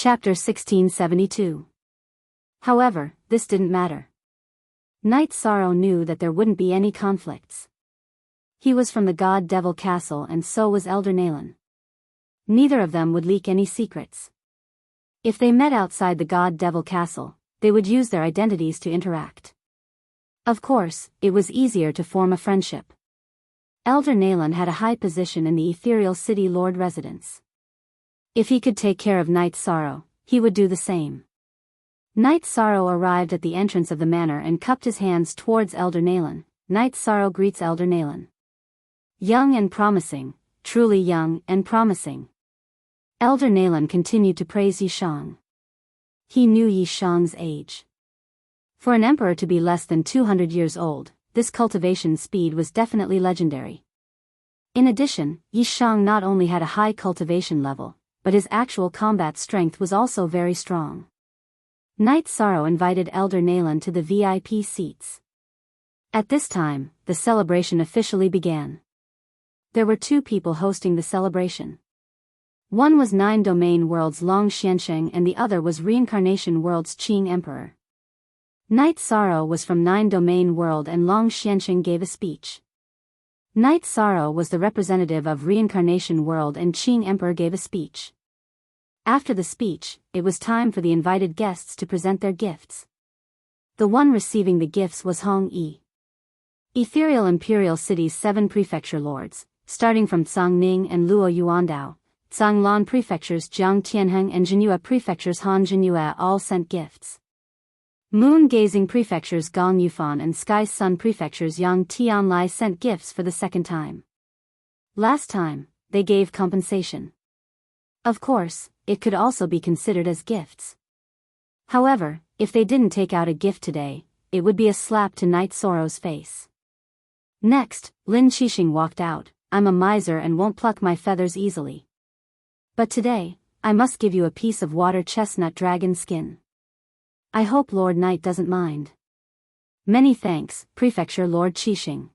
Chapter 1672. However, this didn't matter. Knight Sorrow knew that there wouldn't be any conflicts. He was from the God-Devil Castle and so was Elder Naylan. Neither of them would leak any secrets. If they met outside the God-Devil Castle, they would use their identities to interact. Of course, it was easier to form a friendship. Elder Naylan had a high position in the ethereal city lord residence. If he could take care of Knight Sorrow, he would do the same. Knight Sorrow arrived at the entrance of the manor and cupped his hands towards Elder Naylan. Knight Sorrow greets Elder Naylan. Young and promising, truly young and promising. Elder Naylan continued to praise Yishang. He knew Yishang's age. For an emperor to be less than 200 years old, this cultivation speed was definitely legendary. In addition, Yishang not only had a high cultivation level, but his actual combat strength was also very strong. Knight Sorrow invited Elder Naylan to the VIP seats. At this time, the celebration officially began. There were two people hosting the celebration. One was Nine Domain World's Long Xiansheng and the other was Reincarnation World's Qing Emperor. Knight Sorrow was from Nine Domain World and Long Xiansheng gave a speech. Knight Sorrow was the representative of Reincarnation World and Qing Emperor gave a speech. After the speech, it was time for the invited guests to present their gifts. The one receiving the gifts was Hong Yi. Ethereal Imperial City's 7 prefecture lords, starting from Tsangning and Luo Yuandao, Zhanglan prefectures Jiang Tianheng and Jinhua prefectures Han Jinhua all sent gifts. Moon-gazing prefectures Gong Yufan and Sky Sun prefectures Yang Tianlai sent gifts for the second time. Last time, they gave compensation. Of course, it could also be considered as gifts. However, if they didn't take out a gift today, it would be a slap to Knight Sorrow's face. Next, Lin Qixing walked out. I'm a miser and won't pluck my feathers easily. But today, I must give you a piece of water chestnut dragon skin. I hope Lord Knight doesn't mind. Many thanks, Prefecture Lord Qixing.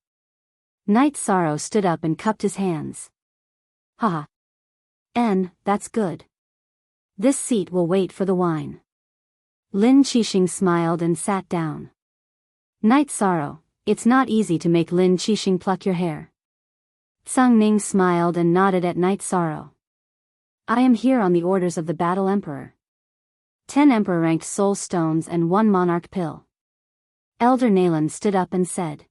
Knight Sorrow stood up and cupped his hands. Haha. That's good. This seat will wait for the wine. Lin Qixing smiled and sat down. Knight Sorrow, it's not easy to make Lin Qixing pluck your hair. Tsang Ning smiled and nodded at Knight Sorrow. I am here on the orders of the Battle Emperor. 10 Emperor-ranked soul stones and 1 monarch pill. Elder Naylan stood up and said.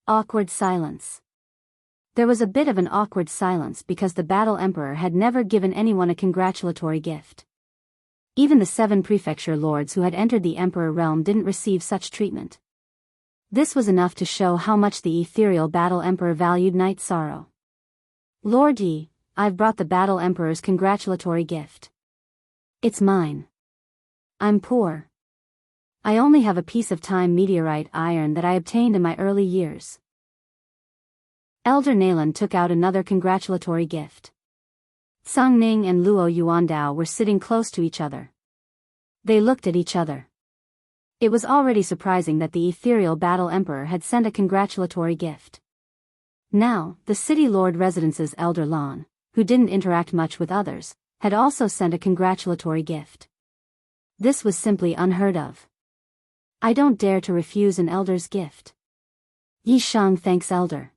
Awkward silence. There was a bit of an awkward silence because the Battle Emperor had never given anyone a congratulatory gift. Even the 7 prefecture lords who had entered the Emperor realm didn't receive such treatment. This was enough to show how much the ethereal Battle Emperor valued Knight Sorrow. Lord Yi, I've brought the Battle Emperor's congratulatory gift. It's mine. I'm poor. I only have a piece of time meteorite iron that I obtained in my early years. Elder Naylan took out another congratulatory gift. Tsang Ning and Luo Yuandao were sitting close to each other. They looked at each other. It was already surprising that the ethereal Battle Emperor had sent a congratulatory gift. Now, the city lord residence's Elder Lan, who didn't interact much with others, had also sent a congratulatory gift. This was simply unheard of. I don't dare to refuse an elder's gift. Yishang thanks Elder.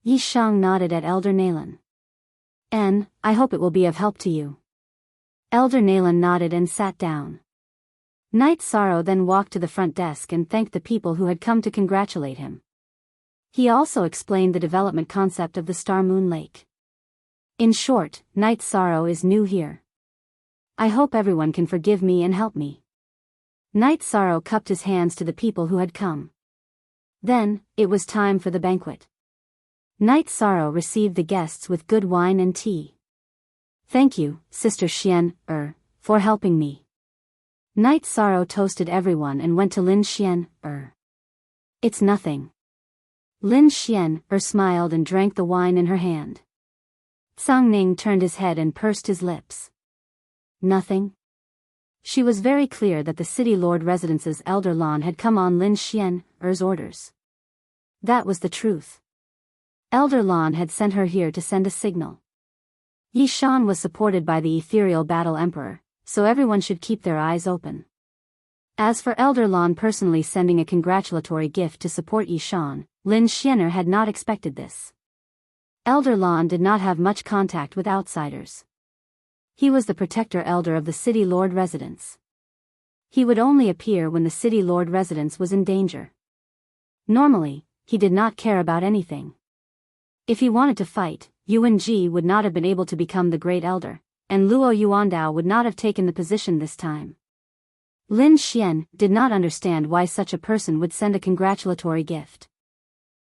Yishang nodded at Elder Naylan. I hope it will be of help to you. Elder Naylan nodded and sat down. Knight Sorrow then walked to the front desk and thanked the people who had come to congratulate him. He also explained the development concept of the Star Moon Lake. In short, Knight Sorrow is new here. I hope everyone can forgive me and help me. Knight Sorrow cupped his hands to the people who had come. Then, it was time for the banquet. Knight Sorrow received the guests with good wine and tea. Thank you, Sister Xian, for helping me. Knight Sorrow toasted everyone and went to Lin Xian, It's nothing. Lin Xian, smiled and drank the wine in her hand. Tsang Ning turned his head and pursed his lips. Nothing? She was very clear that the city lord residence's Elder Lan had come on Lin Xian's orders. That was the truth. Elder Lan had sent her here to send a signal. Yi Shan was supported by the ethereal Battle Emperor, so everyone should keep their eyes open. As for Elder Lan personally sending a congratulatory gift to support Yi Shan, Lin Xianer had not expected this. Elder Lan did not have much contact with outsiders. He was the protector elder of the city lord residence. He would only appear when the city lord residence was in danger. Normally, he did not care about anything. If he wanted to fight, Yuan Ji would not have been able to become the great elder, and Luo Yuandao would not have taken the position this time. Lin Xian did not understand why such a person would send a congratulatory gift.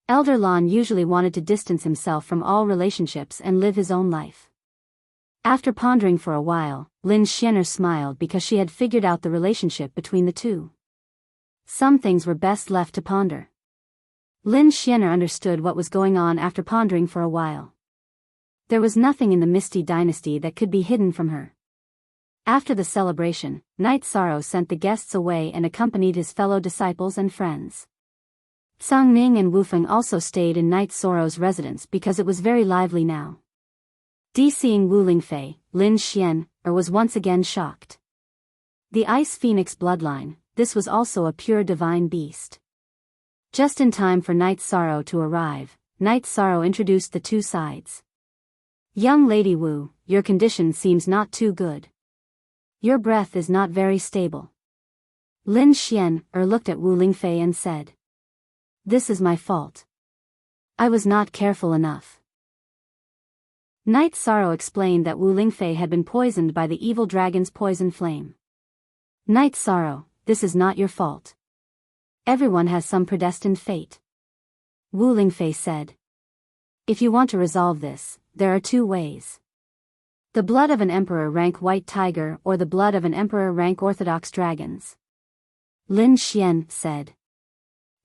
Elder Lan usually wanted to distance himself from all relationships and live his own life. After pondering for a while, Lin Xianer smiled because she had figured out the relationship between the two. Some things were best left to ponder. Lin Xianer understood what was going on after pondering for a while. There was nothing in the Misty Dynasty that could be hidden from her. After the celebration, Knight Sorrow sent the guests away and accompanied his fellow disciples and friends. Tsang Ning and Wu Feng also stayed in Knight Sorrow's residence because it was very lively now. Seeing Wu Lingfei, Lin Xian was once again shocked. The Ice Phoenix bloodline, this was also a pure divine beast. Just in time for Knight Sorrow to arrive, Knight Sorrow introduced the two sides. Young Lady Wu, your condition seems not too good. Your breath is not very stable. Lin Xian looked at Wu Lingfei and said, "This is my fault. I was not careful enough." Knight Sorrow explained that Wu Lingfei had been poisoned by the evil dragon's poison flame. Knight Sorrow, this is not your fault. Everyone has some predestined fate. Wu Lingfei said. If you want to resolve this, there are two ways. The blood of an emperor rank white tiger or the blood of an emperor rank orthodox dragons. Lin Xian said.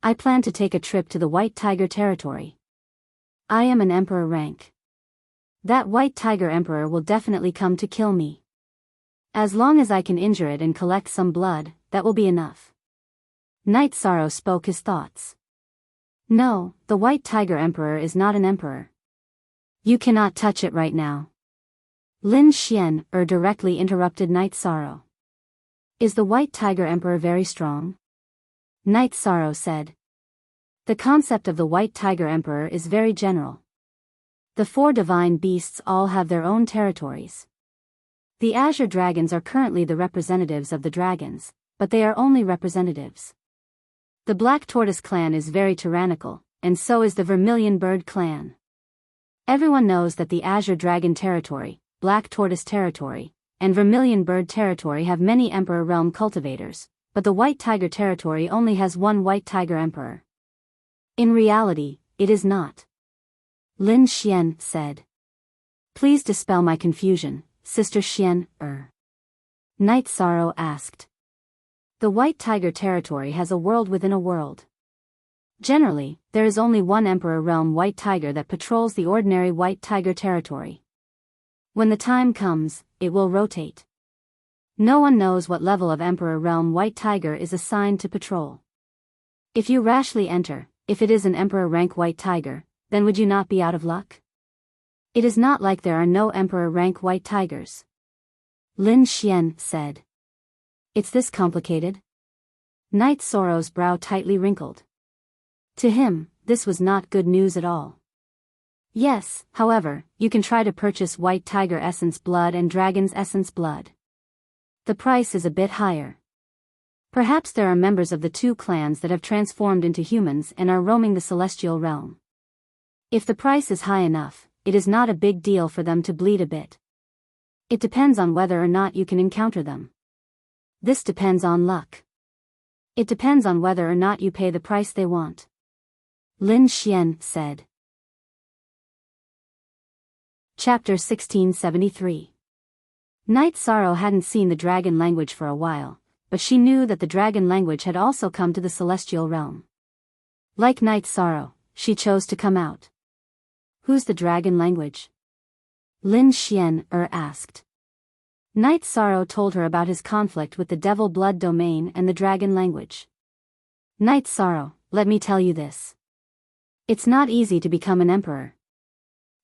I plan to take a trip to the white tiger territory. I am an emperor rank. That white tiger emperor will definitely come to kill me. As long as I can injure it and collect some blood, that will be enough. Knight Sorrow spoke his thoughts. No, the white tiger emperor is not an emperor. You cannot touch it right now. Lin Xian directly interrupted Knight Sorrow. Is the white tiger emperor very strong? Knight Sorrow said. The concept of the white tiger emperor is very general. The four divine beasts all have their own territories. The azure dragons are currently the representatives of the dragons, but they are only representatives. The Black Tortoise clan is very tyrannical, and so is the Vermilion Bird clan. Everyone knows that the Azure Dragon territory, Black Tortoise territory, and Vermilion Bird territory have many Emperor Realm cultivators, but the White Tiger territory only has one White Tiger Emperor. In reality, it is not. Lin Xian said. Please dispel my confusion, Sister Xian. Knight Sorrow asked. The White Tiger territory has a world within a world. Generally, there is only one Emperor Realm White Tiger that patrols the ordinary White Tiger territory. When the time comes, it will rotate. No one knows what level of Emperor Realm White Tiger is assigned to patrol. If you rashly enter, if it is an Emperor rank White Tiger, then would you not be out of luck? It is not like there are no Emperor rank White Tigers. Lin Xian said. It's this complicated? Knight Sorrow's brow tightly wrinkled. To him, this was not good news at all. Yes, however, you can try to purchase White Tiger Essence Blood and Dragon's Essence Blood. The price is a bit higher. Perhaps there are members of the two clans that have transformed into humans and are roaming the celestial realm. If the price is high enough, it is not a big deal for them to bleed a bit. It depends on whether or not you can encounter them. This depends on luck. It depends on whether or not you pay the price they want. Lin Xian said. Chapter 1673. Knight Sorrow hadn't seen the dragon language for a while, but she knew that the dragon language had also come to the celestial realm. Like Knight Sorrow, she chose to come out. Who's the dragon language? Lin Xian asked. Knight Sorrow told her about his conflict with the Devil Blood domain and the dragon language. Knight Sorrow, let me tell you this. It's not easy to become an emperor.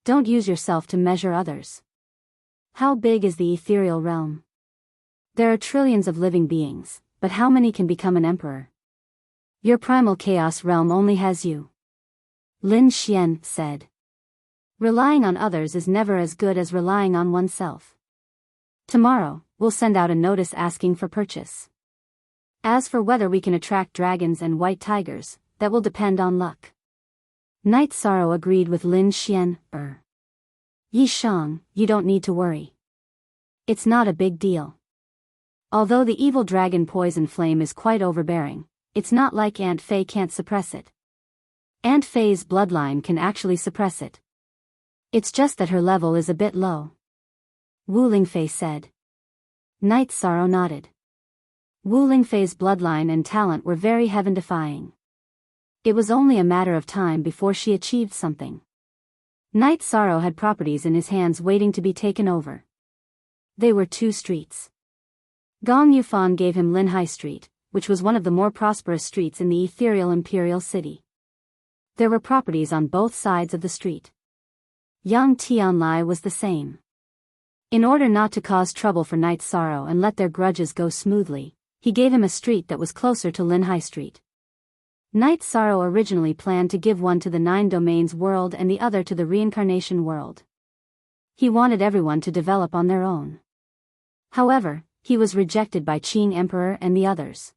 Don't use yourself to measure others. How big is the ethereal realm? There are trillions of living beings, but how many can become an emperor? Your primal chaos realm only has you. Lin Xian said. Relying on others is never as good as relying on oneself. Tomorrow, we'll send out a notice asking for purchase. As for whether we can attract dragons and white tigers, that will depend on luck. Night Sorrow agreed with Lin Xian. Yi Shang, you don't need to worry. It's not a big deal. Although the evil dragon poison flame is quite overbearing, it's not like Aunt Fei can't suppress it. Aunt Fei's bloodline can actually suppress it. It's just that her level is a bit low. Wu Lingfei said. Night Sorrow nodded. Wu Lingfei's bloodline and talent were very heaven-defying. It was only a matter of time before she achieved something. Night Sorrow had properties in his hands waiting to be taken over. They were 2 streets. Gong Yufan gave him Linhai Street, which was one of the more prosperous streets in the ethereal imperial city. There were properties on both sides of the street. Yang Tianlai was the same. In order not to cause trouble for Night Sorrow and let their grudges go smoothly, he gave him a street that was closer to Linhai Street. Night Sorrow originally planned to give one to the 9 Domains world and the other to the Reincarnation world. He wanted everyone to develop on their own. However, he was rejected by Qing Emperor and the others.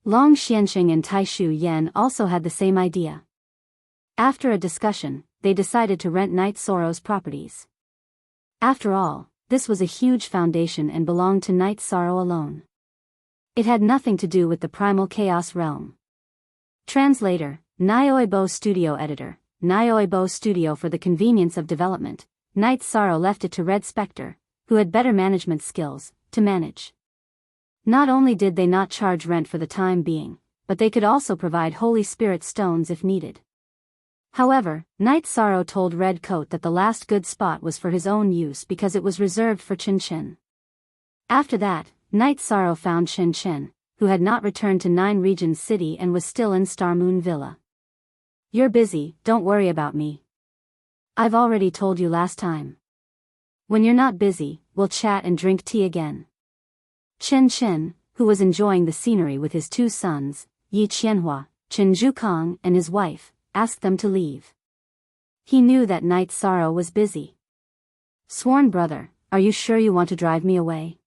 Long Xianxing and Taishu Yan also had the same idea. After a discussion, they decided to rent Night Sorrow's properties. After all, this was a huge foundation and belonged to Night Sorrow alone. It had nothing to do with the primal chaos realm. Translator, Nyoibo Studio Editor, Nyoibo Studio. For the convenience of development, Night Sorrow left it to Red Spectre, who had better management skills, to manage. Not only did they not charge rent for the time being, but they could also provide Holy Spirit stones if needed. However, Night Sorrow told Red Coat that the last good spot was for his own use because it was reserved for Chen Chen. After that, Night Sorrow found Chen Chen, who had not returned to 9 Regions City and was still in Star Moon Villa. You're busy, don't worry about me. I've already told you last time. When you're not busy, we'll chat and drink tea again. Chen Chen, who was enjoying the scenery with his 2 sons, Yi Qianhua, Chen Zhukong and his wife, asked them to leave. He knew that Night Sorrow was busy. Sworn brother, are you sure you want to drive me away?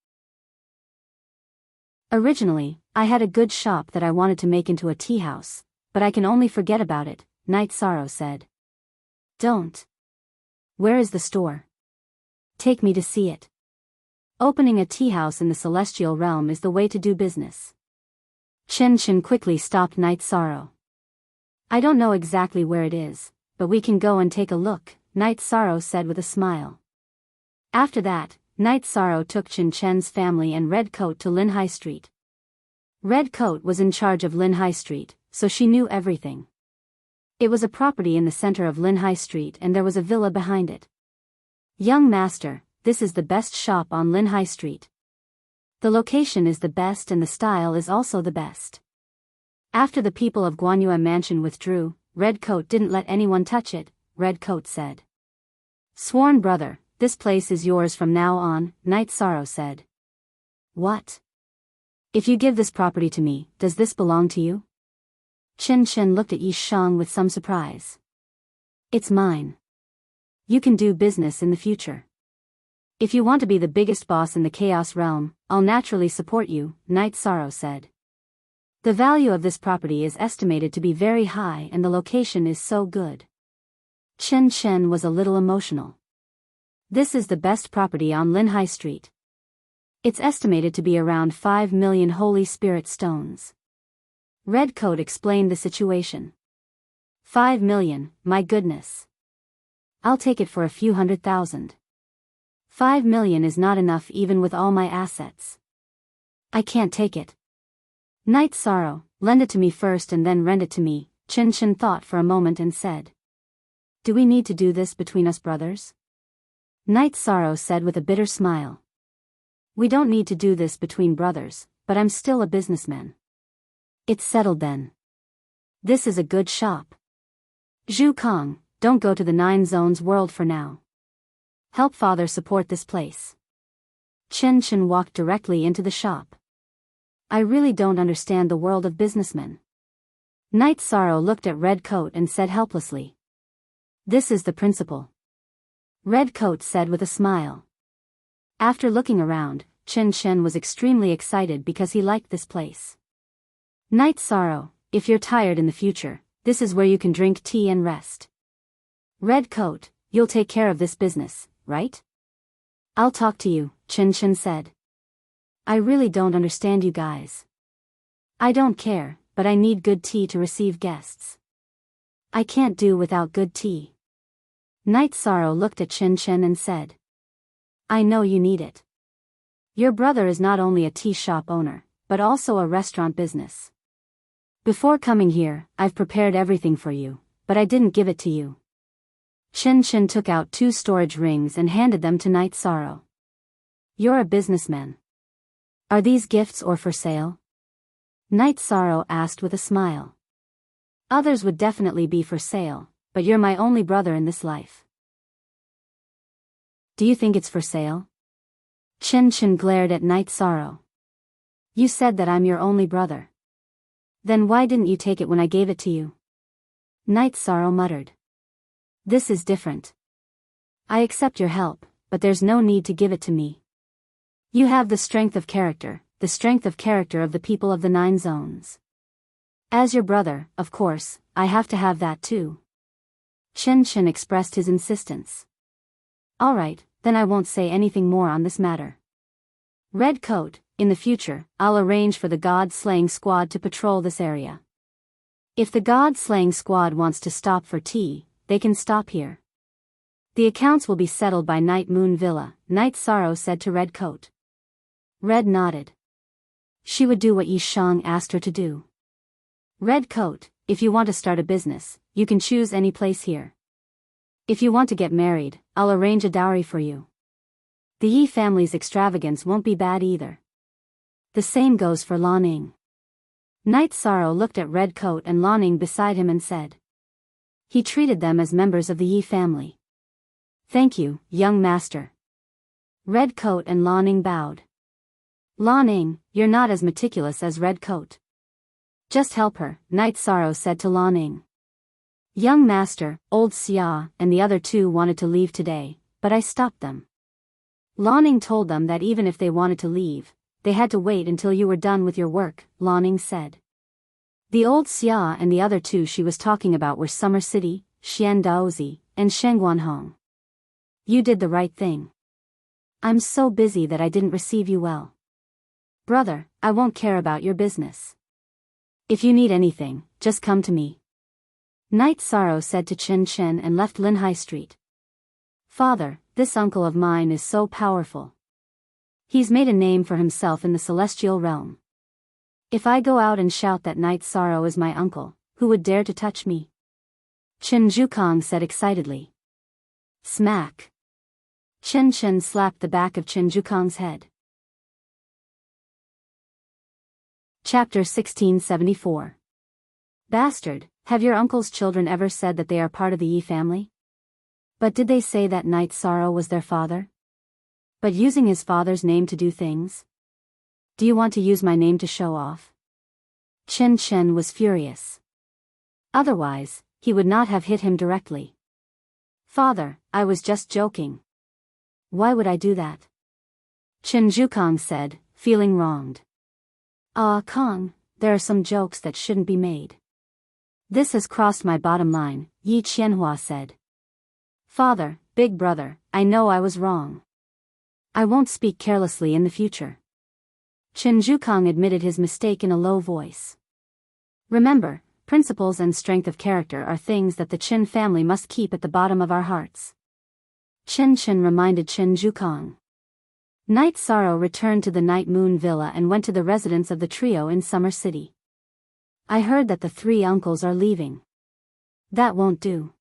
Originally, I had a good shop that I wanted to make into a tea house, but I can only forget about it, Night Sorrow said. Don't. Where is the store? Take me to see it. Opening a tea house in the celestial realm is the way to do business. Chen Chen quickly stopped Night Sorrow. I don't know exactly where it is, but we can go and take a look, Night Sorrow said with a smile. After that, Night Sorrow took Chen Chen's family and Red Coat to Linhai Street. Red Coat was in charge of Linhai Street, so she knew everything. It was a property in the center of Linhai Street and there was a villa behind it. Young master, this is the best shop on Linhai Street. The location is the best and the style is also the best. After the people of Guanyue Mansion withdrew, Red Coat didn't let anyone touch it, Red Coat said. Sworn brother, this place is yours from now on, Night Sorrow said. What? If you give this property to me, does this belong to you? Chen Chen looked at Yi Shang with some surprise. It's mine. You can do business in the future. If you want to be the biggest boss in the Chaos Realm, I'll naturally support you, Night Sorrow said. The value of this property is estimated to be very high and the location is so good. Chen Chen was a little emotional. This is the best property on Linhai Street. It's estimated to be around 5 million Holy Spirit stones. Red Coat explained the situation. 5 million, my goodness. I'll take it for a few 100,000. 5 million is not enough even with all my assets. I can't take it. Night Sorrow, lend it to me first and then rent it to me, Chen Chen thought for a moment and said. Do we need to do this between us brothers? Night Sorrow said with a bitter smile. We don't need to do this between brothers, but I'm still a businessman. It's settled then. This is a good shop. Zhu Kong, don't go to the 9 Zones world for now. Help father support this place. Chen Chen walked directly into the shop. I really don't understand the world of businessmen. Night Sorrow looked at Red Coat and said helplessly. This is the principle. Red Coat said with a smile. After looking around, Chen Chen was extremely excited because he liked this place. Night Sorrow, if you're tired in the future, this is where you can drink tea and rest. Red Coat, you'll take care of this business, right? I'll talk to you, Chen Chen said. I really don't understand you guys. I don't care, but I need good tea to receive guests. I can't do without good tea. Night Sorrow looked at Chen Chen and said. I know you need it. Your brother is not only a tea shop owner, but also a restaurant business. Before coming here, I've prepared everything for you, but I didn't give it to you. Chen Chen took out 2 storage rings and handed them to Night Sorrow. You're a businessman. Are these gifts or for sale? Night Sorrow asked with a smile. Others would definitely be for sale, but you're my only brother in this life. Do you think it's for sale? Chen Chen glared at Night Sorrow. You said that I'm your only brother. Then why didn't you take it when I gave it to you? Night Sorrow muttered. This is different. I accept your help, but there's no need to give it to me. You have the strength of character of the people of the 9 zones. As your brother, of course, I have to have that too. Chen Chen expressed his insistence. Alright, then I won't say anything more on this matter. Red Coat, in the future, I'll arrange for the God-slaying squad to patrol this area. If the God-slaying squad wants to stop for tea, they can stop here. The accounts will be settled by Night Moon Villa, Night Sorrow said to Red Coat. Red nodded. She would do what Yi Shang asked her to do. Red Coat, if you want to start a business, you can choose any place here. If you want to get married, I'll arrange a dowry for you. The Yi family's extravagance won't be bad either. The same goes for Lan Ning. Night Sorrow looked at Red Coat and Lan Ning beside him and said. He treated them as members of the Yi family. Thank you, young master. Red Coat and Lan Ning bowed. Lan Ning, you're not as meticulous as Red Coat. Just help her, Night Sorrow said to Lan Ning. Young master, old Xia, and the other 2 wanted to leave today, but I stopped them. Lan Ning told them that even if they wanted to leave, they had to wait until you were done with your work, Lan Ning said. The old Xia and the other 2 she was talking about were Summer City, Xian Daozi, and Shengguanhong. You did the right thing. I'm so busy that I didn't receive you well. Brother, I won't care about your business. If you need anything, just come to me. Night Sorrow said to Chen Chen and left Linhai Street. Father, this uncle of mine is so powerful. He's made a name for himself in the celestial realm. If I go out and shout that Night Sorrow is my uncle, who would dare to touch me? Chen Zhukong said excitedly. Smack. Chen Chen slapped the back of Chen Zhukong's head. Chapter 1674. Bastard, have your uncle's children ever said that they are part of the Yi family? But did they say that Night Sorrow was their father? But using his father's name to do things? Do you want to use my name to show off? Chen Chen was furious. Otherwise, he would not have hit him directly. Father, I was just joking. Why would I do that? Chen Zhukong said, feeling wronged. Kong, there are some jokes that shouldn't be made. This has crossed my bottom line, Yi Qianhua said. Father, big brother, I know I was wrong. I won't speak carelessly in the future. Chen Zhukong admitted his mistake in a low voice. Remember, principles and strength of character are things that the Qin family must keep at the bottom of our hearts. Chen Chen reminded Chen Zhukong. Night Sorrow returned to the Night Moon Villa and went to the residence of the trio in Summer City. I heard that the 3 uncles are leaving. That won't do.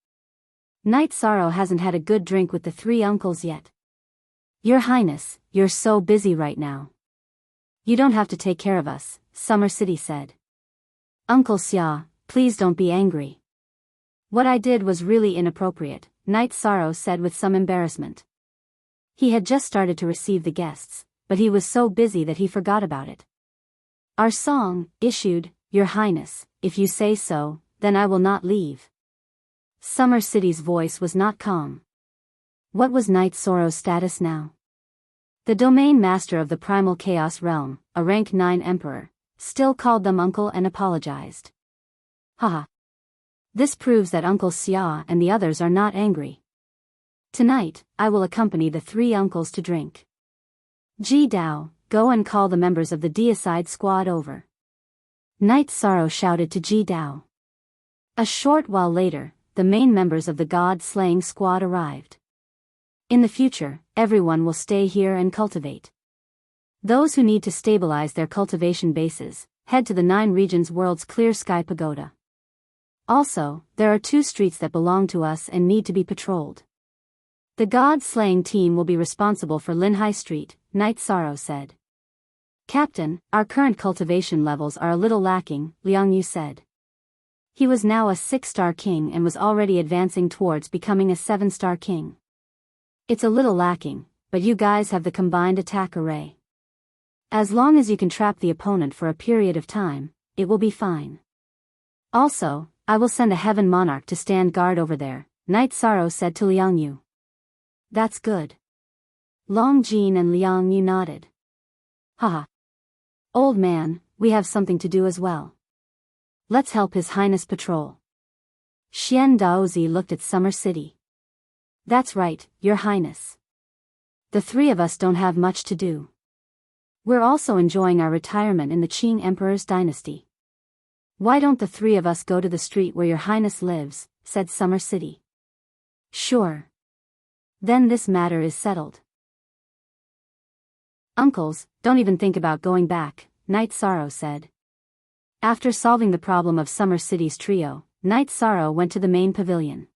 Night Sorrow hasn't had a good drink with the 3 uncles yet. Your Highness, you're so busy right now. You don't have to take care of us, Summer City said. Uncle Xia, please don't be angry. What I did was really inappropriate, Night Sorrow said with some embarrassment. He had just started to receive the guests, but he was so busy that he forgot about it. Our song, issued, Your Highness, if you say so, then I will not leave. Summer City's voice was not calm. What was Night Sorrow's status now? The domain master of the primal chaos realm, a rank 9 emperor, still called them uncle and apologized. Haha. This proves that Uncle Xia and the others are not angry. Tonight, I will accompany the 3 uncles to drink. Ji Dao, go and call the members of the deicide squad over. Night Sorrow shouted to Ji Dao. A short while later, the main members of the god-slaying squad arrived. In the future, everyone will stay here and cultivate. Those who need to stabilize their cultivation bases, head to the 9 regions world's clear sky pagoda. Also, there are 2 streets that belong to us and need to be patrolled. The god-slaying team will be responsible for Linhai Street, Night Sorrow said. Captain, our current cultivation levels are a little lacking, Liang Yu said. He was now a 6-star king and was already advancing towards becoming a 7-star king. It's a little lacking, but you guys have the combined attack array. As long as you can trap the opponent for a period of time, it will be fine. Also, I will send a Heaven Monarch to stand guard over there, Night Sorrow said to Liang Yu. That's good. Long Jin and Liang Yu nodded. Haha. Old man, we have something to do as well. Let's help His Highness patrol. Xian Daozi looked at Summer City. That's right, Your Highness. The 3 of us don't have much to do. We're also enjoying our retirement in the Qing Emperor's dynasty. Why don't the 3 of us go to the street where Your Highness lives, said Summer City. Sure. Then this matter is settled. Uncles, don't even think about going back, Night Sorrow said. After solving the problem of Summer City's trio, Night Sorrow went to the main pavilion.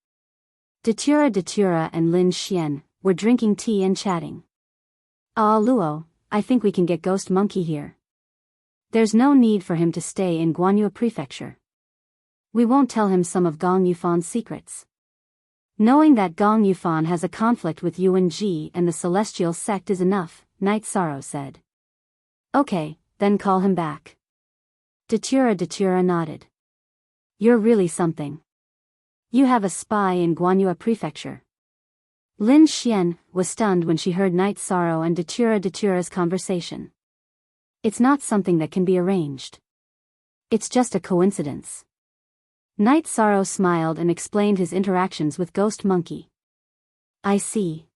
Datura and Lin Xian were drinking tea and chatting. Ah Luo, I think we can get Ghost Monkey here. There's no need for him to stay in Guanyu Prefecture. We won't tell him some of Gong Yufan's secrets. Knowing that Gong Yufan has a conflict with Yuan Ji and the Celestial Sect is enough, Night Sorrow said. Okay, then call him back. Datura nodded. You're really something. You have a spy in Guanyu Prefecture. Lin Xian was stunned when she heard Night Sorrow and Datura's conversation. It's not something that can be arranged. It's just a coincidence. Night Sorrow smiled and explained his interactions with Ghost Monkey. I see.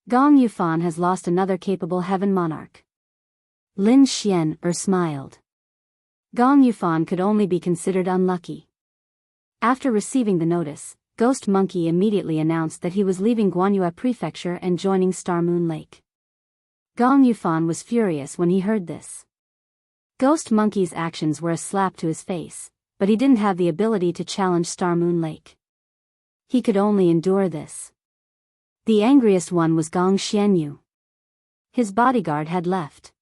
Gong Yufan has lost another capable Heaven Monarch. Lin Xian smiled. Gong Yufan could only be considered unlucky. After receiving the notice, Ghost Monkey immediately announced that he was leaving Guanyu Prefecture and joining Star Moon Lake. Gong Yufan was furious when he heard this. Ghost Monkey's actions were a slap to his face, but he didn't have the ability to challenge Star Moon Lake. He could only endure this. The angriest one was Gong Xianyu. His bodyguard had left.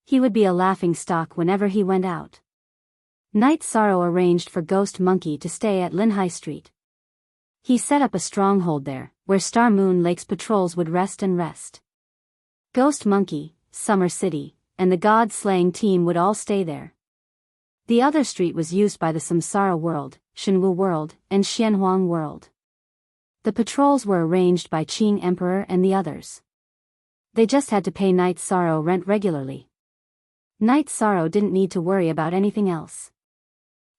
He would be a laughing stock whenever he went out. Night Sorrow arranged for Ghost Monkey to stay at Linhai Street. He set up a stronghold there, where Star Moon Lake's patrols would rest. Ghost Monkey, Summer City, and the god-slaying team would all stay there. The other street was used by the Samsara World, Shenwu World, and Xianhuang World. The patrols were arranged by Qing Emperor and the others. They just had to pay Night Sorrow rent regularly. Night Sorrow didn't need to worry about anything else.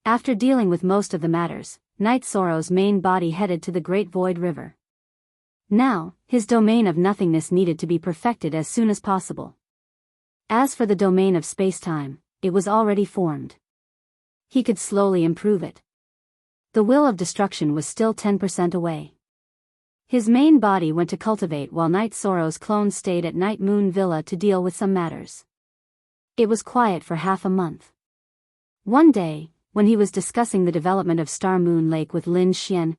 After dealing with most of the matters, Night Sorrow's main body headed to the Great Void River. Now, his domain of nothingness needed to be perfected as soon as possible. As for the domain of space-time, it was already formed. He could slowly improve it. The will of destruction was still 10% away. His main body went to cultivate while Night Sorrow's clone stayed at Night Moon Villa to deal with some matters. It was quiet for half a month. One day, when he was discussing the development of Star Moon Lake with Lin Xian,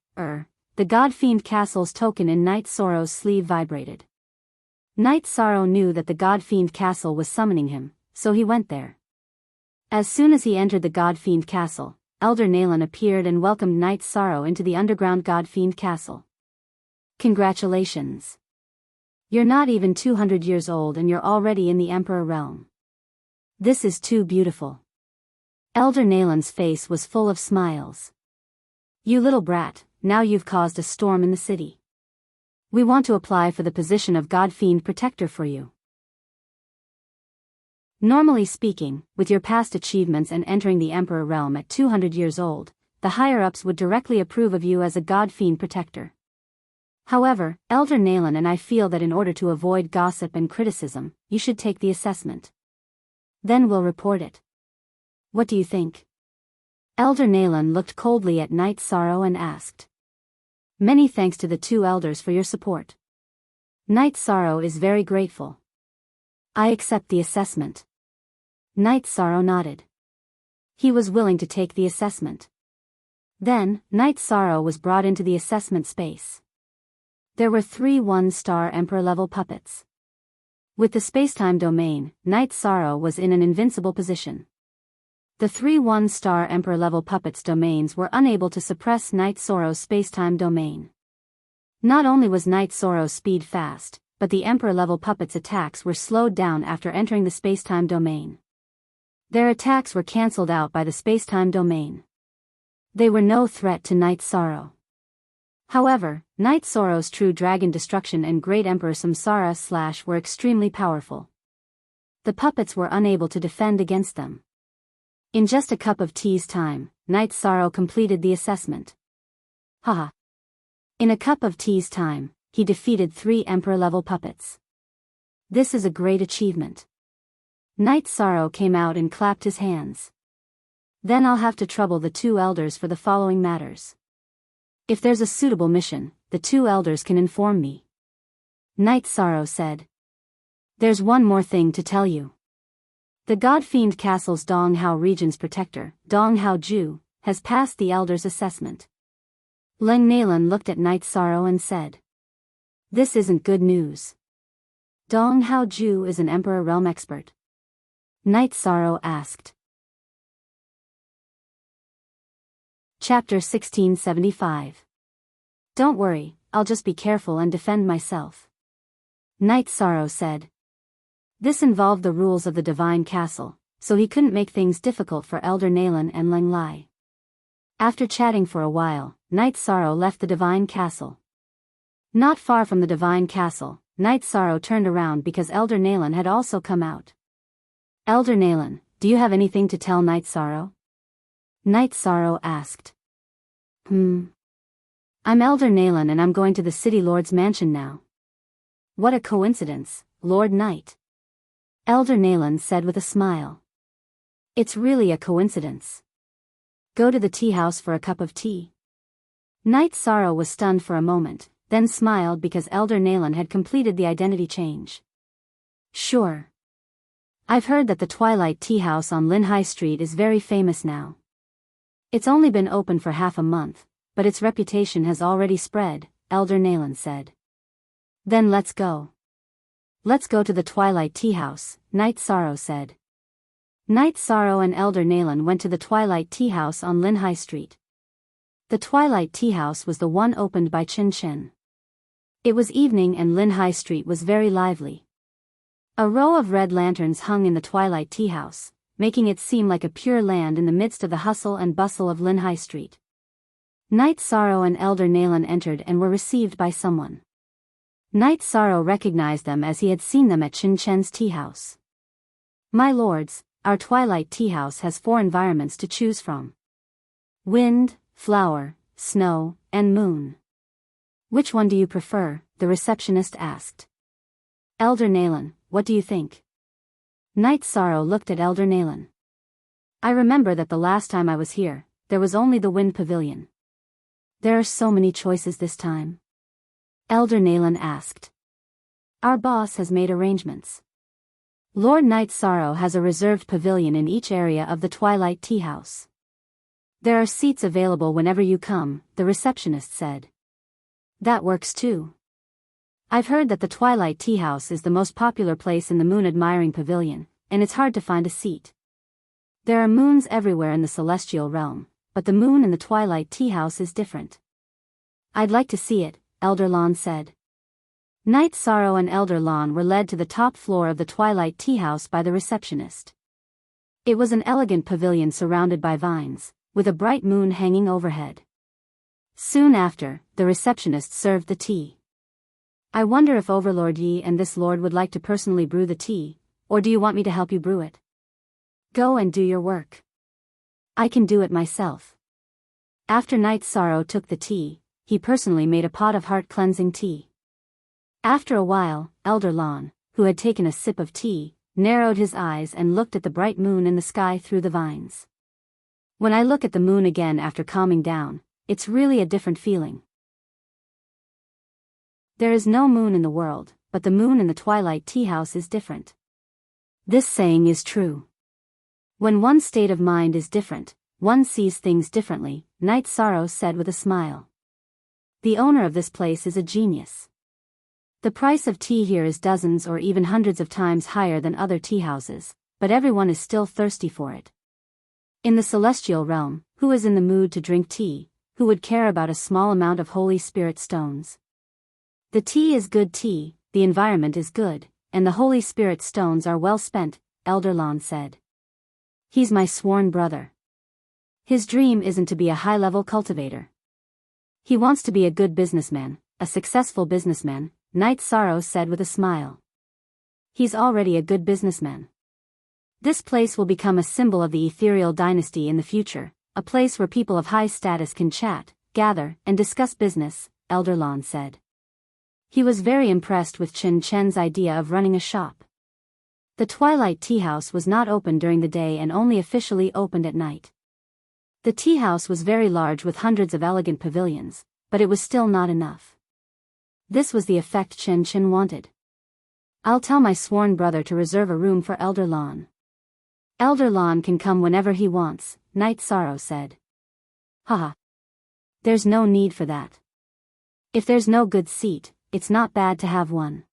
the God-Fiend Castle's token in Night Sorrow's sleeve vibrated. Night Sorrow knew that the God-Fiend Castle was summoning him, so he went there. As soon as he entered the God-Fiend Castle, Elder Nalan appeared and welcomed Night Sorrow into the underground God-Fiend Castle. Congratulations. You're not even 200 years old and you're already in the Emperor realm. This is too beautiful. Elder Nalan's face was full of smiles. You little brat, now you've caused a storm in the city. We want to apply for the position of God-Fiend Protector for you. Normally speaking, with your past achievements and entering the Emperor realm at 200 years old, the higher-ups would directly approve of you as a God-Fiend Protector. However, Elder Nalan and I feel that in order to avoid gossip and criticism, you should take the assessment. Then we'll report it. What do you think? Elder Nalan looked coldly at Knight Sorrow and asked. Many thanks to the two elders for your support. Knight Sorrow is very grateful. I accept the assessment. Knight Sorrow nodded. He was willing to take the assessment. Then, Knight Sorrow was brought into the assessment space. There were 3 one-star Emperor-level puppets. With the spacetime domain, Knight Sorrow was in an invincible position. The 3 one-star Emperor-level puppets' domains were unable to suppress Knight Sorrow's spacetime domain. Not only was Knight Sorrow's speed fast, but the Emperor-level puppets' attacks were slowed down after entering the spacetime domain. Their attacks were cancelled out by the spacetime domain. They were no threat to Knight Sorrow. However, Knight Sorrow's True Dragon Destruction and Great Emperor Samsara Slash were extremely powerful. The puppets were unable to defend against them. In just a cup of tea's time, Knight Sorrow completed the assessment. Haha. In a cup of tea's time, he defeated 3 Emperor-level puppets. This is a great achievement. Knight Sorrow came out and clapped his hands. Then I'll have to trouble the 2 elders for the following matters. If there's a suitable mission, the 2 elders can inform me. Knight Sorrow said. There's one more thing to tell you. The God-Fiend Castle's Donghao region's protector, Donghao Ju, has passed the elders' assessment. Leng Nalan looked at Knight Sorrow and said. This isn't good news. Donghao Ju is an Emperor Realm expert. Knight Sorrow asked. Chapter 1675. Don't worry, I'll just be careful and defend myself. Knight Sorrow said. This involved the rules of the Divine Castle, so he couldn't make things difficult for Elder Nalan and Leng Lai. After chatting for a while, Knight Sorrow left the Divine Castle. Not far from the Divine Castle, Knight Sorrow turned around because Elder Nalan had also come out. Elder Nalan, do you have anything to tell Knight Sorrow? Knight Sorrow asked. I'm Elder Nalan and I'm going to the City Lord's mansion now. What a coincidence, Lord Knight. Elder Nalan said with a smile. It's really a coincidence. Go to the tea house for a cup of tea. Knight Sorrow was stunned for a moment, then smiled because Elder Nalan had completed the identity change. Sure. I've heard that the Twilight Tea House on Lin High Street is very famous now. It's only been open for half a month, but its reputation has already spread, Elder Nalan said. Then let's go. Let's go to the Twilight Tea House, Knight Sorrow said. Knight Sorrow and Elder Nalan went to the Twilight Tea House on Lin High Street. The Twilight Tea House was the one opened by Chin Chen. It was evening and Lin High Street was very lively. A row of red lanterns hung in the Twilight Tea House, making it seem like a pure land in the midst of the hustle and bustle of Lin High Street. Knight Sorrow and Elder Nalan entered and were received by someone. Knight Sorrow recognized them as he had seen them at Chin Chen's tea house. My lords, our Twilight Tea House has 4 environments to choose from. Wind, flower, snow, and moon. Which one do you prefer? The receptionist asked. Elder Nalan, what do you think? Knight Sorrow looked at Elder Nalan. I remember that the last time I was here, there was only the Wind Pavilion. There are so many choices this time. Elder Nalan asked. Our boss has made arrangements. Lord Knight Sorrow has a reserved pavilion in each area of the Twilight Tea House. There are seats available whenever you come, the receptionist said. That works too. I've heard that the Twilight Tea House is the most popular place in the Moon Admiring Pavilion, and it's hard to find a seat. There are moons everywhere in the Celestial Realm, but the moon in the Twilight Tea House is different. I'd like to see it, Elder Lon said. Night Sorrow and Elder Lawn were led to the top floor of the Twilight Tea House by the receptionist. It was an elegant pavilion surrounded by vines, with a bright moon hanging overhead. Soon after, the receptionist served the tea. "I wonder if Overlord Yi and this lord would like to personally brew the tea, or do you want me to help you brew it? Go and do your work. I can do it myself." After Night Sorrow took the tea, he personally made a pot of heart-cleansing tea. After a while, Elder Lawn, who had taken a sip of tea, narrowed his eyes and looked at the bright moon in the sky through the vines. "When I look at the moon again after calming down, it's really a different feeling. There is no moon in the world, but the moon in the Twilight Tea House is different. This saying is true. When one's state of mind is different, one sees things differently," Night Sorrow said with a smile. "The owner of this place is a genius. The price of tea here is dozens or even hundreds of times higher than other tea houses, but everyone is still thirsty for it. In the celestial realm, who is in the mood to drink tea, who would care about a small amount of Holy Spirit stones? The tea is good tea, the environment is good, and the Holy Spirit stones are well spent," Elder Lawn said. "He's my sworn brother. His dream isn't to be a high-level cultivator. He wants to be a good businessman, a successful businessman," Night Sorrow said with a smile. "He's already a good businessman. This place will become a symbol of the ethereal dynasty in the future, a place where people of high status can chat, gather, and discuss business," Elder Lawn said. He was very impressed with Chen Chen's idea of running a shop. The Twilight Tea House was not open during the day and only officially opened at night. The tea house was very large with hundreds of elegant pavilions, but it was still not enough. This was the effect Chen Chen wanted. "I'll tell my sworn brother to reserve a room for Elder Lawn. Elder Lawn can come whenever he wants," Night Sorrow said. "Haha. There's no need for that. If there's no good seat, it's not bad to have one,"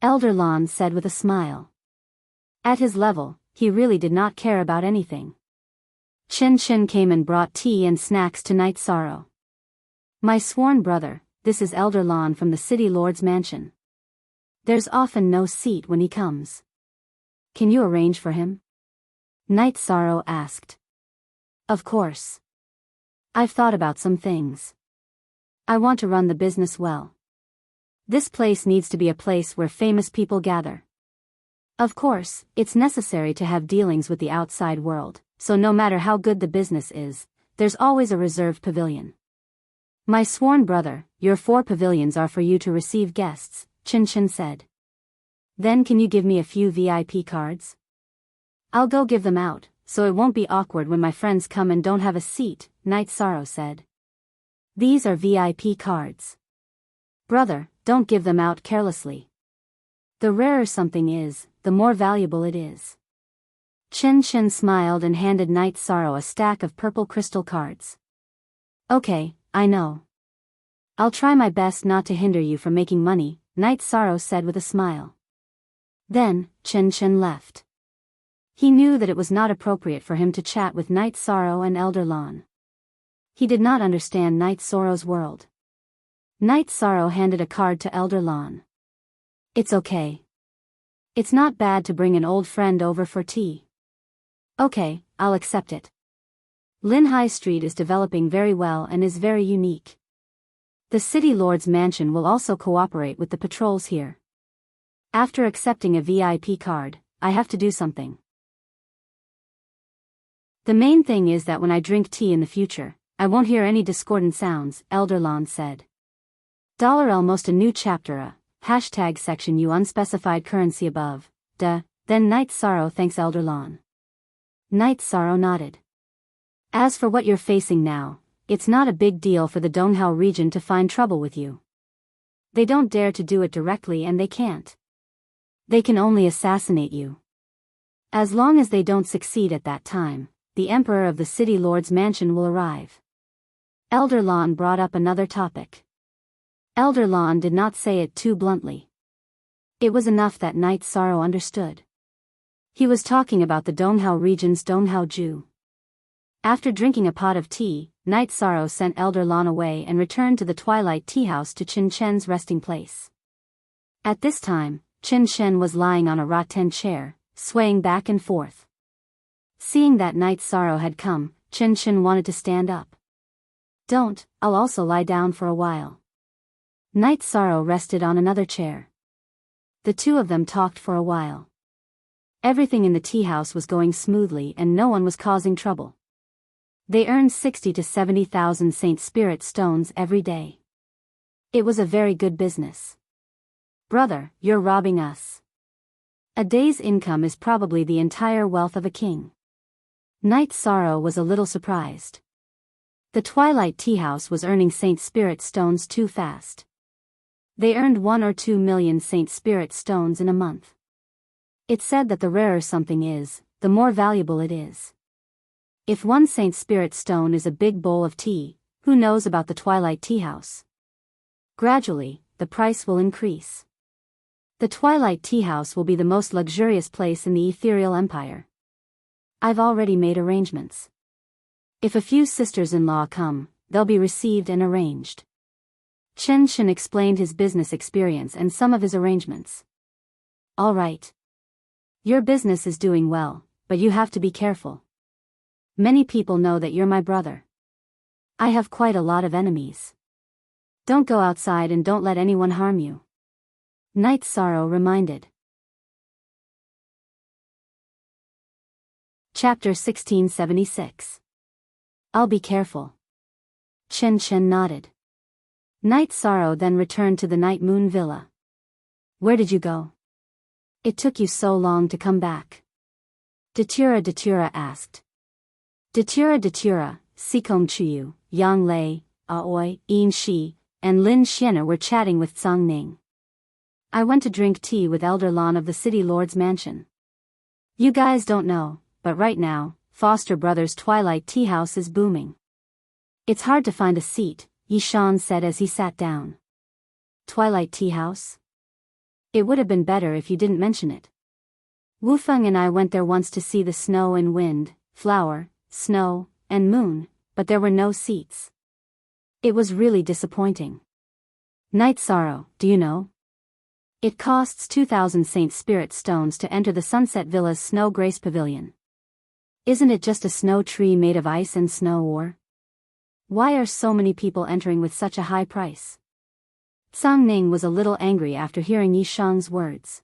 Elder Lawn said with a smile. At his level, he really did not care about anything. Chen Chen came and brought tea and snacks to Night Sorrow. "My sworn brother, this is Elder Lawn from the City Lord's mansion. There's often no seat when he comes. Can you arrange for him?" Night Sorrow asked. "Of course. I've thought about some things. I want to run the business well. This place needs to be a place where famous people gather. Of course, it's necessary to have dealings with the outside world, so no matter how good the business is, there's always a reserved pavilion. My sworn brother, your 4 pavilions are for you to receive guests," Chen Chen said. "Then can you give me a few VIP cards? I'll go give them out, so it won't be awkward when my friends come and don't have a seat," Night Sorrow said. "These are VIP cards. Brother, don't give them out carelessly. The rarer something is, the more valuable it is." Chen Chen smiled and handed Night Sorrow a stack of purple crystal cards. "Okay, I know. I'll try my best not to hinder you from making money," Night Sorrow said with a smile. Then, Chen Chen left. He knew that it was not appropriate for him to chat with Night Sorrow and Elder Lawn. He did not understand Night Sorrow's world. Night Sorrow handed a card to Elder Lawn. "It's okay. It's not bad to bring an old friend over for tea. Okay, I'll accept it. Lin High Street is developing very well and is very unique. The City Lord's mansion will also cooperate with the patrols here. After accepting a VIP card, I have to do something. The main thing is that when I drink tea in the future, I won't hear any discordant sounds," Elder Lawn said. $almost a new chapter # section U unspecified currency above, then Night Sorrow thanks Elder Lawn. Night Sorrow nodded. "As for what you're facing now, it's not a big deal for the Donghao region to find trouble with you. They don't dare to do it directly and they can't. They can only assassinate you. As long as they don't succeed at that time, the Emperor of the City Lord's mansion will arrive." Elder Lawn brought up another topic. Elder Lawn did not say it too bluntly. It was enough that Night Sorrow understood. He was talking about the Donghao region's Donghao Ju. After drinking a pot of tea, Night Sorrow sent Elder Lawn away and returned to the Twilight Tea House to Chen Chen's resting place. At this time, Chen Shen was lying on a rattan chair, swaying back and forth. Seeing that Night Sorrow had come, Chen Shen wanted to stand up. Don't, I'll also lie down for a while. Night Sorrow rested on another chair. The two of them talked for a while. Everything in the tea house was going smoothly and no one was causing trouble. They earned 60 to 70,000 Saint Spirit stones every day. It was a very good business. Brother, you're robbing us. A day's income is probably the entire wealth of a king. Night Sorrow was a little surprised. The Twilight Tea House was earning Saint Spirit stones too fast. They earned 1 or 2 million Saint Spirit stones in a month. It's said that the rarer something is, the more valuable it is. If 1 Saint Spirit stone is a big bowl of tea, who knows about the Twilight Tea House? Gradually, the price will increase. The Twilight Tea House will be the most luxurious place in the ethereal empire. I've already made arrangements. If a few sisters-in-law come, they'll be received and arranged. Chen Shen explained his business experience and some of his arrangements. All right. Your business is doing well, but you have to be careful. Many people know that you're my brother. I have quite a lot of enemies. Don't go outside and don't let anyone harm you. Night Sorrow reminded. Chapter 1676. I'll be careful. Chen Chen nodded. Night Sorrow then returned to the Night Moon Villa. Where did you go? It took you so long to come back. Datura asked. Datura, Sikom Chuyu, Yang Lei, Aoi, Yin Shi, and Lin Xianer were chatting with Tsang Ning. I went to drink tea with Elder Lan of the City Lord's mansion. You guys don't know, but right now, Foster Brothers' Twilight Tea House is booming. It's hard to find a seat, Yishan said as he sat down. Twilight Tea House? It would have been better if you didn't mention it. Wu Feng and I went there once to see the snow and wind, flower, snow, and moon, but there were no seats. It was really disappointing. Night Sorrow, do you know? It costs 2,000 Saint Spirit stones to enter the Sunset Villa's Snow Grace Pavilion. Isn't it just a snow tree made of ice and snow or? Why are so many people entering with such a high price? Tsang Ning was a little angry after hearing Yishan's words.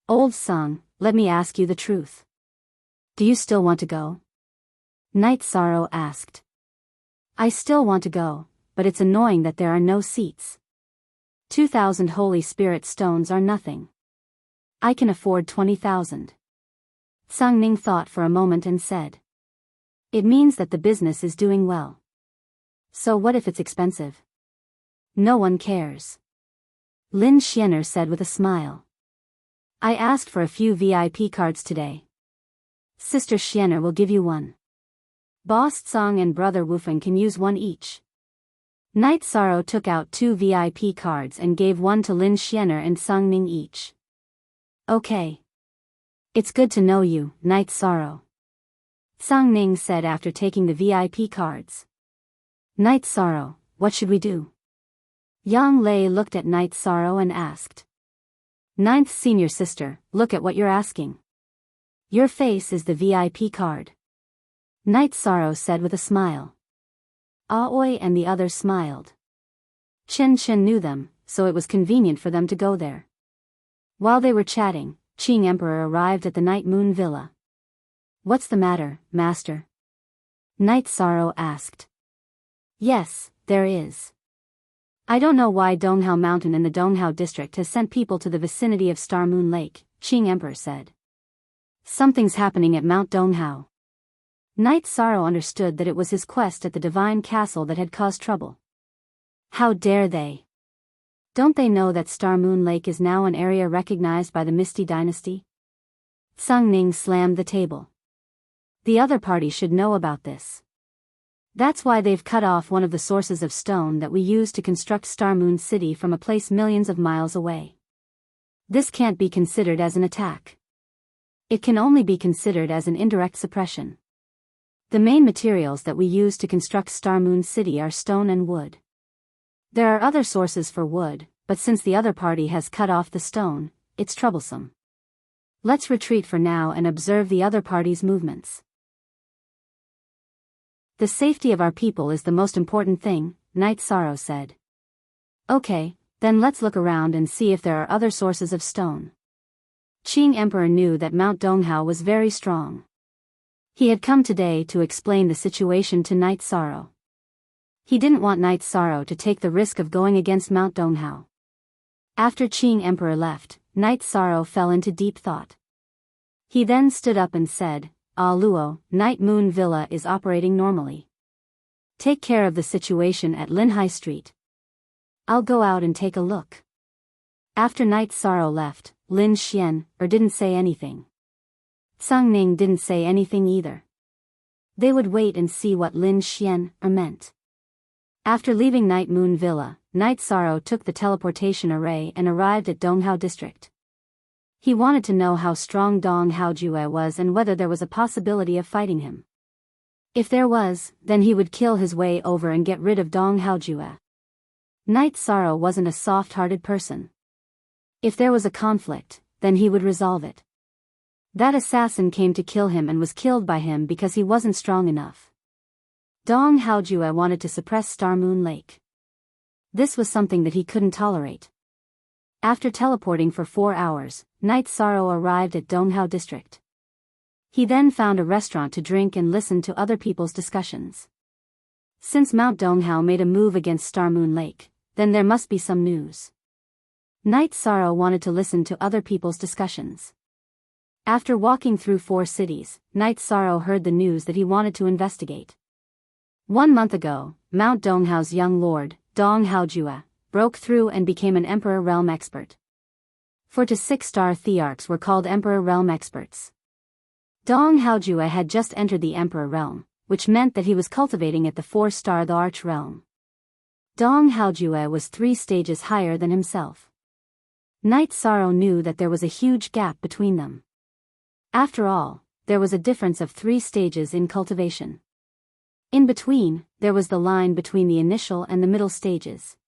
Old Tsang, let me ask you the truth. Do you still want to go? Night Sorrow asked. I still want to go, but it's annoying that there are no seats. 2,000 Holy Spirit stones are nothing. I can afford 20,000. Tsang Ning thought for a moment and said. It means that the business is doing well. So what if it's expensive? No one cares. Lin Xianer said with a smile. I asked for a few VIP cards today. Sister Xianer will give you one. Boss Tsang and Brother Wufeng can use one each. Night Sorrow took out 2 VIP cards and gave one to Lin Xianer and Tsang Ning each. Okay. It's good to know you, Night Sorrow. Tsang Ning said after taking the VIP cards. Night Sorrow, what should we do? Yang Lei looked at Night Sorrow and asked. Ninth senior sister, look at what you're asking. Your face is the VIP card. Night Sorrow said with a smile. Aoi and the others smiled. Chen Chen knew them, so it was convenient for them to go there. While they were chatting, Qing Emperor arrived at the Night Moon Villa. What's the matter, Master? Night Sorrow asked. Yes, there is. I don't know why Donghao Mountain in the Donghao district has sent people to the vicinity of Star Moon Lake, Qing Emperor said. Something's happening at Mount Donghao. Night Sorrow understood that it was his quest at the divine castle that had caused trouble. How dare they? Don't they know that Star Moon Lake is now an area recognized by the Misty Dynasty? Tsang Ning slammed the table. The other party should know about this. That's why they've cut off one of the sources of stone that we use to construct Star Moon City from a place millions of miles away. This can't be considered as an attack. It can only be considered as an indirect suppression. The main materials that we use to construct Star Moon City are stone and wood. There are other sources for wood, but since the other party has cut off the stone, it's troublesome. Let's retreat for now and observe the other party's movements. The safety of our people is the most important thing, Night Sorrow said. Okay, then let's look around and see if there are other sources of stone. Qing Emperor knew that Mount Donghao was very strong. He had come today to explain the situation to Night Sorrow. He didn't want Night Sorrow to take the risk of going against Mount Donghao. After Qing Emperor left, Night Sorrow fell into deep thought. He then stood up and said, "Ah Luo, Night Moon Villa is operating normally. Take care of the situation at Linhai Street. I'll go out and take a look." After Night Sorrow left, Lin Xian didn't say anything. Tsang Ning didn't say anything either. They would wait and see what Lin Xian meant. After leaving Night Moon Villa, Night Sorrow took the teleportation array and arrived at Donghao District. He wanted to know how strong Dong Haojue was and whether there was a possibility of fighting him. If there was, then he would kill his way over and get rid of Dong Haojue. Night Sorrow wasn't a soft-hearted person. If there was a conflict, then he would resolve it. That assassin came to kill him and was killed by him because he wasn't strong enough. Dong Haojue wanted to suppress Star Moon Lake. This was something that he couldn't tolerate. After teleporting for 4 hours, Night Sorrow arrived at Donghao District. He then found a restaurant to drink and listen to other people's discussions. Since Mount Donghao made a move against Star Moon Lake, then there must be some news. Night Sorrow wanted to listen to other people's discussions. After walking through 4 cities, Night Sorrow heard the news that he wanted to investigate. 1 month ago, Mount Donghao's young lord, Dong Haojue, broke through and became an Emperor Realm expert. 4 to 6-star Thearchs were called Emperor Realm experts. Dong Haojue had just entered the Emperor Realm, which meant that he was cultivating at the 4-star The Arch Realm. Dong Haojue was 3 stages higher than himself. Night Sorrow knew that there was a huge gap between them. After all, there was a difference of 3 stages in cultivation. In between, there was the line between the initial and the middle stages.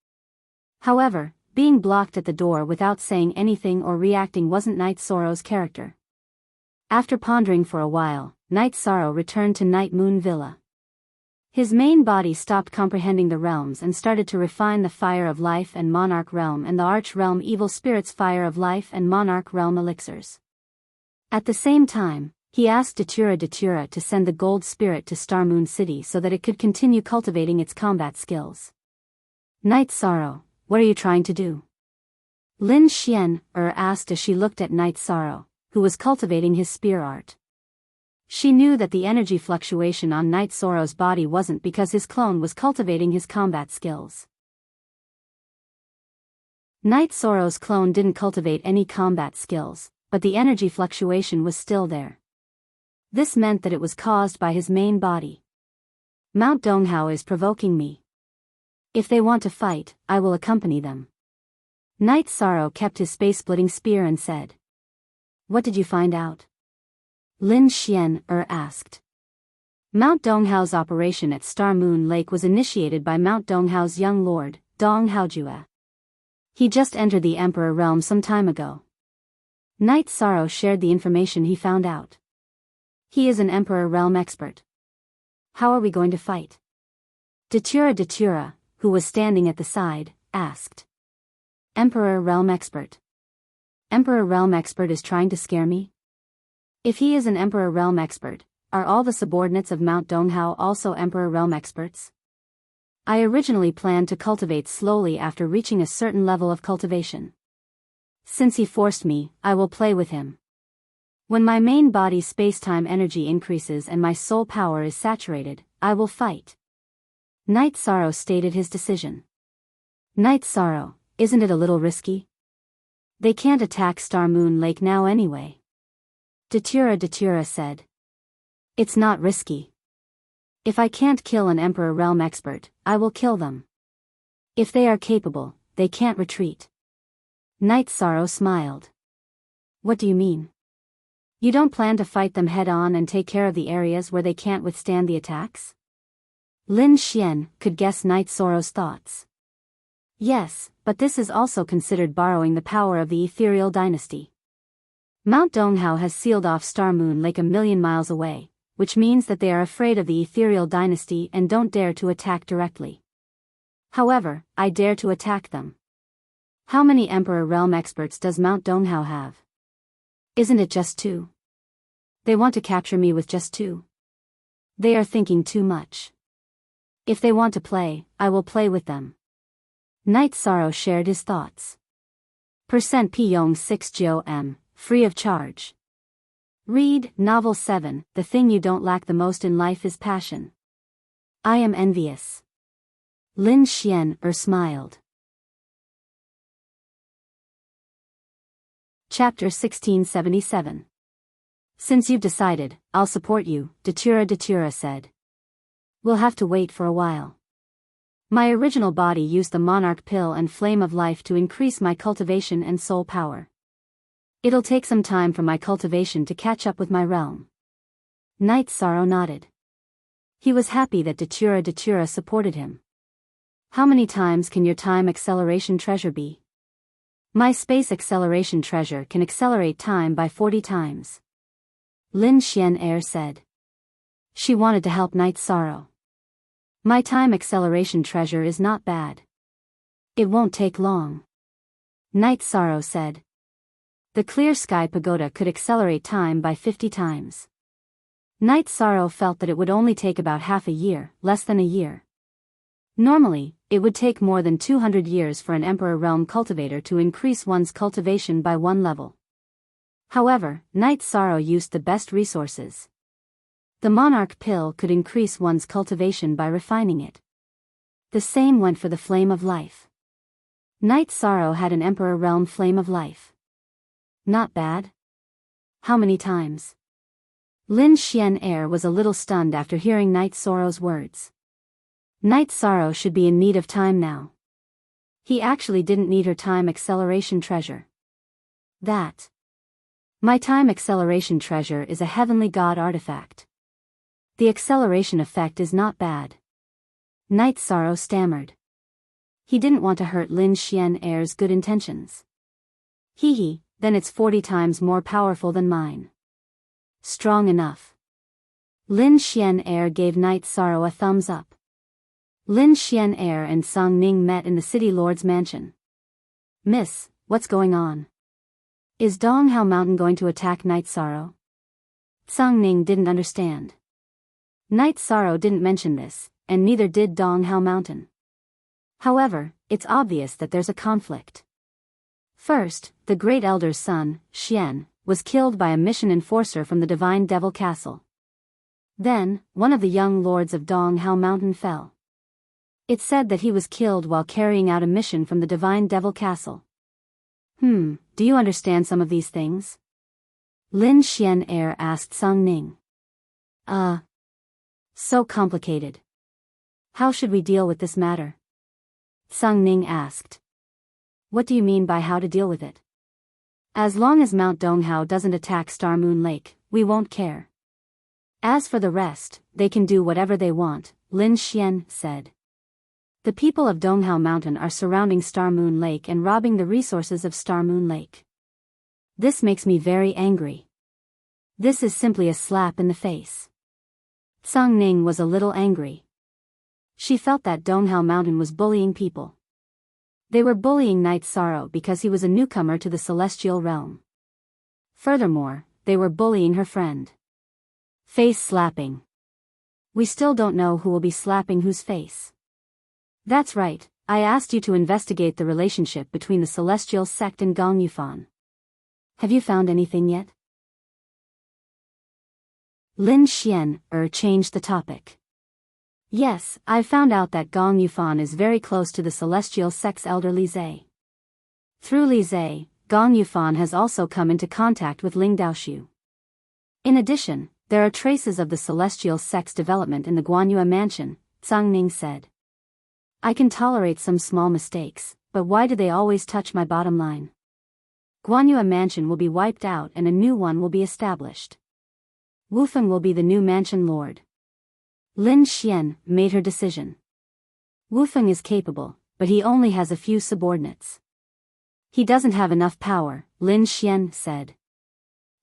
However, being blocked at the door without saying anything or reacting wasn't Night Sorrow's character. After pondering for a while, Night Sorrow returned to Night Moon Villa. His main body stopped comprehending the realms and started to refine the Fire of Life and Monarch Realm and the Arch Realm Evil Spirit's Fire of Life and Monarch Realm elixirs. At the same time, he asked Datura to send the Gold Spirit to Star Moon City so that it could continue cultivating its combat skills. Night Sorrow, what are you trying to do? Lin Xian asked as she looked at Night Sorrow, who was cultivating his spear art. She knew that the energy fluctuation on Night Sorrow's body wasn't because his clone was cultivating his combat skills. Night Sorrow's clone didn't cultivate any combat skills, but the energy fluctuation was still there. This meant that it was caused by his main body. Mount Donghao is provoking me. If they want to fight, I will accompany them. Night Sorrow kept his space-splitting spear and said. What did you find out? Lin Xian asked. Mount Donghao's operation at Star Moon Lake was initiated by Mount Donghao's young lord, Dong Haojue. He just entered the Emperor Realm some time ago. Night Sorrow shared the information he found out. He is an Emperor Realm expert. How are we going to fight? Datura, who was standing at the side, asked. Emperor Realm expert. Emperor Realm expert is trying to scare me? If he is an Emperor Realm expert, are all the subordinates of Mount Donghao also Emperor Realm experts? I originally planned to cultivate slowly after reaching a certain level of cultivation. Since he forced me, I will play with him. When my main body's space-time energy increases and my soul power is saturated, I will fight. Night Sorrow stated his decision. Night Sorrow, isn't it a little risky? They can't attack Star Moon Lake now anyway. Datura said. It's not risky. If I can't kill an Emperor Realm expert, I will kill them. If they are capable, they can't retreat. Night Sorrow smiled. What do you mean? You don't plan to fight them head-on and take care of the areas where they can't withstand the attacks? Lin Xian could guess Night Sorrow's thoughts. Yes, but this is also considered borrowing the power of the ethereal dynasty. Mount Donghao has sealed off Star Moon Lake 1,000,000 miles away, which means that they are afraid of the ethereal dynasty and don't dare to attack directly. However, I dare to attack them. How many Emperor Realm experts does Mount Donghao have? Isn't it just 2? They want to capture me with just 2. They are thinking too much. If they want to play, I will play with them. Night Sorrow shared his thoughts. Pyong 6 GOM, free of charge. Read, Novel 7, The thing you don't lack the most in life is passion. I am envious. Lin Xian smiled. Chapter 1677. Since you've decided, I'll support you, Datura said. We'll have to wait for a while. My original body used the Monarch Pill and Flame of Life to increase my cultivation and soul power. It'll take some time for my cultivation to catch up with my realm. Night Sorrow nodded. He was happy that Datura supported him. How many times can your time acceleration treasure be? My space acceleration treasure can accelerate time by 40 times. Lin Xian said. She wanted to help Night Sorrow. My time acceleration treasure is not bad. It won't take long. Night Sorrow said. The Clear Sky Pagoda could accelerate time by 50 times. Night Sorrow felt that it would only take about half a year, less than a year. Normally, it would take more than 200 years for an Emperor Realm cultivator to increase one's cultivation by 1 level. However, Night Sorrow used the best resources. The Monarch Pill could increase one's cultivation by refining it. The same went for the Flame of Life. Night Sorrow had an Emperor Realm Flame of Life. Not bad. How many times? Lin Xian was a little stunned after hearing Night Sorrow's words. Night Sorrow should be in need of time now. He actually didn't need her time acceleration treasure. That. My time acceleration treasure is a heavenly god artifact. The acceleration effect is not bad. Night Sorrow stammered. He didn't want to hurt Lin Xian's good intentions. Hee, then it's 40 times more powerful than mine. Strong enough. Lin Xian gave Night Sorrow a thumbs up. Lin Xian and Song Ning met in the City Lord's mansion. Miss, what's going on? Is Donghao Mountain going to attack Night Sorrow? Song Ning didn't understand. Night Sorrow didn't mention this, and neither did Donghao Mountain. However, it's obvious that there's a conflict. First, the Great Elder's son, Xian, was killed by a mission enforcer from the Divine Devil Castle. Then, one of the young lords of Donghao Mountain fell. It said that he was killed while carrying out a mission from the Divine Devil Castle. Do you understand some of these things? Lin Xian asked Song Ning. So complicated. How should we deal with this matter? Song Ning asked. What do you mean by how to deal with it? As long as Mount Donghao doesn't attack Star Moon Lake, we won't care. As for the rest, they can do whatever they want, Lin Xian said. The people of Donghao Mountain are surrounding Star Moon Lake and robbing the resources of Star Moon Lake. This makes me very angry. This is simply a slap in the face. Song Ning was a little angry. She felt that Donghao Mountain was bullying people. They were bullying Night Sorrow because he was a newcomer to the celestial realm. Furthermore, they were bullying her friend. Face slapping. We still don't know who will be slapping whose face. That's right, I asked you to investigate the relationship between the Celestial Sect and Gong Yufan. Have you found anything yet? Lin Xian changed the topic. Yes, I've found out that Gong Yufan is very close to the Celestial Sect's elder Li Zhe. Through Li Zhe, Gong Yufan has also come into contact with Ling Daoxu. In addition, there are traces of the Celestial Sect's development in the Guanyue mansion, Zhang Ning said. I can tolerate some small mistakes, but why do they always touch my bottom line? Guanyue mansion will be wiped out and a new one will be established. Wufeng will be the new mansion lord. Lin Xian made her decision. Wufeng is capable, but he only has a few subordinates. He doesn't have enough power, Lin Xian said.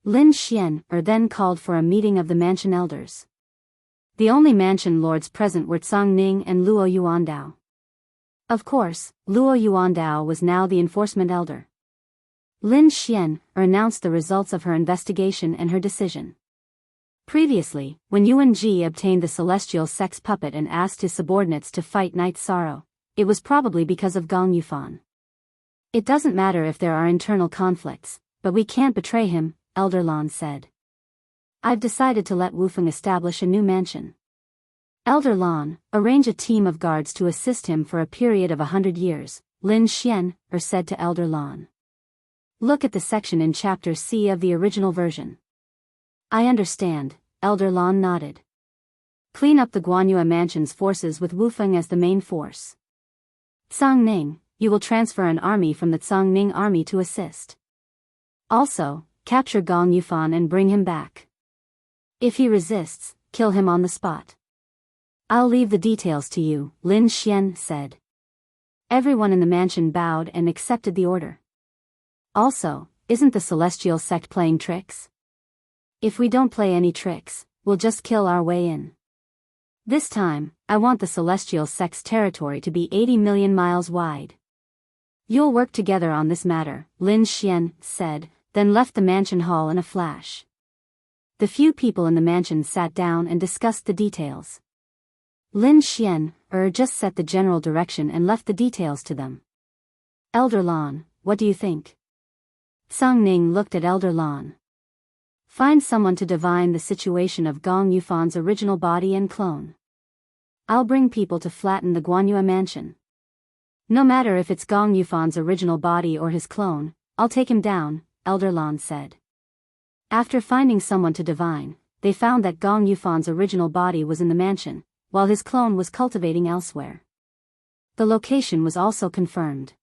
Lin Xian then called for a meeting of the mansion elders. The only mansion lords present were Tsang Ning and Luo Yuandao. Of course, Luo Yuandao was now the enforcement elder. Lin Xian announced the results of her investigation and her decision. Previously, when Yuan Ji obtained the celestial sex puppet and asked his subordinates to fight Night Sorrow, it was probably because of Gong Yufan. It doesn't matter if there are internal conflicts, but we can't betray him, Elder Lan said. I've decided to let Wufeng establish a new mansion. Elder Lan, arrange a team of guards to assist him for a period of 100 years, Lin Xian said to Elder Lan. Look at the section in Chapter C of the original version. I understand, Elder Lan nodded. Clean up the Guanyue Mansion's forces with Wufeng as the main force. Tsang Ning, you will transfer an army from the Tsang Ning army to assist. Also, capture Gong Yufan and bring him back. If he resists, kill him on the spot. I'll leave the details to you, Lin Xian said. Everyone in the mansion bowed and accepted the order. Also, isn't the celestial sect playing tricks? If we don't play any tricks, we'll just kill our way in. This time, I want the celestial sect's territory to be 80 million miles wide. You'll work together on this matter, Lin Xian said, then left the mansion hall in a flash. The few people in the mansion sat down and discussed the details. Lin Xian just set the general direction and left the details to them. Elder Lan, what do you think? Tsang Ning looked at Elder Lan. Find someone to divine the situation of Gong Yufan's original body and clone. I'll bring people to flatten the Guanyue Mansion. No matter if it's Gong Yufan's original body or his clone, I'll take him down, Elder Lan said. After finding someone to divine, they found that Gong Yufan's original body was in the mansion, while his clone was cultivating elsewhere. The location was also confirmed.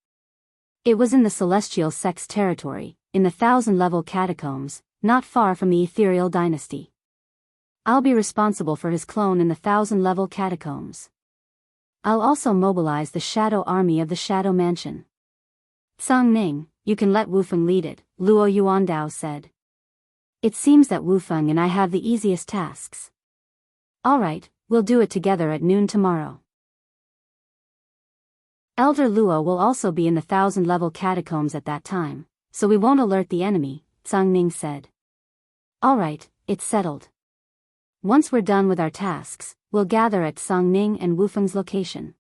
It was in the Celestial Sect's territory, in the 1,000-level catacombs, not far from the Ethereal Dynasty. I'll be responsible for his clone in the 1,000-level catacombs. I'll also mobilize the Shadow Army of the Shadow Mansion. Tsang Ning, you can let Wufeng lead it, Luo Yuandao said. It seems that Wufeng and I have the easiest tasks. All right, we'll do it together at noon tomorrow. Elder Luo will also be in the 1,000-level catacombs at that time, so we won't alert the enemy, Tsang Ning said. All right, it's settled. Once we're done with our tasks, we'll gather at Tsang Ning and Wufeng's location.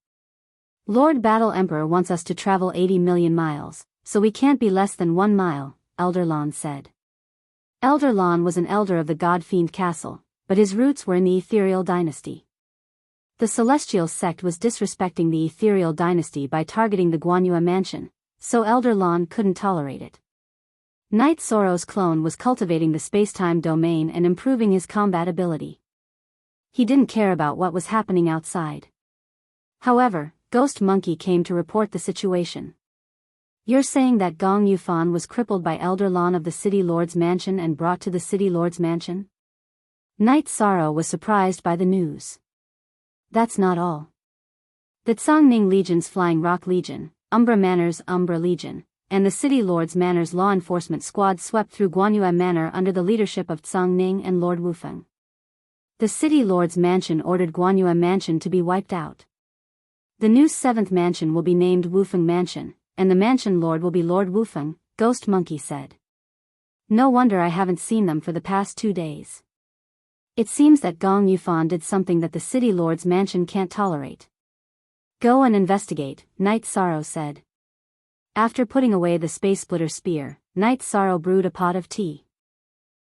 Lord Battle Emperor wants us to travel 80 million miles, so we can't be less than 1 mile, Elder Lan said. Elder Lan was an elder of the God Fiend Castle, but his roots were in the Ethereal Dynasty. The Celestial Sect was disrespecting the Ethereal Dynasty by targeting the Guanyue Mansion, so Elder Lan couldn't tolerate it. Night Sorrow's clone was cultivating the space-time domain and improving his combat ability. He didn't care about what was happening outside. However, Ghost Monkey came to report the situation. You're saying that Gong Yufan was crippled by Elder Lan of the City Lord's Mansion and brought to the City Lord's Mansion? Night Sorrow was surprised by the news. That's not all. The Tsangning Legion's Flying Rock Legion, Umbra Manor's Umbra Legion, and the City Lord's Manor's law enforcement squad swept through Guanyue Manor under the leadership of Tsangning and Lord Wufeng. The City Lord's Mansion ordered Guanyue Mansion to be wiped out. The new 7th mansion will be named Wufeng Mansion, and the mansion lord will be Lord Wufeng, Ghost Monkey said. No wonder I haven't seen them for the past 2 days. It seems that Gong Yufan did something that the City Lord's Mansion can't tolerate. Go and investigate, Night Sorrow said. After putting away the Space Splitter Spear, Night Sorrow brewed a pot of tea.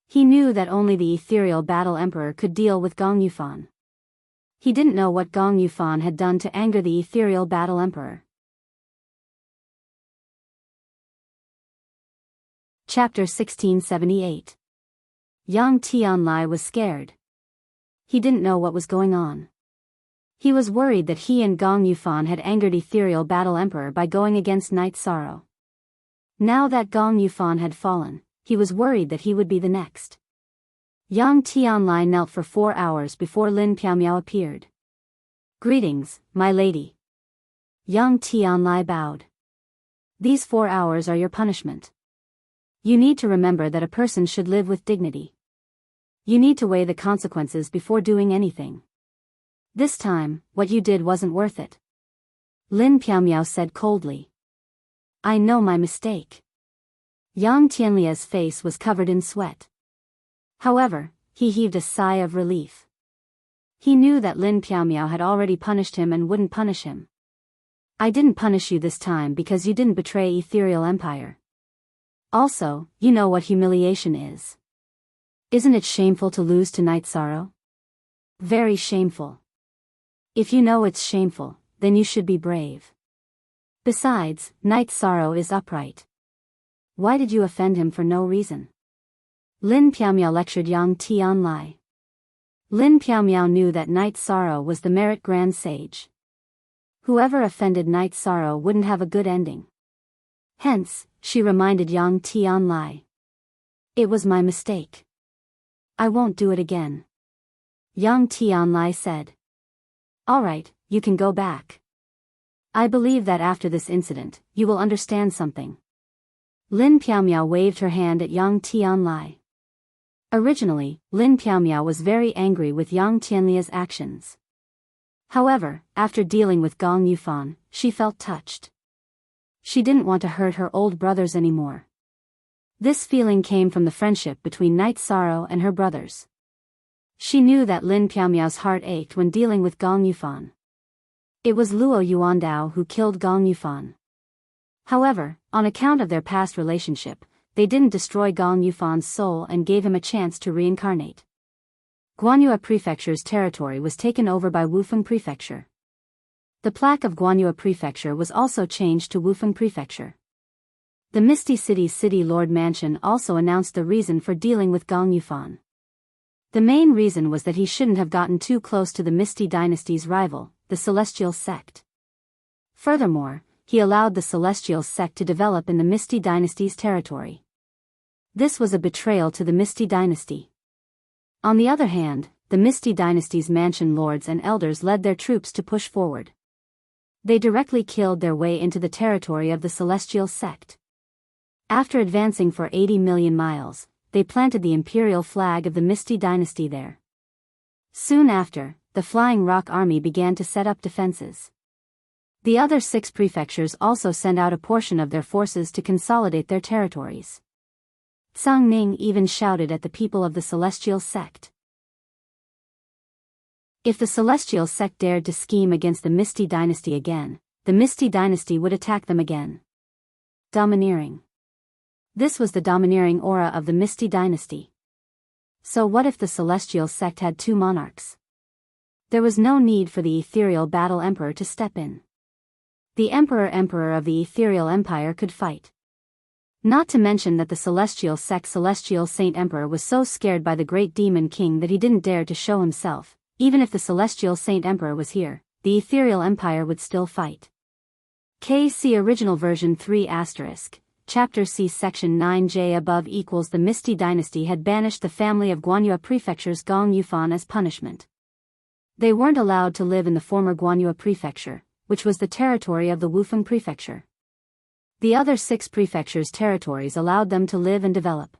He knew that only the Ethereal Battle Emperor could deal with Gong Yufan. He didn't know what Gong Yufan had done to anger the Ethereal Battle Emperor. Chapter 1678. Yang Tianlai was scared. He didn't know what was going on. He was worried that he and Gong Yufan had angered Ethereal Battle Emperor by going against Night Sorrow. Now that Gong Yufan had fallen, he was worried that he would be the next. Yang Tianlai knelt for 4 hours before Lin Piaomiao appeared. Greetings, my lady. Yang Tianlai bowed. These 4 hours are your punishment. You need to remember that a person should live with dignity. You need to weigh the consequences before doing anything. This time, what you did wasn't worth it. Lin Piaomiao said coldly. I know my mistake. Yang Tianlia's face was covered in sweat. However, he heaved a sigh of relief. He knew that Lin Piaomiao had already punished him and wouldn't punish him. I didn't punish you this time because you didn't betray Ethereal Empire. Also, you know what humiliation is. Isn't it shameful to lose to Night Sorrow? Very shameful. If you know it's shameful, then you should be brave. Besides, Night Sorrow is upright. Why did you offend him for no reason? Lin Piaomiao lectured Yang Tianlai. Lin Piaomiao knew that Night Sorrow was the Merit Grand Sage. Whoever offended Night Sorrow wouldn't have a good ending. Hence, she reminded Yang Tianlai. It was my mistake. I won't do it again. Yang Tianlai said. Alright, you can go back. I believe that after this incident, you will understand something. Lin Piaomiao waved her hand at Yang Tianlai. Originally, Lin Piaomiao was very angry with Yang Tianlia's actions. However, after dealing with Gong Yufan, she felt touched. She didn't want to hurt her old brothers anymore. This feeling came from the friendship between Night Sorrow and her brothers. She knew that Lin Piaomiao's heart ached when dealing with Gong Yufan. It was Luo Yuandao who killed Gong Yufan. However, on account of their past relationship, they didn't destroy Gong Yufan's soul and gave him a chance to reincarnate. Guanyue Prefecture's territory was taken over by Wufeng Prefecture. The plaque of Guanyue Prefecture was also changed to Wufeng Prefecture. The Misty City's City Lord Mansion also announced the reason for dealing with Gong Yufan. The main reason was that he shouldn't have gotten too close to the Misty Dynasty's rival, the Celestial Sect. Furthermore, he allowed the Celestial Sect to develop in the Misty Dynasty's territory. This was a betrayal to the Misty Dynasty. On the other hand, the Misty Dynasty's mansion lords and elders led their troops to push forward. They directly killed their way into the territory of the Celestial Sect. After advancing for 80 million miles, they planted the imperial flag of the Misty Dynasty there. Soon after, the Flying Rock Army began to set up defenses. The other 6 prefectures also sent out a portion of their forces to consolidate their territories. Zhang Ning even shouted at the people of the Celestial Sect. If the Celestial Sect dared to scheme against the Misty Dynasty again, the Misty Dynasty would attack them again. Domineering. This was the domineering aura of the Misty Dynasty. So what if the Celestial Sect had 2 monarchs? There was no need for the Ethereal Battle Emperor to step in. The Emperor of the Ethereal Empire could fight. Not to mention that the Celestial Sect Celestial Saint Emperor was so scared by the Great Demon King that he didn't dare to show himself. Even if the Celestial Saint Emperor was here, the Ethereal Empire would still fight. KC Original Version 3**, Chapter C Section 9J above equals the Misty Dynasty had banished the family of Guanyue Prefecture's Gong Yufan as punishment. They weren't allowed to live in the former Guanyue Prefecture, which was the territory of the Wufeng Prefecture. The other 6 prefectures' territories allowed them to live and develop.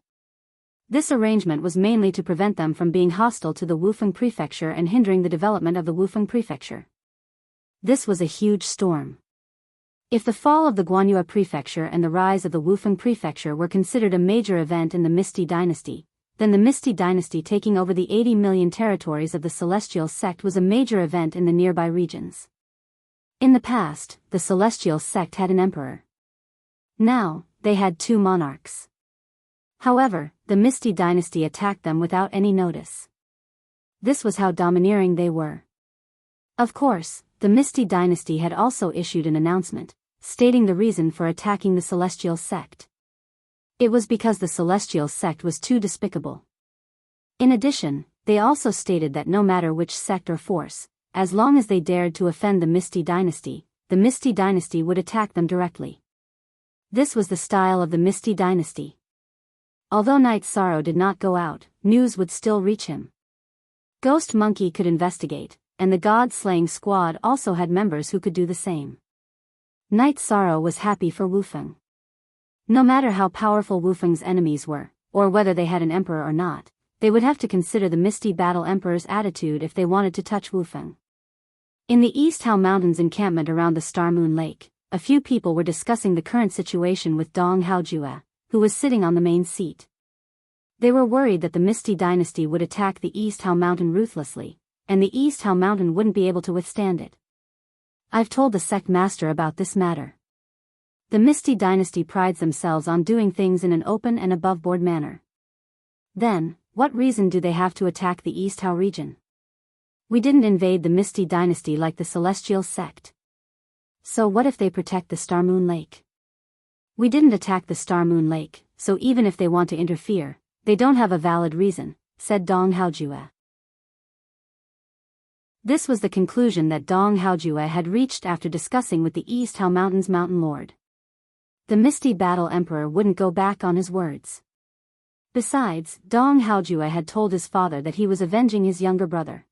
This arrangement was mainly to prevent them from being hostile to the Wufeng Prefecture and hindering the development of the Wufeng Prefecture. This was a huge storm. If the fall of the Guanyue Prefecture and the rise of the Wufeng Prefecture were considered a major event in the Misty Dynasty, then the Misty Dynasty taking over the 80 million territories of the Celestial Sect was a major event in the nearby regions. In the past, the Celestial Sect had an emperor. Now, they had 2 monarchs. However, the Misty Dynasty attacked them without any notice. This was how domineering they were. Of course, the Misty Dynasty had also issued an announcement, stating the reason for attacking the Celestial Sect. It was because the Celestial Sect was too despicable. In addition, they also stated that no matter which sect or force, as long as they dared to offend the Misty Dynasty would attack them directly. This was the style of the Misty Dynasty. Although Night Sorrow did not go out, news would still reach him. Ghost Monkey could investigate, and the God-slaying squad also had members who could do the same. Night Sorrow was happy for Wufeng. No matter how powerful Wufeng's enemies were, or whether they had an emperor or not, they would have to consider the Misty Battle Emperor's attitude if they wanted to touch Wufeng. In the East Hao Mountains encampment around the Star Moon Lake, a few people were discussing the current situation with Dong Haojue, who was sitting on the main seat. They were worried that the Misty Dynasty would attack the East Hao Mountain ruthlessly, and the East Hao Mountain wouldn't be able to withstand it. I've told the sect master about this matter. The Misty Dynasty prides themselves on doing things in an open and above-board manner. Then, what reason do they have to attack the East Hao region? We didn't invade the Misty Dynasty like the Celestial sect. So what if they protect the Star Moon Lake? We didn't attack the Star Moon Lake, so even if they want to interfere, they don't have a valid reason, said Dong Haojue. This was the conclusion that Dong Haojue had reached after discussing with the East Hao Mountain's Mountain Lord. The Misty Battle Emperor wouldn't go back on his words. Besides, Dong Haojue had told his father that he was avenging his younger brother.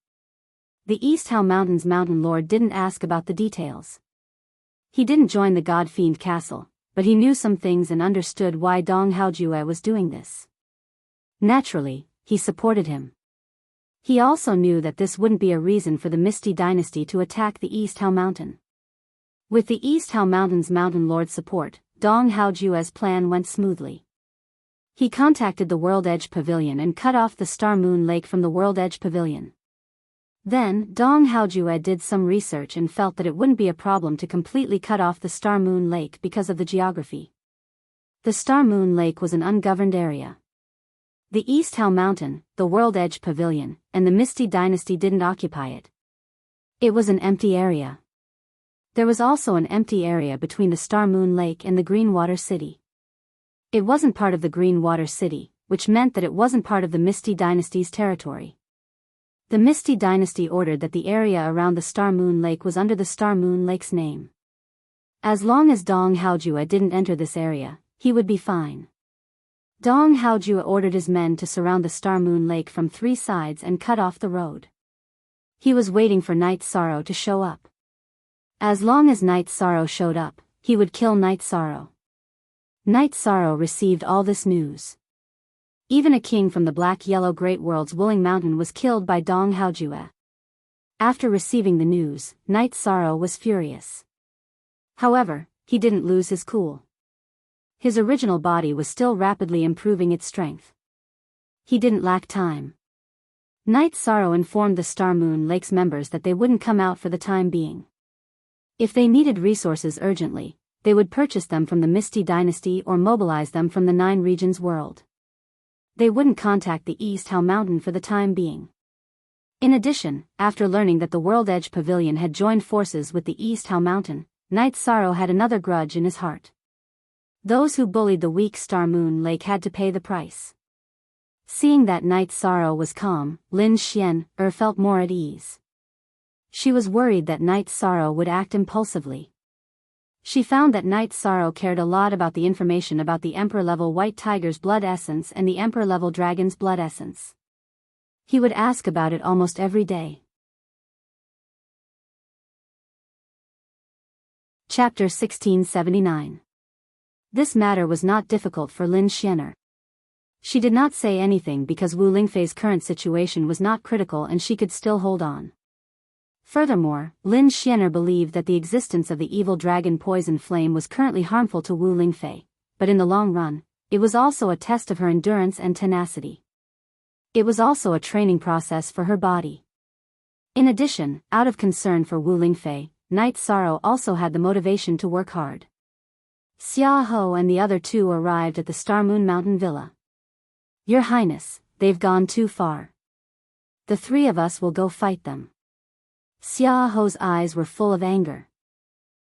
The East Hao Mountain's Mountain Lord didn't ask about the details. He didn't join the God Fiend Castle, but he knew some things and understood why Dong Haojue was doing this. Naturally, he supported him. He also knew that this wouldn't be a reason for the Misty Dynasty to attack the East Hao Mountain. With the East Hao Mountain's Mountain Lord's support, Dong Haojue's plan went smoothly. He contacted the World Edge Pavilion and cut off the Star Moon Lake from the World Edge Pavilion. Then, Dong Haojue did some research and felt that it wouldn't be a problem to completely cut off the Star Moon Lake because of the geography. The Star Moon Lake was an ungoverned area. The East Hao Mountain, the World Edge Pavilion, and the Misty Dynasty didn't occupy it. It was an empty area. There was also an empty area between the Star Moon Lake and the Green Water City. It wasn't part of the Green Water City, which meant that it wasn't part of the Misty Dynasty's territory. The Misty Dynasty ordered that the area around the Star Moon Lake was under the Star Moon Lake's name. As long as Dong Haojue didn't enter this area, he would be fine. Dong Haojue ordered his men to surround the Star Moon Lake from 3 sides and cut off the road. He was waiting for Night Sorrow to show up. As long as Night Sorrow showed up, he would kill Night Sorrow. Night Sorrow received all this news. Even a king from the Black-Yellow Great World's Wooling Mountain was killed by Dong Haojue. After receiving the news, Night Sorrow was furious. However, he didn't lose his cool. His original body was still rapidly improving its strength. He didn't lack time. Night Sorrow informed the Star Moon Lake's members that they wouldn't come out for the time being. If they needed resources urgently, they would purchase them from the Misty Dynasty or mobilize them from the 9 regions world. They wouldn't contact the East Hao Mountain for the time being. In addition, after learning that the World Edge Pavilion had joined forces with the East Hao Mountain, Night Sorrow had another grudge in his heart. Those who bullied the weak Star Moon Lake had to pay the price. Seeing that Night Sorrow was calm, Lin Xian felt more at ease. She was worried that Night Sorrow would act impulsively. She found that Night Sorrow cared a lot about the information about the Emperor-level White Tiger's blood essence and the Emperor-level Dragon's blood essence. He would ask about it almost every day. Chapter 1679. This matter was not difficult for Lin Xianer. She did not say anything because Wu Lingfei's current situation was not critical and she could still hold on. Furthermore, Lin Xianer believed that the existence of the evil dragon Poison Flame was currently harmful to Wu Lingfei, but in the long run, it was also a test of her endurance and tenacity. It was also a training process for her body. In addition, out of concern for Wu Lingfei, Night Sorrow also had the motivation to work hard. Xia Ho and the other 2 arrived at the Star Moon Mountain Villa. Your Highness, they've gone too far. The 3 of us will go fight them. Xia Ho's eyes were full of anger.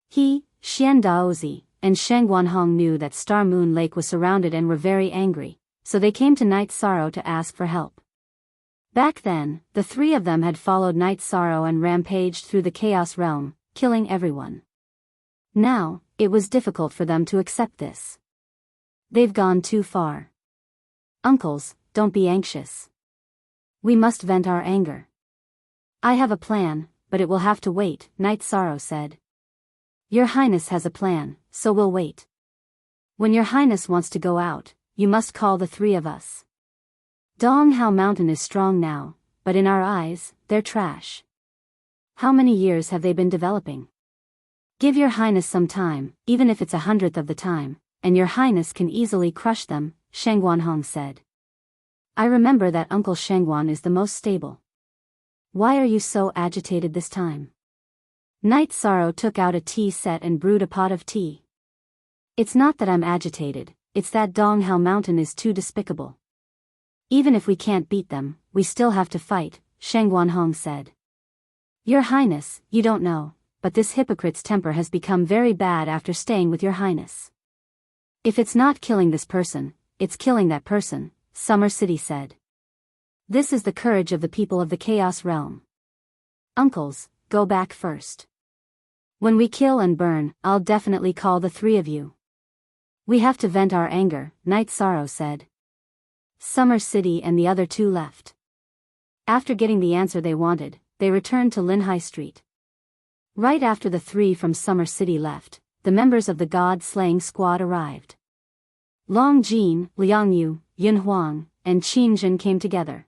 He, Xian Daozi, and Sheng Guanhong knew that Star Moon Lake was surrounded and were very angry, so they came to Night Sorrow to ask for help. Back then, the 3 of them had followed Night Sorrow and rampaged through the Chaos Realm, killing everyone. Now, it was difficult for them to accept this. They've gone too far. Uncles, don't be anxious. We must vent our anger. I have a plan, but it will have to wait, Night Sorrow said. Your Highness has a plan, so we'll wait. When Your Highness wants to go out, you must call the three of us. Dong Hao Mountain is strong now, but in our eyes, they're trash. How many years have they been developing? Give Your Highness some time, even if it's 100th of the time, and Your Highness can easily crush them, Shangguan Hong said. I remember that Uncle Shangguan is the most stable. Why are you so agitated this time? Night Sorrow took out a tea set and brewed a pot of tea. It's not that I'm agitated, it's that Dong Hao Mountain is too despicable. Even if we can't beat them, we still have to fight, Shangguan Hong said. Your Highness, you don't know, but this hypocrite's temper has become very bad after staying with Your Highness. If it's not killing this person, it's killing that person, Summer City said. This is the courage of the people of the Chaos Realm. Uncles, go back first. When we kill and burn, I'll definitely call the three of you. We have to vent our anger, Night Sorrow said. Summer City and the other two left. After getting the answer they wanted, they returned to Lin High Street. Right after the three from Summer City left, the members of the God-slaying squad arrived. Long Jin, Liang Yu, Yin Huang, and Qin Jin came together.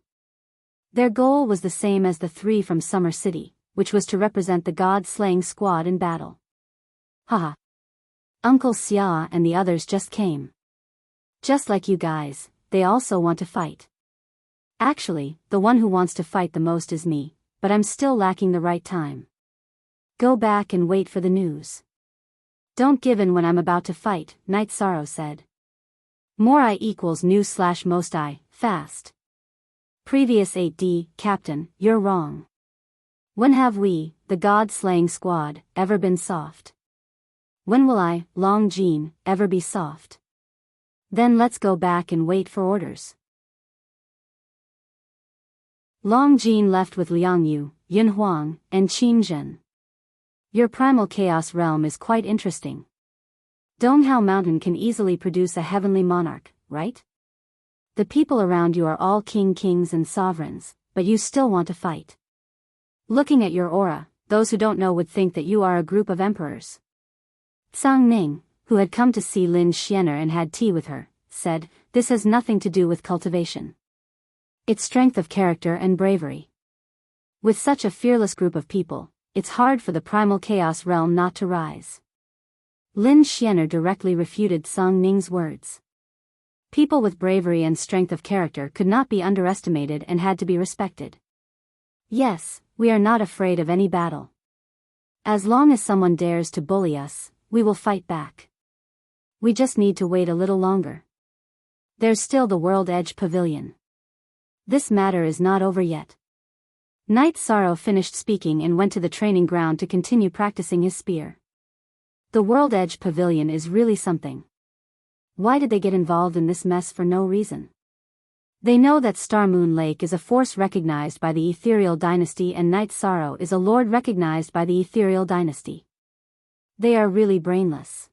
Their goal was the same as the three from Summer City, which was to represent the God-slaying squad in battle. Haha. Uncle Xia and the others just came. Just like you guys, they also want to fight. Actually, the one who wants to fight the most is me, but I'm still lacking the right time. Go back and wait for the news. Don't give in when I'm about to fight, Night Sorrow said. More I equals new/most I, fast. Previous 8D, Captain, you're wrong. When have we, the God-slaying squad, ever been soft? When will I, Long Jin, ever be soft? Then let's go back and wait for orders. Long Jin left with Liang Yu, Yin Huang, and Qin Jin. Your primal chaos realm is quite interesting. Dong Hao Mountain can easily produce a heavenly monarch, right? The people around you are all kings and sovereigns, but you still want to fight. Looking at your aura, those who don't know would think that you are a group of emperors. Tsang Ning, who had come to see Lin Xianer and had tea with her, said, this has nothing to do with cultivation. It's strength of character and bravery. With such a fearless group of people, it's hard for the primal chaos realm not to rise. Lin Xianer directly refuted Tsang Ning's words. People with bravery and strength of character could not be underestimated and had to be respected. Yes, we are not afraid of any battle. As long as someone dares to bully us, we will fight back. We just need to wait a little longer. There's still the World Edge Pavilion. This matter is not over yet. Night Sorrow finished speaking and went to the training ground to continue practicing his spear. The World Edge Pavilion is really something. Why did they get involved in this mess for no reason? They know that Star Moon Lake is a force recognized by the Ethereal Dynasty and Night Sorrow is a lord recognized by the Ethereal Dynasty. They are really brainless.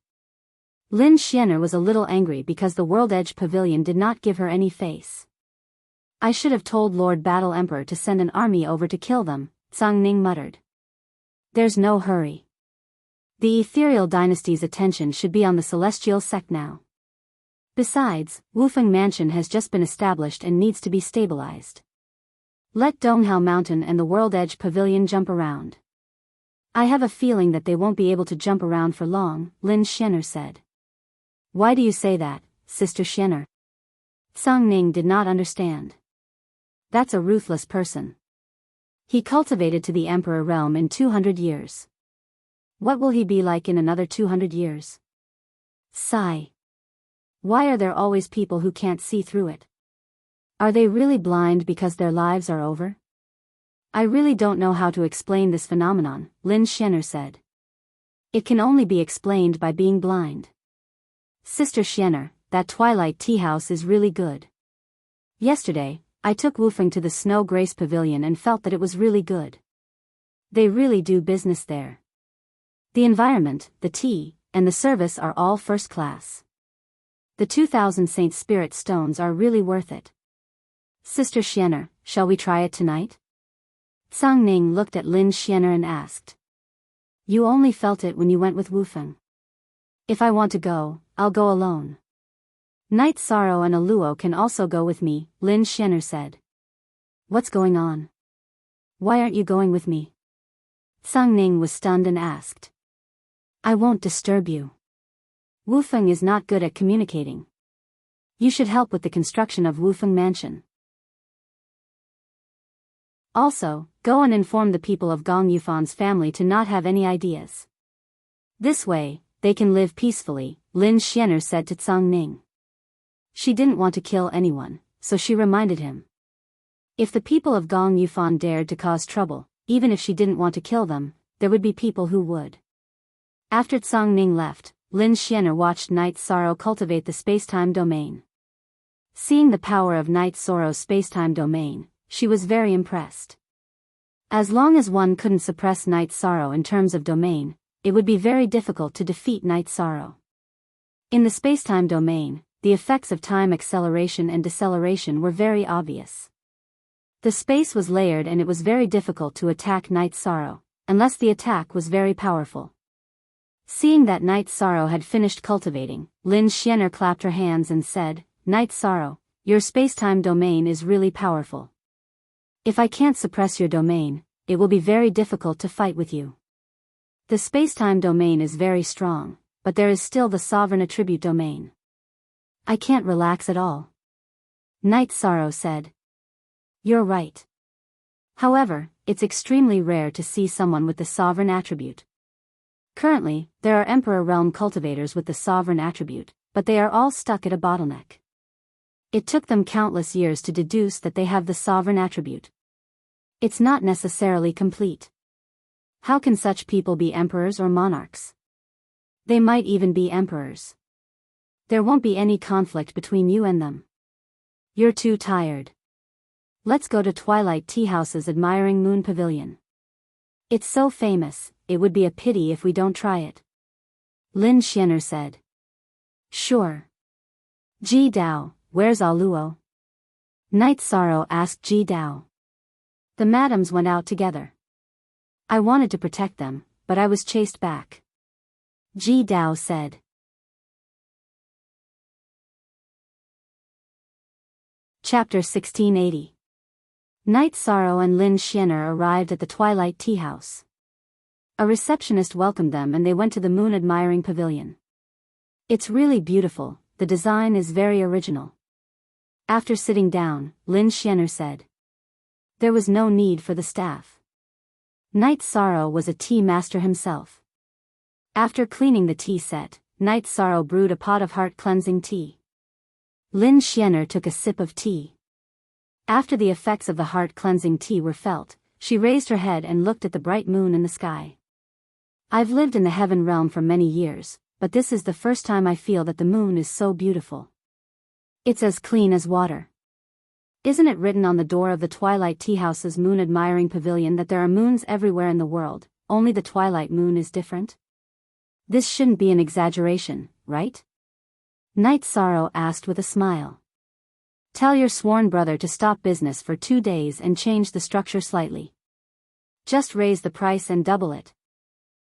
Lin Xianer was a little angry because the World Edge Pavilion did not give her any face. I should have told Lord Battle Emperor to send an army over to kill them, Tsang Ning muttered. There's no hurry. The Ethereal Dynasty's attention should be on the Celestial Sect now. Besides, Wufeng Mansion has just been established and needs to be stabilized. Let Donghao Mountain and the World Edge Pavilion jump around. I have a feeling that they won't be able to jump around for long, Lin Xianer said. Why do you say that, Sister Xianer? Tsang Ning did not understand. That's a ruthless person. He cultivated to the Emperor realm in 200 years. What will he be like in another 200 years? Sigh. Why are there always people who can't see through it? Are they really blind because their lives are over? I really don't know how to explain this phenomenon, Lin Xianer said. It can only be explained by being blind. Sister Xianer, that Twilight Tea House is really good. Yesterday, I took Wufeng to the Snow Grace Pavilion and felt that it was really good. They really do business there. The environment, the tea, and the service are all first class. The 2000 Saint Spirit stones are really worth it. Sister Xianer, shall we try it tonight? Tsang Ning looked at Lin Xianer and asked. You only felt it when you went with Wufeng. If I want to go, I'll go alone. Night Sorrow and Aluo can also go with me, Lin Xian'er said. What's going on? Why aren't you going with me? Tsang Ning was stunned and asked. I won't disturb you. Wufeng is not good at communicating. You should help with the construction of Wufeng Mansion. Also, go and inform the people of Gong Yufan's family to not have any ideas. This way, they can live peacefully, Lin Xian'er said to Tsang Ning. She didn't want to kill anyone, so she reminded him. If the people of Gong Yufan dared to cause trouble, even if she didn't want to kill them, there would be people who would. After Tsang Ning left, Lin Xian'er watched Night Sorrow cultivate the spacetime domain. Seeing the power of Night Sorrow's spacetime domain, she was very impressed. As long as one couldn't suppress Night Sorrow in terms of domain, it would be very difficult to defeat Night Sorrow. In the spacetime domain, the effects of time acceleration and deceleration were very obvious. The space was layered and it was very difficult to attack Night Sorrow, unless the attack was very powerful. Seeing that Night Sorrow had finished cultivating, Lin Xian'er clapped her hands and said, Night Sorrow, your spacetime domain is really powerful. If I can't suppress your domain, it will be very difficult to fight with you. The spacetime domain is very strong, but there is still the sovereign attribute domain. I can't relax at all. Night Sorrow said. You're right. However, it's extremely rare to see someone with the sovereign attribute. Currently, there are Emperor Realm cultivators with the sovereign attribute, but they are all stuck at a bottleneck. It took them countless years to deduce that they have the sovereign attribute. It's not necessarily complete. How can such people be emperors or monarchs? They might even be emperors. There won't be any conflict between you and them. You're too tired. Let's go to Twilight Tea House's Admiring Moon Pavilion. It's so famous, it would be a pity if we don't try it. Lin Xian'er said. Sure. Ji Dao, where's Aluo? Night Sorrow asked Ji Dao. The madams went out together. I wanted to protect them, but I was chased back. Ji Dao said. Chapter 1680. Night Sorrow and Lin Xian'er arrived at the Twilight Tea House. A receptionist welcomed them and they went to the Moon Admiring Pavilion. It's really beautiful, the design is very original. After sitting down, Lin Xian'er said. There was no need for the staff. Night Sorrow was a tea master himself. After cleaning the tea set, Night Sorrow brewed a pot of heart-cleansing tea. Lin Xian'er took a sip of tea. After the effects of the heart-cleansing tea were felt, she raised her head and looked at the bright moon in the sky. I've lived in the heaven realm for many years, but this is the first time I feel that the moon is so beautiful. It's as clean as water. Isn't it written on the door of the Twilight Tea House's Moon Admiring Pavilion that there are moons everywhere in the world, only the twilight moon is different? This shouldn't be an exaggeration, right? Night Sorrow asked with a smile. Tell your sworn brother to stop business for 2 days and change the structure slightly. Just raise the price and double it.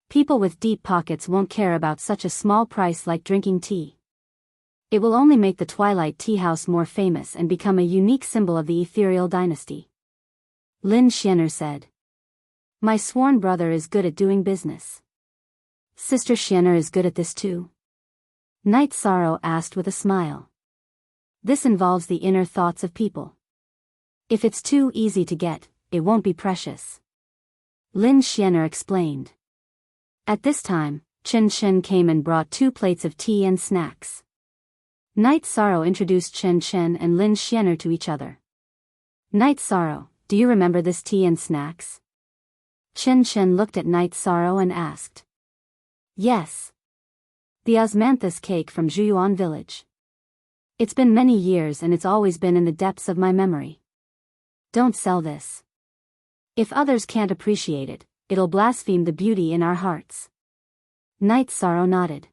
People with deep pockets won't care about such a small price like drinking tea. It will only make the Twilight Tea House more famous and become a unique symbol of the ethereal dynasty. Lin Xian'er said. My sworn brother is good at doing business. Sister Xian'er is good at this too. Night Sorrow asked with a smile. This involves the inner thoughts of people. If it's too easy to get, it won't be precious. Lin Xian'er explained. At this time, Chen Chen came and brought 2 plates of tea and snacks. Night Sorrow introduced Chen Chen and Lin Xian'er to each other. Night Sorrow, do you remember this tea and snacks? Chen Chen looked at Night Sorrow and asked. Yes. The osmanthus cake from Zhuyuan village. It's been many years and it's always been in the depths of my memory. Don't sell this. If others can't appreciate it, it'll blaspheme the beauty in our hearts. Night Sorrow nodded.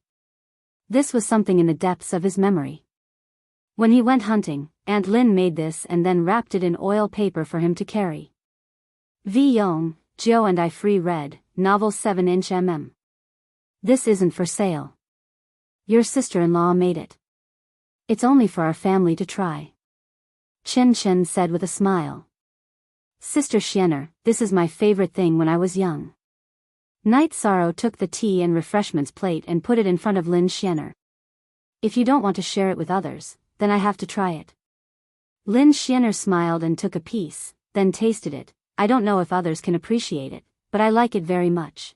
This was something in the depths of his memory. When he went hunting, Aunt Lin made this and then wrapped it in oil paper for him to carry. V. Yong, Jiu and I free read, Novel 7-inch This isn't for sale. Your sister-in-law made it. It's only for our family to try. Chen Chen said with a smile. Sister Xianer, this is my favorite thing when I was young. Night Sorrow took the tea and refreshments plate and put it in front of Lin Xianer. If you don't want to share it with others, then I have to try it. Lin Xianer smiled and took a piece, then tasted it. I don't know if others can appreciate it, but I like it very much.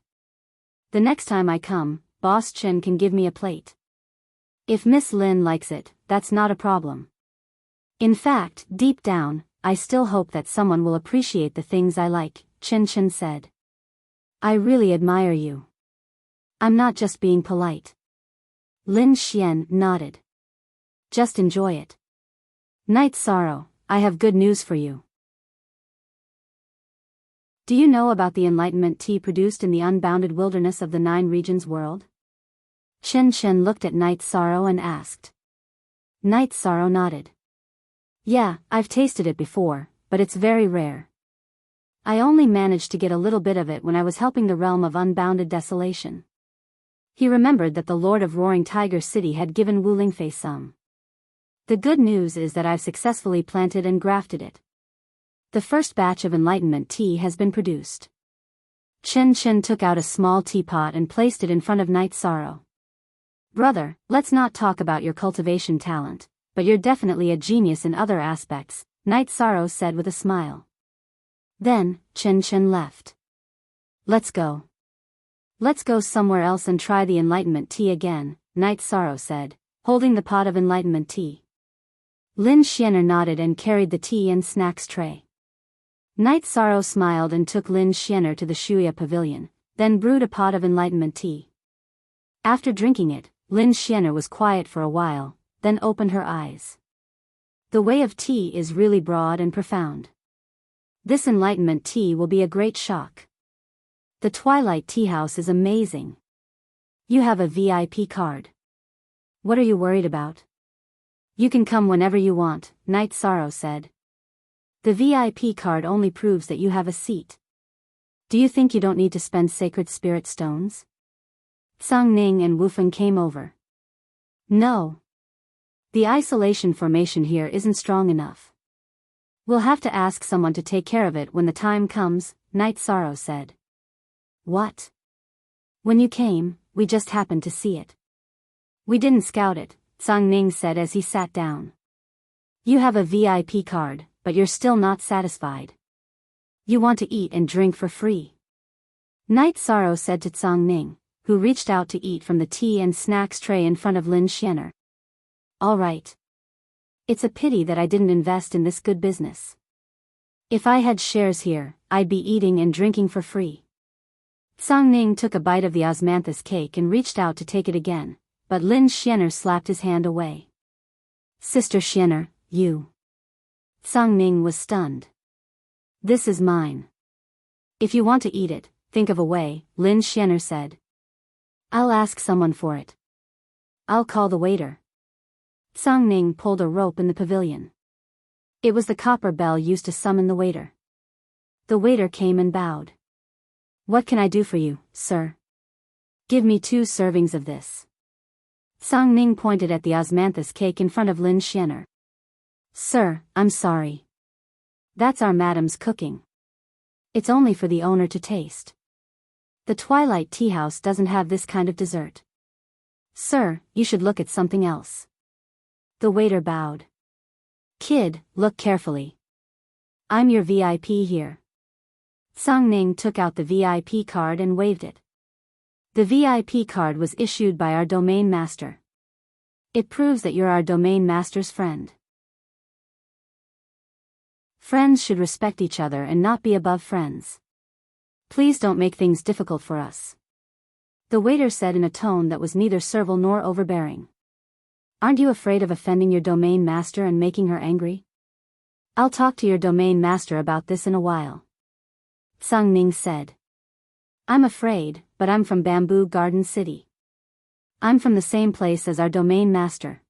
The next time I come, Boss Chen can give me a plate. If Miss Lin likes it, that's not a problem. In fact, deep down, I still hope that someone will appreciate the things I like, Chen Chen said. I really admire you. I'm not just being polite. Lin Xian nodded. Just enjoy it. Night Sorrow, I have good news for you. Do you know about the enlightenment tea produced in the unbounded wilderness of the 9 regions world? Chen Chen looked at Night Sorrow and asked. Night Sorrow nodded. Yeah, I've tasted it before, but it's very rare. I only managed to get a little bit of it when I was helping the realm of unbounded desolation. He remembered that the Lord of Roaring Tiger City had given Wu Lingfei some. The good news is that I've successfully planted and grafted it. The first batch of enlightenment tea has been produced. Chen Chen took out a small teapot and placed it in front of Night Sorrow. Brother, let's not talk about your cultivation talent, but you're definitely a genius in other aspects, Night Sorrow said with a smile. Then, Chen Chen left. Let's go. Let's go somewhere else and try the enlightenment tea again, Night Sorrow said, holding the pot of enlightenment tea. Lin Xianer nodded and carried the tea and snacks tray. Night Sorrow smiled and took Lin Xianer to the Shuya pavilion, then brewed a pot of enlightenment tea. After drinking it, Lin Xianer was quiet for a while, then opened her eyes. The way of tea is really broad and profound. This enlightenment tea will be a great shock. The Twilight Tea House is amazing. You have a VIP card. What are you worried about? You can come whenever you want, Night Sorrow said. The VIP card only proves that you have a seat. Do you think you don't need to spend sacred spirit stones? Tsang Ning and Wufeng came over. No. The isolation formation here isn't strong enough. We'll have to ask someone to take care of it when the time comes, Night Sorrow said. What? When you came, we just happened to see it. We didn't scout it, Tsang Ning said as he sat down. You have a VIP card, but you're still not satisfied. You want to eat and drink for free. Night Sorrow said to Tsang Ning, who reached out to eat from the tea and snacks tray in front of Lin Xianer. All right. It's a pity that I didn't invest in this good business. If I had shares here, I'd be eating and drinking for free. Tsang Ning took a bite of the osmanthus cake and reached out to take it again, but Lin Xianer slapped his hand away. Sister Xianer, you. Tsang Ning was stunned. This is mine. If you want to eat it, think of a way, Lin Xianer said. I'll ask someone for it. I'll call the waiter. Tsang Ning pulled a rope in the pavilion. It was the copper bell used to summon the waiter. The waiter came and bowed. What can I do for you, sir? Give me 2 servings of this. Tsang Ning pointed at the osmanthus cake in front of Lin Xianer. Sir, I'm sorry. That's our madam's cooking. It's only for the owner to taste. The Twilight Tea House doesn't have this kind of dessert. Sir, you should look at something else. The waiter bowed. Kid, look carefully. I'm your VIP here. Tsang Ning took out the VIP card and waved it. The VIP card was issued by our domain master. It proves that you're our domain master's friend. Friends should respect each other and not be above friends. Please don't make things difficult for us. The waiter said in a tone that was neither servile nor overbearing. Aren't you afraid of offending your domain master and making her angry? I'll talk to your domain master about this in a while. Tsang Ning said. I'm afraid, but I'm from Bamboo Garden City. I'm from the same place as our domain master.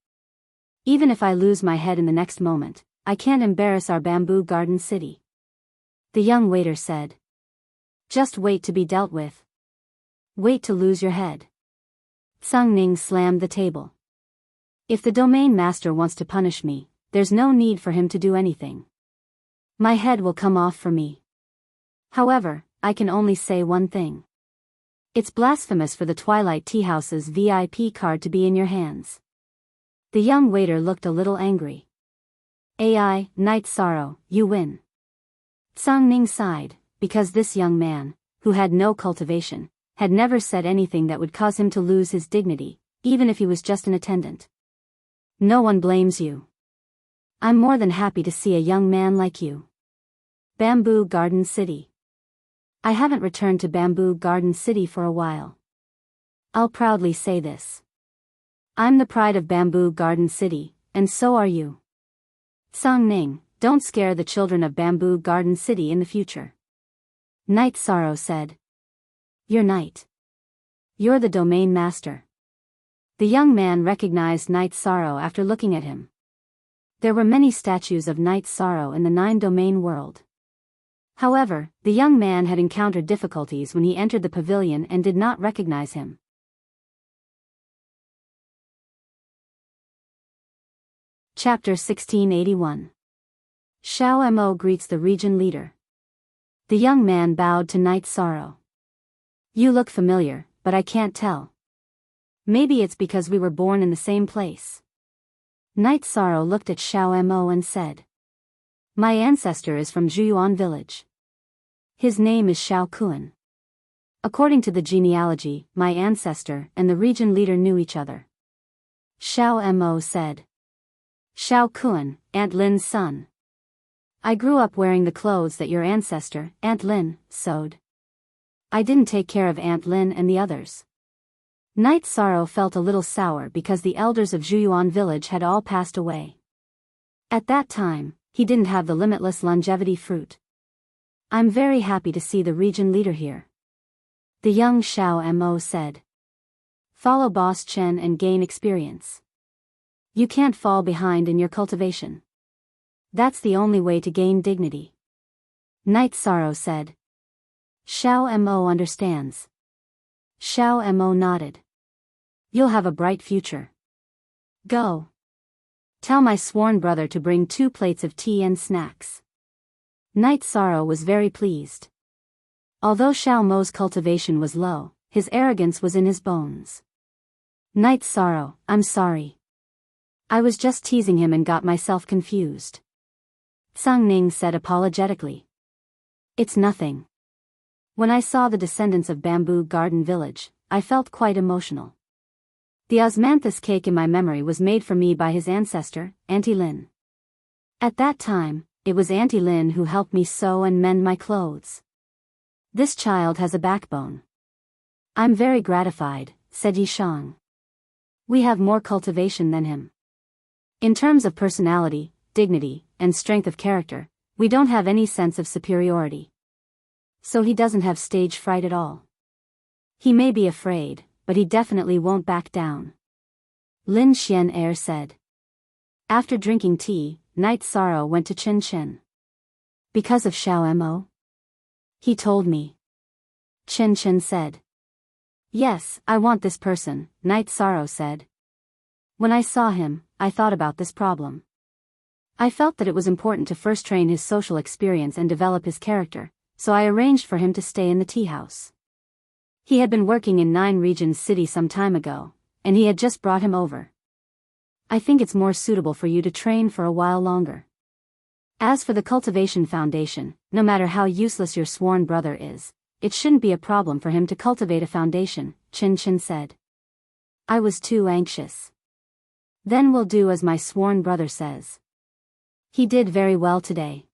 Even if I lose my head in the next moment, I can't embarrass our Bamboo Garden City. The young waiter said. Just wait to be dealt with. Wait to lose your head. Tsang Ning slammed the table. If the domain master wants to punish me, there's no need for him to do anything. My head will come off for me. However, I can only say one thing. It's blasphemous for the Twilight Tea House's VIP card to be in your hands. The young waiter looked a little angry. AI, Night Sorrow, you win. Tsang Ning sighed, because this young man, who had no cultivation, had never said anything that would cause him to lose his dignity, even if he was just an attendant. No one blames you. I'm more than happy to see a young man like you. Bamboo Garden City. I haven't returned to Bamboo Garden City for a while. I'll proudly say this. I'm the pride of Bamboo Garden City, and so are you. Tsang Ning, don't scare the children of Bamboo Garden City in the future. Night Sorrow said. You're Night. You're the domain master. The young man recognized Night Sorrow after looking at him. There were many statues of Night Sorrow in the 9-domain world. However, the young man had encountered difficulties when he entered the pavilion and did not recognize him. Chapter 1681. Xiao Mo greets the region leader. The young man bowed to Night Sorrow. You look familiar, but I can't tell. Maybe it's because we were born in the same place. Night Sorrow looked at Xiao Mo and said. My ancestor is from Zhuyuan village. His name is Xiao Kuan. According to the genealogy, my ancestor and the region leader knew each other. Xiao Mo said. Xiao Kuan, Aunt Lin's son. I grew up wearing the clothes that your ancestor, Aunt Lin, sewed. I didn't take care of Aunt Lin and the others. Night Sorrow felt a little sour because the elders of Zhuyuan village had all passed away. At that time, he didn't have the limitless longevity fruit. I'm very happy to see the region leader here. The young Xiao Mo said. Follow Boss Chen and gain experience. You can't fall behind in your cultivation. That's the only way to gain dignity. Night Sorrow said. Xiao Mo understands. Xiao Mo nodded. You'll have a bright future. Go. Tell my sworn brother to bring 2 plates of tea and snacks. Night Sorrow was very pleased. Although Xiao Mo's cultivation was low, his arrogance was in his bones. Night Sorrow, I'm sorry. I was just teasing him and got myself confused. Tsang Ning said apologetically. It's nothing. When I saw the descendants of Bamboo Garden Village, I felt quite emotional. The osmanthus cake in my memory was made for me by his ancestor, Auntie Lin. At that time, it was Auntie Lin who helped me sew and mend my clothes. This child has a backbone. I'm very gratified, said Yishang. We have more cultivation than him. In terms of personality, dignity, and strength of character, we don't have any sense of superiority. So he doesn't have stage fright at all. He may be afraid, but he definitely won't back down. Lin Xian said. After drinking tea, Night Sorrow went to Chen Chen. Because of Xiao Mo? He told me. Chen Chen said. Yes, I want this person, Night Sorrow said. When I saw him, I thought about this problem. I felt that it was important to first train his social experience and develop his character, so I arranged for him to stay in the tea house. He had been working in 9 Regions City some time ago, and he had just brought him over. I think it's more suitable for you to train for a while longer. As for the cultivation foundation, no matter how useless your sworn brother is, it shouldn't be a problem for him to cultivate a foundation, Chin Chin said. I was too anxious. Then we'll do as my sworn brother says. He did very well today.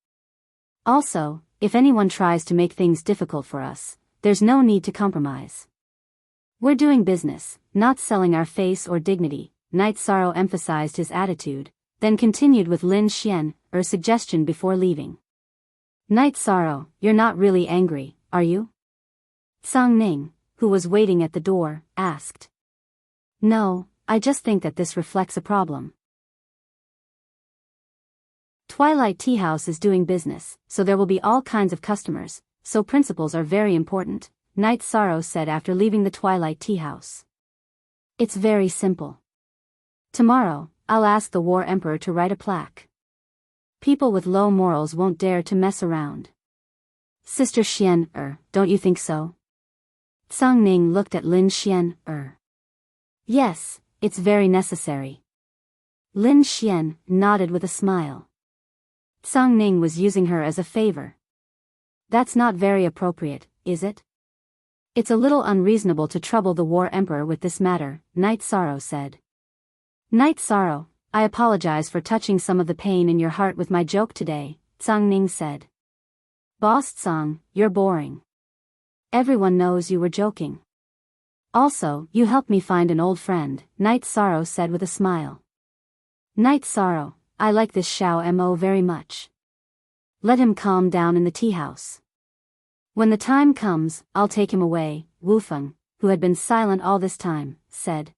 Also, if anyone tries to make things difficult for us, there's no need to compromise. We're doing business, not selling our face or dignity, Night Sorrow emphasized his attitude, then continued with Lin Xian, her suggestion before leaving. Night Sorrow, you're not really angry, are you? Tsang Ning, who was waiting at the door, asked. No, I just think that this reflects a problem. Twilight Tea House is doing business, so there will be all kinds of customers, so principles are very important, Night Sorrow said after leaving the Twilight Tea House. It's very simple. Tomorrow, I'll ask the War Emperor to write a plaque. People with low morals won't dare to mess around. Sister Xian, don't you think so? Tsang Ning looked at Lin Xian, Yes, it's very necessary. Lin Xian nodded with a smile. Tsang Ning was using her as a favor. That's not very appropriate, is it? It's a little unreasonable to trouble the War Emperor with this matter, Night Sorrow said. Night Sorrow, I apologize for touching some of the pain in your heart with my joke today, Tsang Ning said. Boss Tsang, you're boring. Everyone knows you were joking. Also, you helped me find an old friend, Night Sorrow said with a smile. Night Sorrow, I like this Xiao Mo very much. Let him calm down in the tea house. When the time comes, I'll take him away, Wu Feng, who had been silent all this time, said.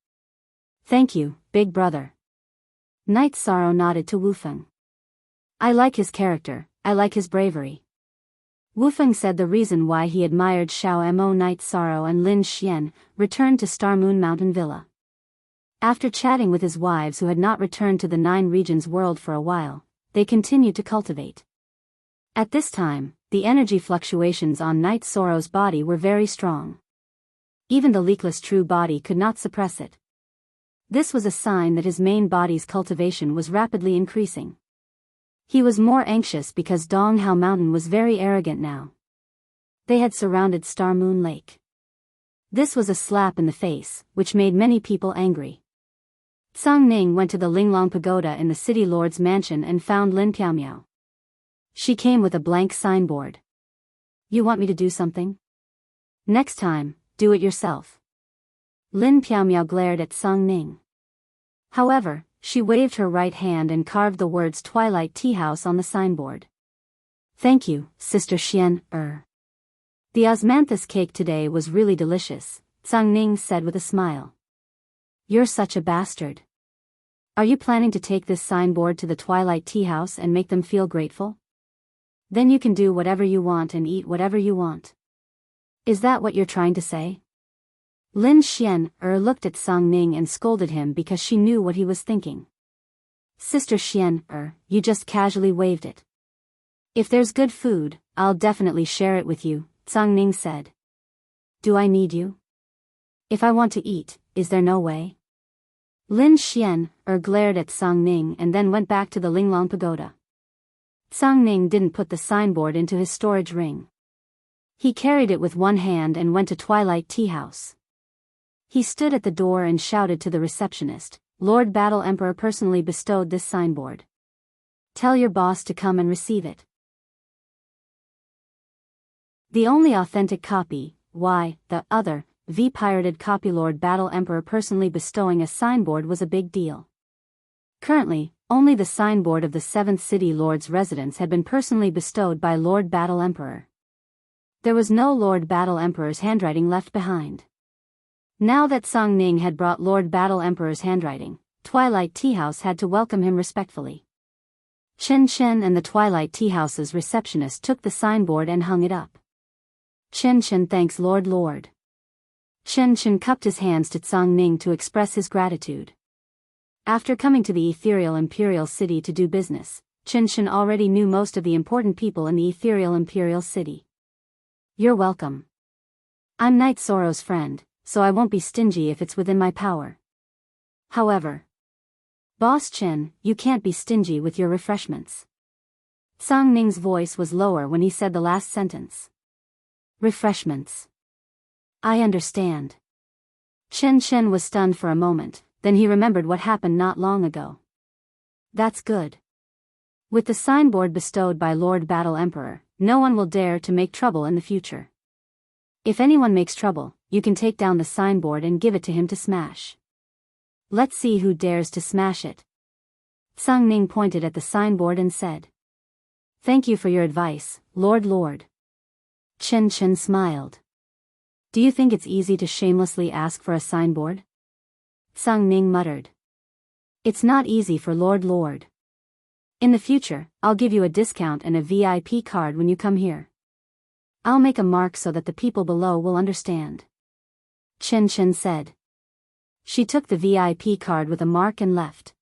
Thank you, big brother. Night Sorrow nodded to Wu Feng. I like his character, I like his bravery. Wu Feng said the reason why he admired Xiao Mo. Night Sorrow and Lin Xian returned to Star Moon Mountain Villa. After chatting with his wives who had not returned to the Nine Regions world for a while, they continued to cultivate. At this time, the energy fluctuations on Night Sorrow's body were very strong. Even the leakless true body could not suppress it. This was a sign that his main body's cultivation was rapidly increasing. He was more anxious because Dong Hao Mountain was very arrogant now. They had surrounded Star Moon Lake. This was a slap in the face, which made many people angry. Tsang Ning went to the Linglong Pagoda in the City Lord's mansion and found Lin Piaomiao. She came with a blank signboard. You want me to do something? Next time, do it yourself. Lin Piaomiao glared at Tsang Ning. However, she waved her right hand and carved the words Twilight Tea House on the signboard. Thank you, Sister Xian, The osmanthus cake today was really delicious, Tsang Ning said with a smile. You're such a bastard. Are you planning to take this signboard to the Twilight Tea House and make them feel grateful? Then you can do whatever you want and eat whatever you want. Is that what you're trying to say? Lin Xian looked at Tsang Ning and scolded him because she knew what he was thinking. Sister Xian you just casually waved it. If there's good food, I'll definitely share it with you, Tsang Ning said. Do I need you? If I want to eat, is there no way? Lin Xian glared at Tsang Ning and then went back to the Linglong Pagoda. Tsang Ning didn't put the signboard into his storage ring. He carried it with one hand and went to Twilight Tea House. He stood at the door and shouted to the receptionist, Lord Battle Emperor personally bestowed this signboard. Tell your boss to come and receive it. The only authentic copy, the other, pirated copy Lord Battle Emperor personally bestowing a signboard was a big deal. Currently, only the signboard of the 7th City Lord's residence had been personally bestowed by Lord Battle Emperor. There was no Lord Battle Emperor's handwriting left behind. Now that Tsang Ning had brought Lord Battle Emperor's handwriting, Twilight Tea House had to welcome him respectfully. Chen Chen and the Twilight Tea House's receptionist took the signboard and hung it up. Chen Chen thanks Lord. Chen Chen cupped his hands to Tsang Ning to express his gratitude. After coming to the ethereal imperial city to do business, Chen Chen already knew most of the important people in the ethereal imperial city. You're welcome. I'm Night Sorrow's friend, so I won't be stingy if it's within my power. However, Boss Chen, you can't be stingy with your refreshments. Tsang Ning's voice was lower when he said the last sentence. Refreshments. I understand. Chen Chen was stunned for a moment, then he remembered what happened not long ago. That's good. With the signboard bestowed by Lord Battle Emperor, no one will dare to make trouble in the future. If anyone makes trouble, you can take down the signboard and give it to him to smash. Let's see who dares to smash it. Tsang Ning pointed at the signboard and said. Thank you for your advice, Lord. Chen Chen smiled. Do you think it's easy to shamelessly ask for a signboard? Tsang Ning muttered. It's not easy for Lord. In the future, I'll give you a discount and a VIP card when you come here. I'll make a mark so that the people below will understand. Chen Chen said. She took the VIP card with a mark and left.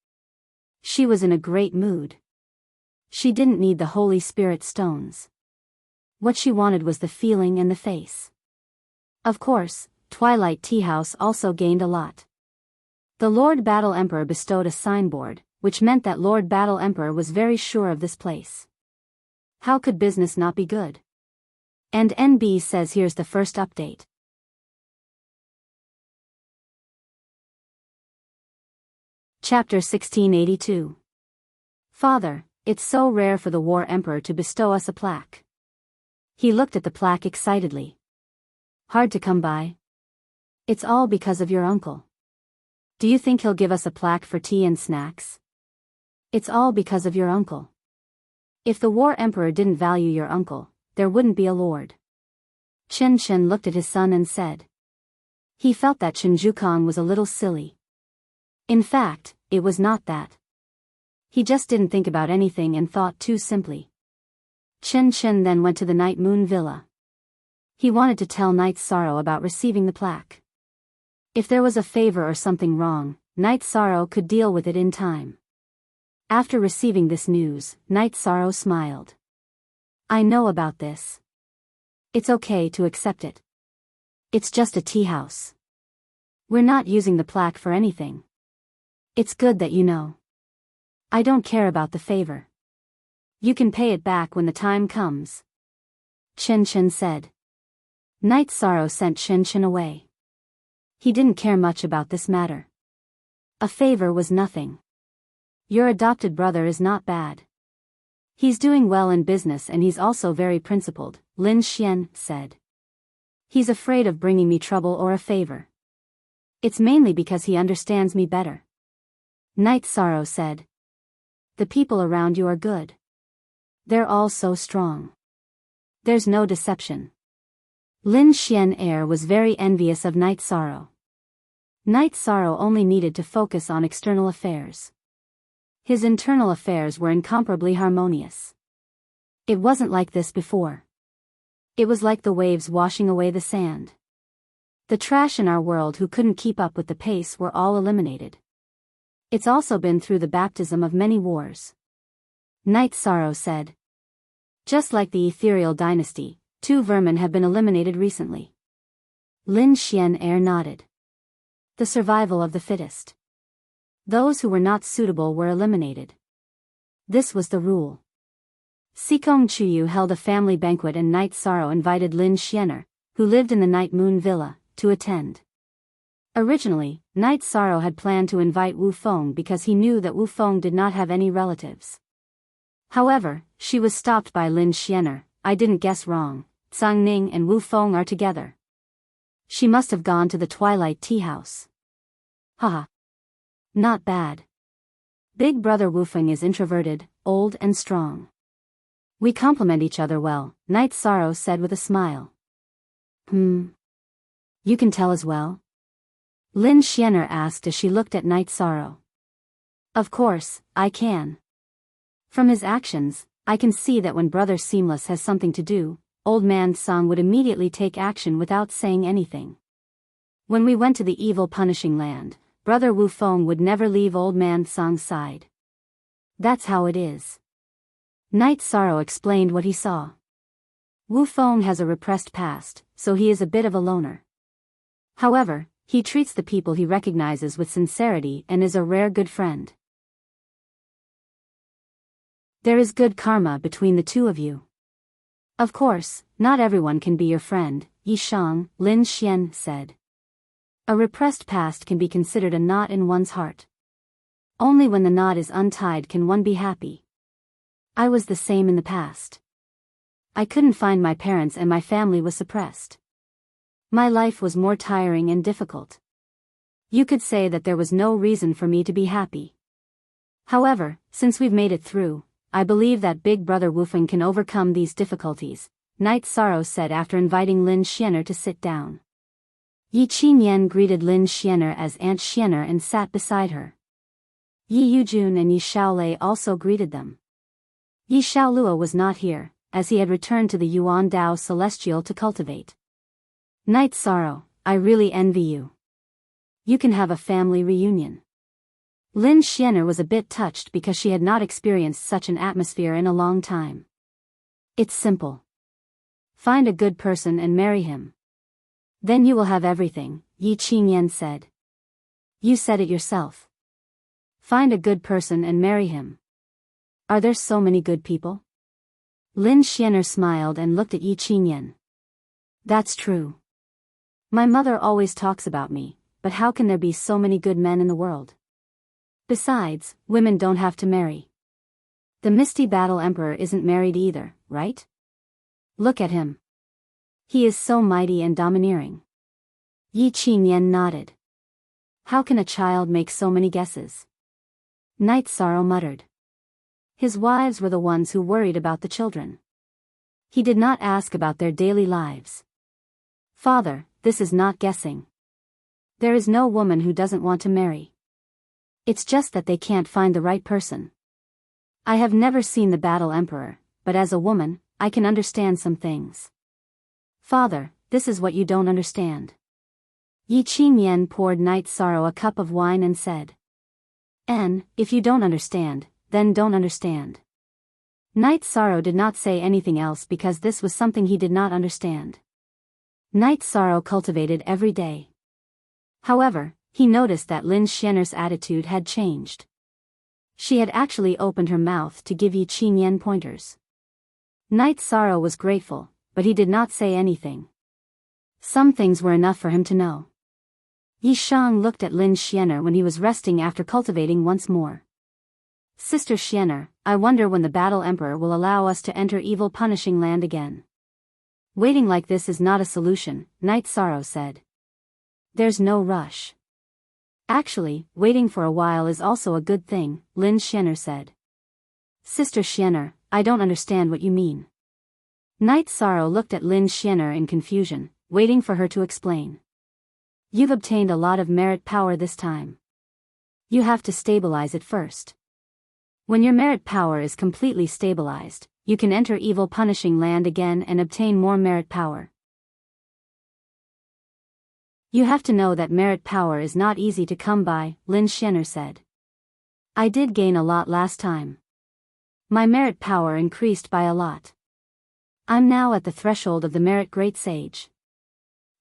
She was in a great mood. She didn't need the Holy Spirit stones. What she wanted was the feeling and the face. Of course, Twilight Tea House also gained a lot. The Lord Battle Emperor bestowed a signboard, which meant that Lord Battle Emperor was very sure of this place. How could business not be good? And NB says here's the first update. Chapter 1682. Father, it's so rare for the War Emperor to bestow us a plaque. He looked at the plaque excitedly. Hard to come by. It's all because of your uncle. Do you think he'll give us a plaque for tea and snacks? It's all because of your uncle. If the War Emperor didn't value your uncle, there wouldn't be a lord. Chen Chen looked at his son and said. He felt that Chen Zhukong was a little silly. In fact, it was not that. He just didn't think about anything and thought too simply. Chen Chen then went to the Night Moon Villa. He wanted to tell Night Sorrow about receiving the plaque. If there was a favor or something wrong, Night Sorrow could deal with it in time. After receiving this news, Night Sorrow smiled. I know about this. It's okay to accept it. It's just a tea house. We're not using the plaque for anything. It's good that you know. I don't care about the favor. You can pay it back when the time comes. Chen Chen said. Night Sorrow sent Chen Chen away. He didn't care much about this matter. A favor was nothing. Your adopted brother is not bad. He's doing well in business and he's also very principled, Lin Xian said. He's afraid of bringing me trouble or a favor. It's mainly because he understands me better. Night Sorrow said. The people around you are good. They're all so strong. There's no deception. Lin Xian Air was very envious of Night Sorrow. Night Sorrow only needed to focus on external affairs. His internal affairs were incomparably harmonious. It wasn't like this before. It was like the waves washing away the sand. The trash in our world who couldn't keep up with the pace were all eliminated. It's also been through the baptism of many wars. Night Sorrow said. Just like the ethereal dynasty, 2 vermin have been eliminated recently. Lin Xian Air nodded. The survival of the fittest. Those who were not suitable were eliminated. This was the rule. Sikong Chuyu held a family banquet and Night Sorrow invited Lin Xianer, who lived in the Night Moon Villa, to attend. Originally, Night Sorrow had planned to invite Wu Feng because he knew that Wu Feng did not have any relatives. However, she was stopped by Lin Xianer. I didn't guess wrong, Tsang Ning and Wu Feng are together. She must have gone to the Twilight Tea House. Haha. Not bad. Big brother Wu Feng is introverted, old and strong. We complement each other well, Night Sorrow said with a smile. You can tell as well? Lin Xianer asked as she looked at Night Sorrow. Of course, I can. From his actions, I can see that when Brother Seamless has something to do, Old Man Song would immediately take action without saying anything. When we went to the evil punishing land, Brother Wu Feng would never leave Old Man Song's side. That's how it is. Night Sorrow explained what he saw. Wu Feng has a repressed past, so he is a bit of a loner. However, he treats the people he recognizes with sincerity and is a rare good friend. There is good karma between the two of you. Of course, not everyone can be your friend, Yi Shang, Lin Xian said. A repressed past can be considered a knot in one's heart. Only when the knot is untied can one be happy. I was the same in the past. I couldn't find my parents and my family was suppressed. My life was more tiring and difficult. You could say that there was no reason for me to be happy. However, since we've made it through, I believe that Big Brother Wu Feng can overcome these difficulties, Night Sorrow said after inviting Lin Xianer to sit down. Yi Qinyan greeted Lin Xianer as Aunt Xianer and sat beside her. Yi Yujun and Yi Shaolei also greeted them. Yi Shaolua was not here, as he had returned to the Yuan Dao Celestial to cultivate. Night Sorrow, I really envy you. You can have a family reunion. Lin Xianer was a bit touched because she had not experienced such an atmosphere in a long time. It's simple. Find a good person and marry him. Then you will have everything, Yi Qingyan said. You said it yourself. Find a good person and marry him. Are there so many good people? Lin Xianer smiled and looked at Yi Qingyan. That's true. My mother always talks about me, but how can there be so many good men in the world? Besides, women don't have to marry. The Misty Battle Emperor isn't married either, right? Look at him. He is so mighty and domineering. Yi Qingyan nodded. How can a child make so many guesses? Night Sorrow muttered. His wives were the ones who worried about the children. He did not ask about their daily lives. Father, this is not guessing. There is no woman who doesn't want to marry. It's just that they can't find the right person. I have never seen the Battle Emperor, but as a woman, I can understand some things. Father, this is what you don't understand. Yi Qingyan poured Night Sorrow a cup of wine and said. If you don't understand, then don't understand. Night Sorrow did not say anything else because this was something he did not understand. Night Sorrow cultivated every day. However, he noticed that Lin Xianer's attitude had changed. She had actually opened her mouth to give Yi Qingyan pointers. Night Sorrow was grateful, but he did not say anything. Some things were enough for him to know. Yi Shang looked at Lin Xianer when he was resting after cultivating once more. Sister Xianer, I wonder when the Battle Emperor will allow us to enter evil punishing land again. Waiting like this is not a solution, Night Sorrow said. There's no rush. Actually, waiting for a while is also a good thing, Lin Xianer said. Sister Xianer, I don't understand what you mean. Night Sorrow looked at Lin Xianer in confusion, waiting for her to explain. You've obtained a lot of merit power this time. You have to stabilize it first. When your merit power is completely stabilized, you can enter evil punishing land again and obtain more merit power. You have to know that merit power is not easy to come by, Lin Xianer said. I did gain a lot last time. My merit power increased by a lot. I'm now at the threshold of the merit great sage.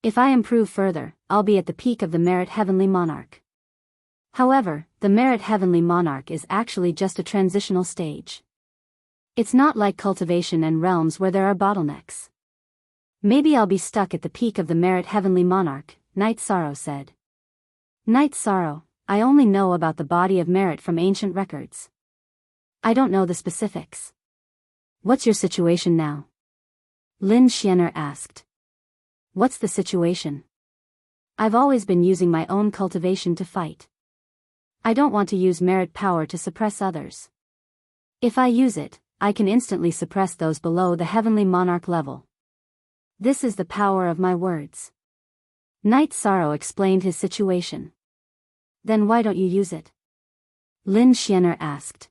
If I improve further, I'll be at the peak of the merit heavenly monarch. However, the merit heavenly monarch is actually just a transitional stage. It's not like cultivation and realms where there are bottlenecks. Maybe I'll be stuck at the peak of the merit heavenly monarch, Night Sorrow said. Night Sorrow, I only know about the body of merit from ancient records. I don't know the specifics. What's your situation now? Lin Xianer asked. What's the situation? I've always been using my own cultivation to fight. I don't want to use merit power to suppress others. If I use it, I can instantly suppress those below the heavenly monarch level. This is the power of my words. Night Sorrow explained his situation. Then why don't you use it? Lin Xianer asked.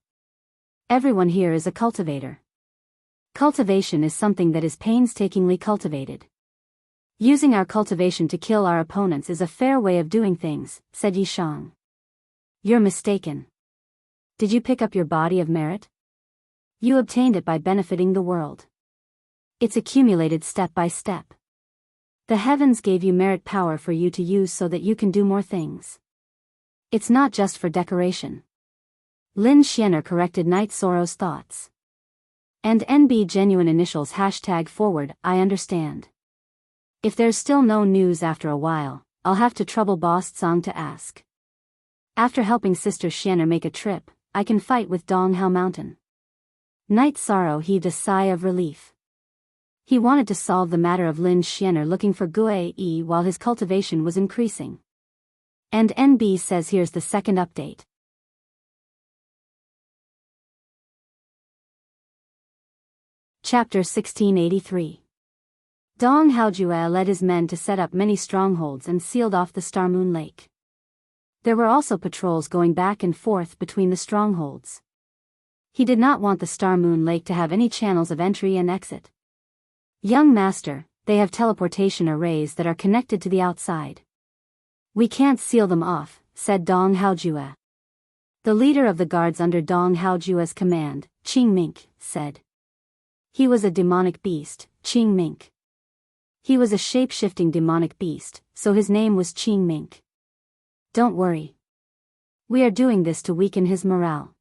Everyone here is a cultivator. Cultivation is something that is painstakingly cultivated. Using our cultivation to kill our opponents is a fair way of doing things, said Yi Shang. You're mistaken. Did you pick up your body of merit? You obtained it by benefiting the world. It's accumulated step by step. The heavens gave you merit power for you to use so that you can do more things. It's not just for decoration. Lin Xianer corrected Night Sorrow's thoughts. And NB genuine initials #forward, I understand. If there's still no news after a while, I'll have to trouble Boss Tsang to ask. After helping Sister Xianer make a trip, I can fight with Donghao Mountain. Night Sorrow heaved a sigh of relief. He wanted to solve the matter of Lin Xianer looking for Gue while his cultivation was increasing. And NB says here's the second update. Chapter 1683. Dong Haojue led his men to set up many strongholds and sealed off the Star Moon Lake. There were also patrols going back and forth between the strongholds. He did not want the Star Moon Lake to have any channels of entry and exit. Young master, they have teleportation arrays that are connected to the outside. We can't seal them off, said Dong Haojue. The leader of the guards under Dong Haojue's command, Qing Mink, said. He was a demonic beast, Qing Mink. He was a shape-shifting demonic beast, so his name was Qing Mink. Don't worry. We are doing this to weaken his morale.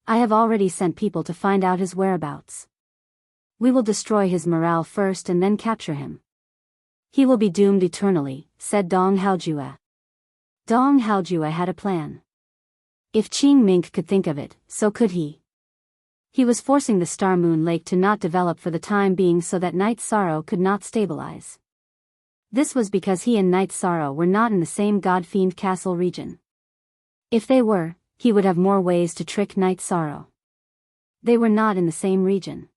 I have already sent people to find out his whereabouts. We will destroy his morale first and then capture him. He will be doomed eternally, said Dong Haojue. Dong Haojue had a plan. If Qing Mink could think of it, so could he. He was forcing the Star Moon Lake to not develop for the time being so that Night Sorrow could not stabilize. This was because he and Night Sorrow were not in the same God-Fiend Castle region. If they were, he would have more ways to trick Night Sorrow. They were not in the same region.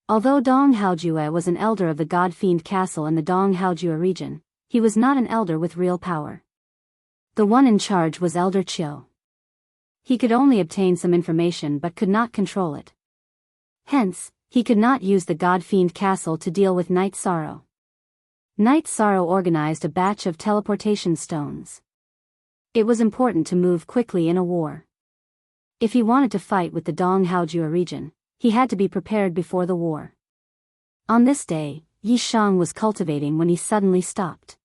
Although Dong Haojue was an elder of the God-Fiend Castle in the Dong Haojue region, he was not an elder with real power. The one in charge was Elder Chiu. He could only obtain some information but could not control it. Hence, he could not use the God-Fiend Castle to deal with Night Sorrow. Night Sorrow organized a batch of teleportation stones. It was important to move quickly in a war. If he wanted to fight with the Dong Haojue region, he had to be prepared before the war. On this day, Yi Shang was cultivating when he suddenly stopped.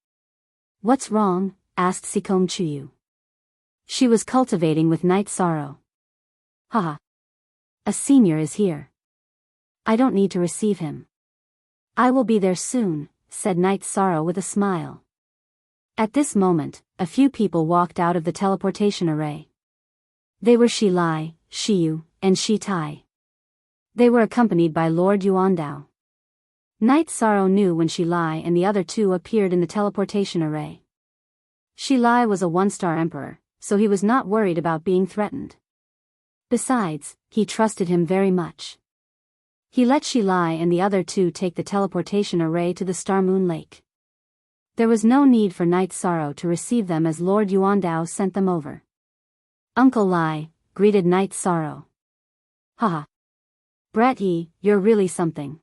What's wrong? Asked Sikong Chuyu. She was cultivating with Night Sorrow. Haha. A senior is here. I don't need to receive him. I will be there soon, said Night Sorrow with a smile. At this moment, a few people walked out of the teleportation array. They were Shi Lai, Shi Yu, and Shi Tai. They were accompanied by Lord Yuandao. Night Sorrow knew when Shi Lai and the other two appeared in the teleportation array. Shi Lai was a one-star emperor, so he was not worried about being threatened. Besides, he trusted him very much. He let Shi Lai and the other two take the teleportation array to the Star Moon Lake. There was no need for Night Sorrow to receive them as Lord Yuandao sent them over. Uncle Lai greeted Night Sorrow. Haha. Brat Yi, you're really something.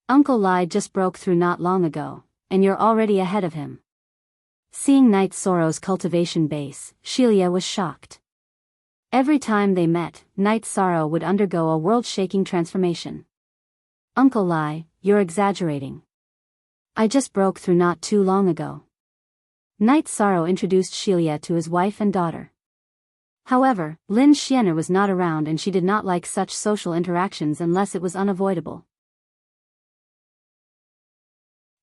Uncle Lai just broke through not long ago, and you're already ahead of him. Seeing Night Sorrow's cultivation base, Shilia was shocked. Every time they met, Night Sorrow would undergo a world-shaking transformation. Uncle Lai, you're exaggerating. I just broke through not too long ago. Night Sorrow introduced Shilia to his wife and daughter. However, Lin Xianer was not around and she did not like such social interactions unless it was unavoidable.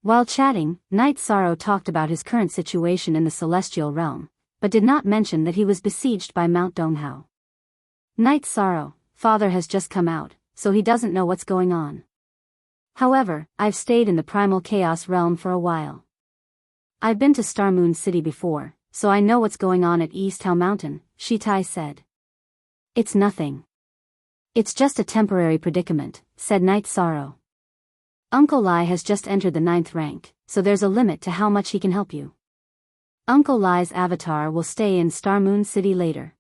While chatting, Night Sorrow talked about his current situation in the celestial realm, but did not mention that he was besieged by Mount Donghao. Night Sorrow, father has just come out, so he doesn't know what's going on. However, I've stayed in the primal chaos realm for a while. I've been to Star Moon City before, so I know what's going on at East Hao Mountain, Shi Tai said. It's nothing. It's just a temporary predicament, said Night Sorrow. Uncle Lai has just entered the 9th rank, so there's a limit to how much he can help you. Uncle Lai's avatar will stay in Star Moon City later.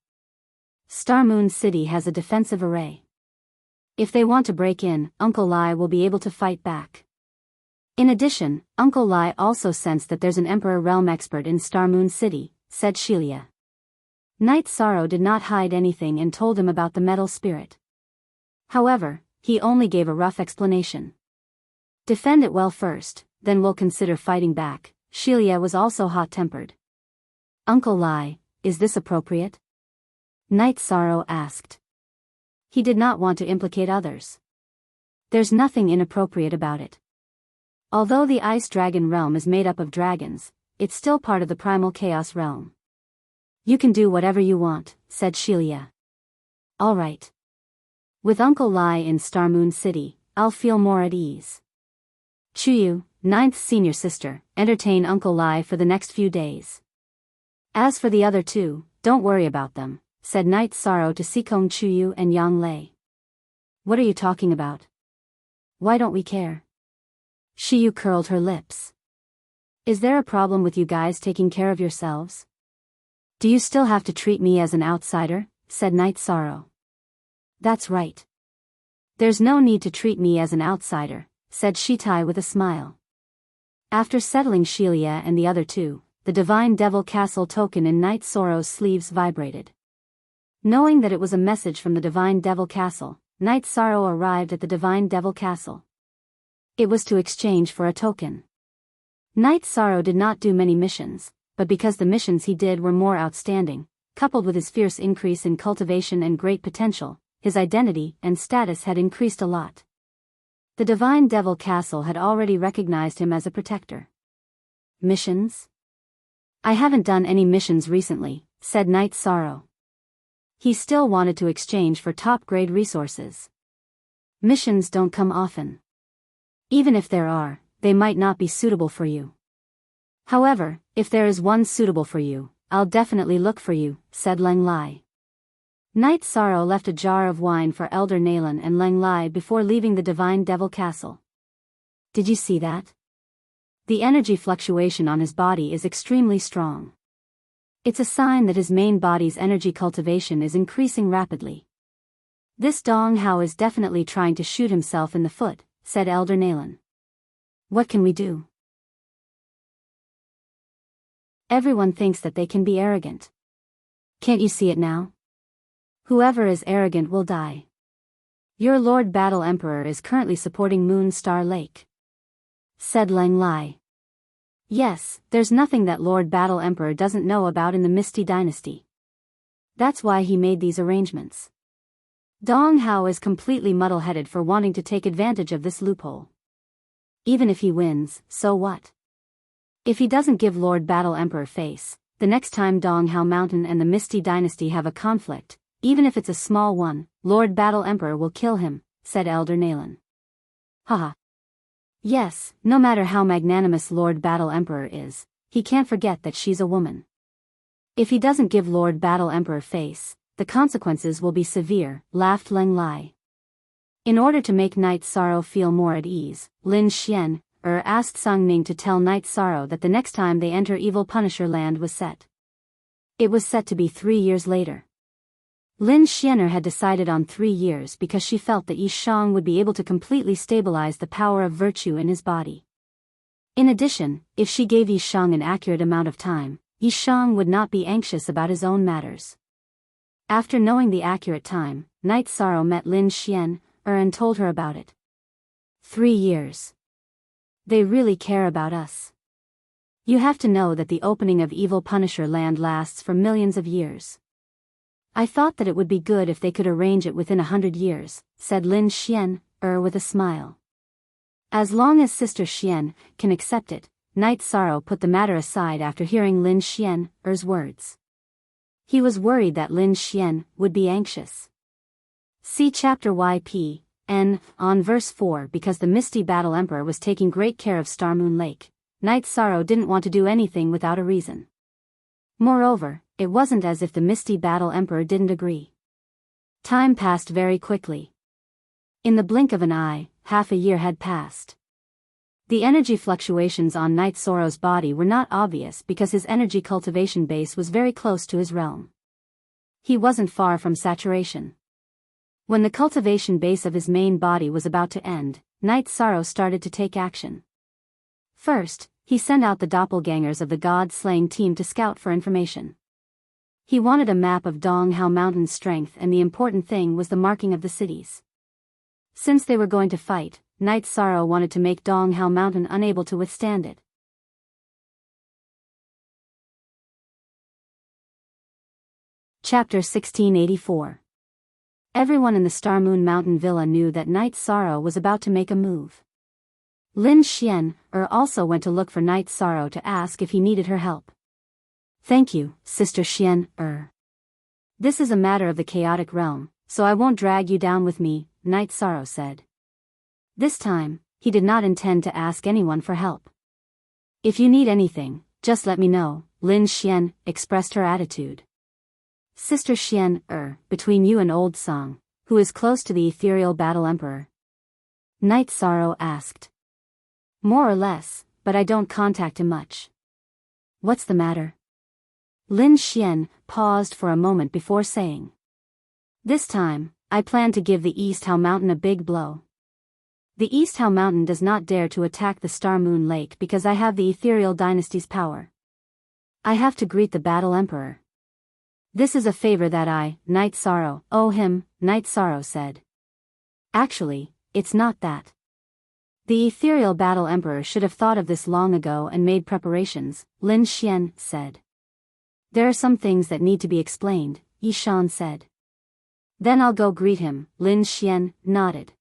Star Moon City has a defensive array. If they want to break in, Uncle Lai will be able to fight back. In addition, Uncle Lai also sensed that there's an Emperor Realm expert in Star Moon City, said Shilia. Night Sorrow did not hide anything and told him about the metal spirit. However, he only gave a rough explanation. Defend it well first, then we'll consider fighting back. Shilia was also hot-tempered. Uncle Lai, is this appropriate? Night Sorrow asked. He did not want to implicate others. There's nothing inappropriate about it. Although the Ice Dragon realm is made up of dragons, it's still part of the Primal Chaos realm. You can do whatever you want, said Shilia. All right. With Uncle Lai in Star Moon City, I'll feel more at ease. Chuyu, 9th senior sister, entertain Uncle Lai for the next few days. As for the other two, don't worry about them, said Night Sorrow to Sikong Chuyu and Yang Lei. What are you talking about? Why don't we care? Shiyu curled her lips. Is there a problem with you guys taking care of yourselves? Do you still have to treat me as an outsider? Said Night Sorrow. That's right. There's no need to treat me as an outsider, said Shitai with a smile. After settling Shelia and the other two, the Divine Devil Castle token in Night Sorrow's sleeves vibrated. Knowing that it was a message from the Divine Devil Castle, Night Sorrow arrived at the Divine Devil Castle. It was to exchange for a token. Night Sorrow did not do many missions, but because the missions he did were more outstanding, coupled with his fierce increase in cultivation and great potential, his identity and status had increased a lot. The Divine Devil Castle had already recognized him as a protector. Missions? I haven't done any missions recently, said Night Sorrow. He still wanted to exchange for top-grade resources. Missions don't come often. Even if there are, they might not be suitable for you. However, if there is one suitable for you, I'll definitely look for you, said Leng Lai. Night Sorrow left a jar of wine for Elder Nalan and Leng Lai before leaving the Divine Devil Castle. Did you see that? The energy fluctuation on his body is extremely strong. It's a sign that his main body's energy cultivation is increasing rapidly. This Dong Hao is definitely trying to shoot himself in the foot, said Elder Nalan. What can we do? Everyone thinks that they can be arrogant. Can't you see it now? Whoever is arrogant will die. Your Lord Battle Emperor is currently supporting Moon Star Lake, said Leng Lai. Yes, there's nothing that Lord Battle Emperor doesn't know about in the Misty Dynasty. That's why he made these arrangements. Dong Hao is completely muddle-headed for wanting to take advantage of this loophole. Even if he wins, so what? If he doesn't give Lord Battle Emperor face, the next time Dong Hao Mountain and the Misty Dynasty have a conflict, even if it's a small one, Lord Battle Emperor will kill him, said Elder Nalan. Haha. Yes, no matter how magnanimous Lord Battle Emperor is, he can't forget that she's a woman. If he doesn't give Lord Battle Emperor face, the consequences will be severe, laughed Leng Lai. In order to make Night Sorrow feel more at ease, Lin Xian asked Sang Ning to tell Night Sorrow that the next time they enter Evil Punisher Land was set. It was set to be 3 years later. Lin Xianer had decided on 3 years because she felt that Yi Shang would be able to completely stabilize the power of virtue in his body. In addition, if she gave Yi Shang an accurate amount of time, Yi Shang would not be anxious about his own matters. After knowing the accurate time, Night Sorrow met Lin Xian and told her about it. 3 years. They really care about us. You have to know that the opening of Evil Punisher Land lasts for millions of years. I thought that it would be good if they could arrange it within 100 years, said Lin Xian, with a smile. As long as Sister Xian can accept it, Night Sorrow put the matter aside after hearing Lin Xian's words. He was worried that Lin Xian would be anxious. See chapter YP.N. on verse 4. Because the Misty Battle Emperor was taking great care of Starmoon Lake, Night Sorrow didn't want to do anything without a reason. Moreover, it wasn't as if the Misty Battle Emperor didn't agree. Time passed very quickly. In the blink of an eye, half a year had passed. The energy fluctuations on Night Sorrow's body were not obvious because his energy cultivation base was very close to his realm. He wasn't far from saturation. When the cultivation base of his main body was about to end, Night Sorrow started to take action. First, he sent out the doppelgangers of the God-slaying team to scout for information. He wanted a map of Dong Hao Mountain's strength, and the important thing was the marking of the cities. Since they were going to fight, Night Sorrow wanted to make Dong Hao Mountain unable to withstand it. Chapter 1684. Everyone in the Starmoon Mountain Villa knew that Night Sorrow was about to make a move. Lin Xian also went to look for Night Sorrow to ask if he needed her help. Thank you, Sister Xian. This is a matter of the chaotic realm, so I won't drag you down with me, Night Sorrow said. This time, he did not intend to ask anyone for help. If you need anything, just let me know, Lin Xian expressed her attitude. Sister Xian, between you and Old Song, who is close to the ethereal Battle Emperor? Night Sorrow asked. More or less, but I don't contact him much. What's the matter? Lin Xian paused for a moment before saying. This time, I plan to give the East How Mountain a big blow. The East How Mountain does not dare to attack the Star Moon Lake because I have the Ethereal Dynasty's power. I have to greet the Battle Emperor. This is a favor that I, Night Sorrow, owe him, Night Sorrow said. Actually, it's not that. The Ethereal Battle Emperor should have thought of this long ago and made preparations, Lin Xian said. There are some things that need to be explained, Yi Shan said. Then I'll go greet him, Lin Xian nodded.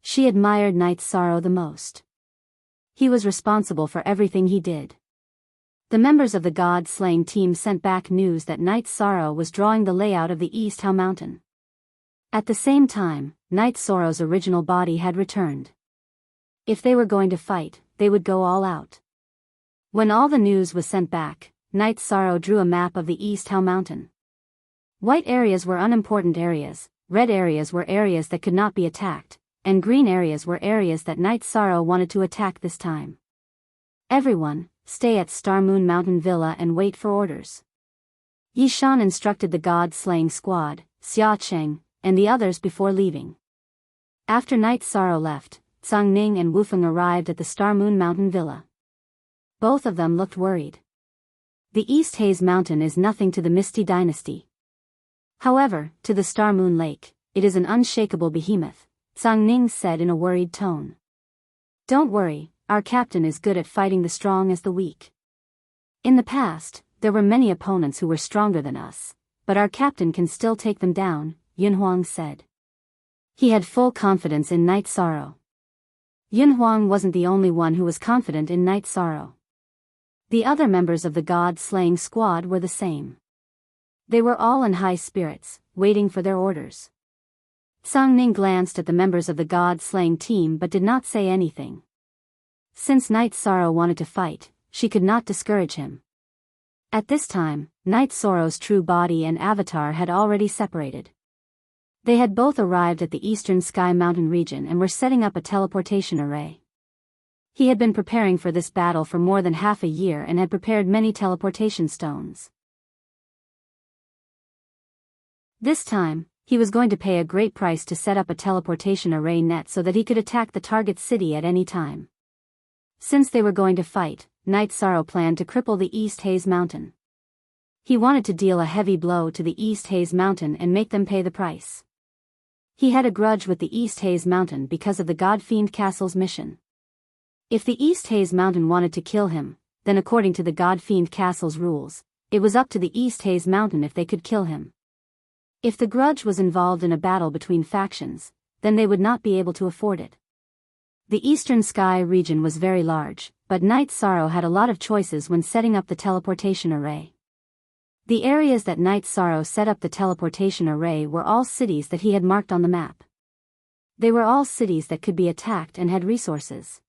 She admired Night Sorrow the most. He was responsible for everything he did. The members of the God-slaying team sent back news that Night Sorrow was drawing the layout of the East How Mountain. At the same time, Night Sorrow's original body had returned. If they were going to fight, they would go all out. When all the news was sent back, Night Sorrow drew a map of the East How Mountain. White areas were unimportant areas, red areas were areas that could not be attacked, and green areas were areas that Night Sorrow wanted to attack this time. Everyone, stay at Star Moon Mountain Villa and wait for orders. Yi Shan instructed the God-slaying squad, Xia Cheng, and the others before leaving. After Night Sorrow left, Zhang Ning and Wufeng arrived at the Star Moon Mountain Villa. Both of them looked worried. The East Haze Mountain is nothing to the Misty Dynasty. However, to the Star Moon Lake, it is an unshakable behemoth, Zhang Ning said in a worried tone. Don't worry, our captain is good at fighting the strong as the weak. In the past, there were many opponents who were stronger than us, but our captain can still take them down, Yun Huang said. He had full confidence in Night Sorrow. Yun Huang wasn't the only one who was confident in Night Sorrow. The other members of the God-slaying squad were the same. They were all in high spirits, waiting for their orders. Zhang Ning glanced at the members of the God-slaying team but did not say anything. Since Night Sorrow wanted to fight, she could not discourage him. At this time, Night Sorrow's true body and avatar had already separated. They had both arrived at the Eastern Sky Mountain region and were setting up a teleportation array. He had been preparing for this battle for more than half a year and had prepared many teleportation stones. This time, he was going to pay a great price to set up a teleportation array net so that he could attack the target city at any time. Since they were going to fight, Night Sorrow planned to cripple the East Haze Mountain. He wanted to deal a heavy blow to the East Haze Mountain and make them pay the price. He had a grudge with the East Haze Mountain because of the God-Fiend Castle's mission. If the East Haze Mountain wanted to kill him, then according to the God-Fiend Castle's rules, it was up to the East Haze Mountain if they could kill him. If the grudge was involved in a battle between factions, then they would not be able to afford it. The Eastern Sky region was very large, but Night Sorrow had a lot of choices when setting up the teleportation array. The areas that Night Sorrow set up the teleportation array were all cities that he had marked on the map. They were all cities that could be attacked and had resources.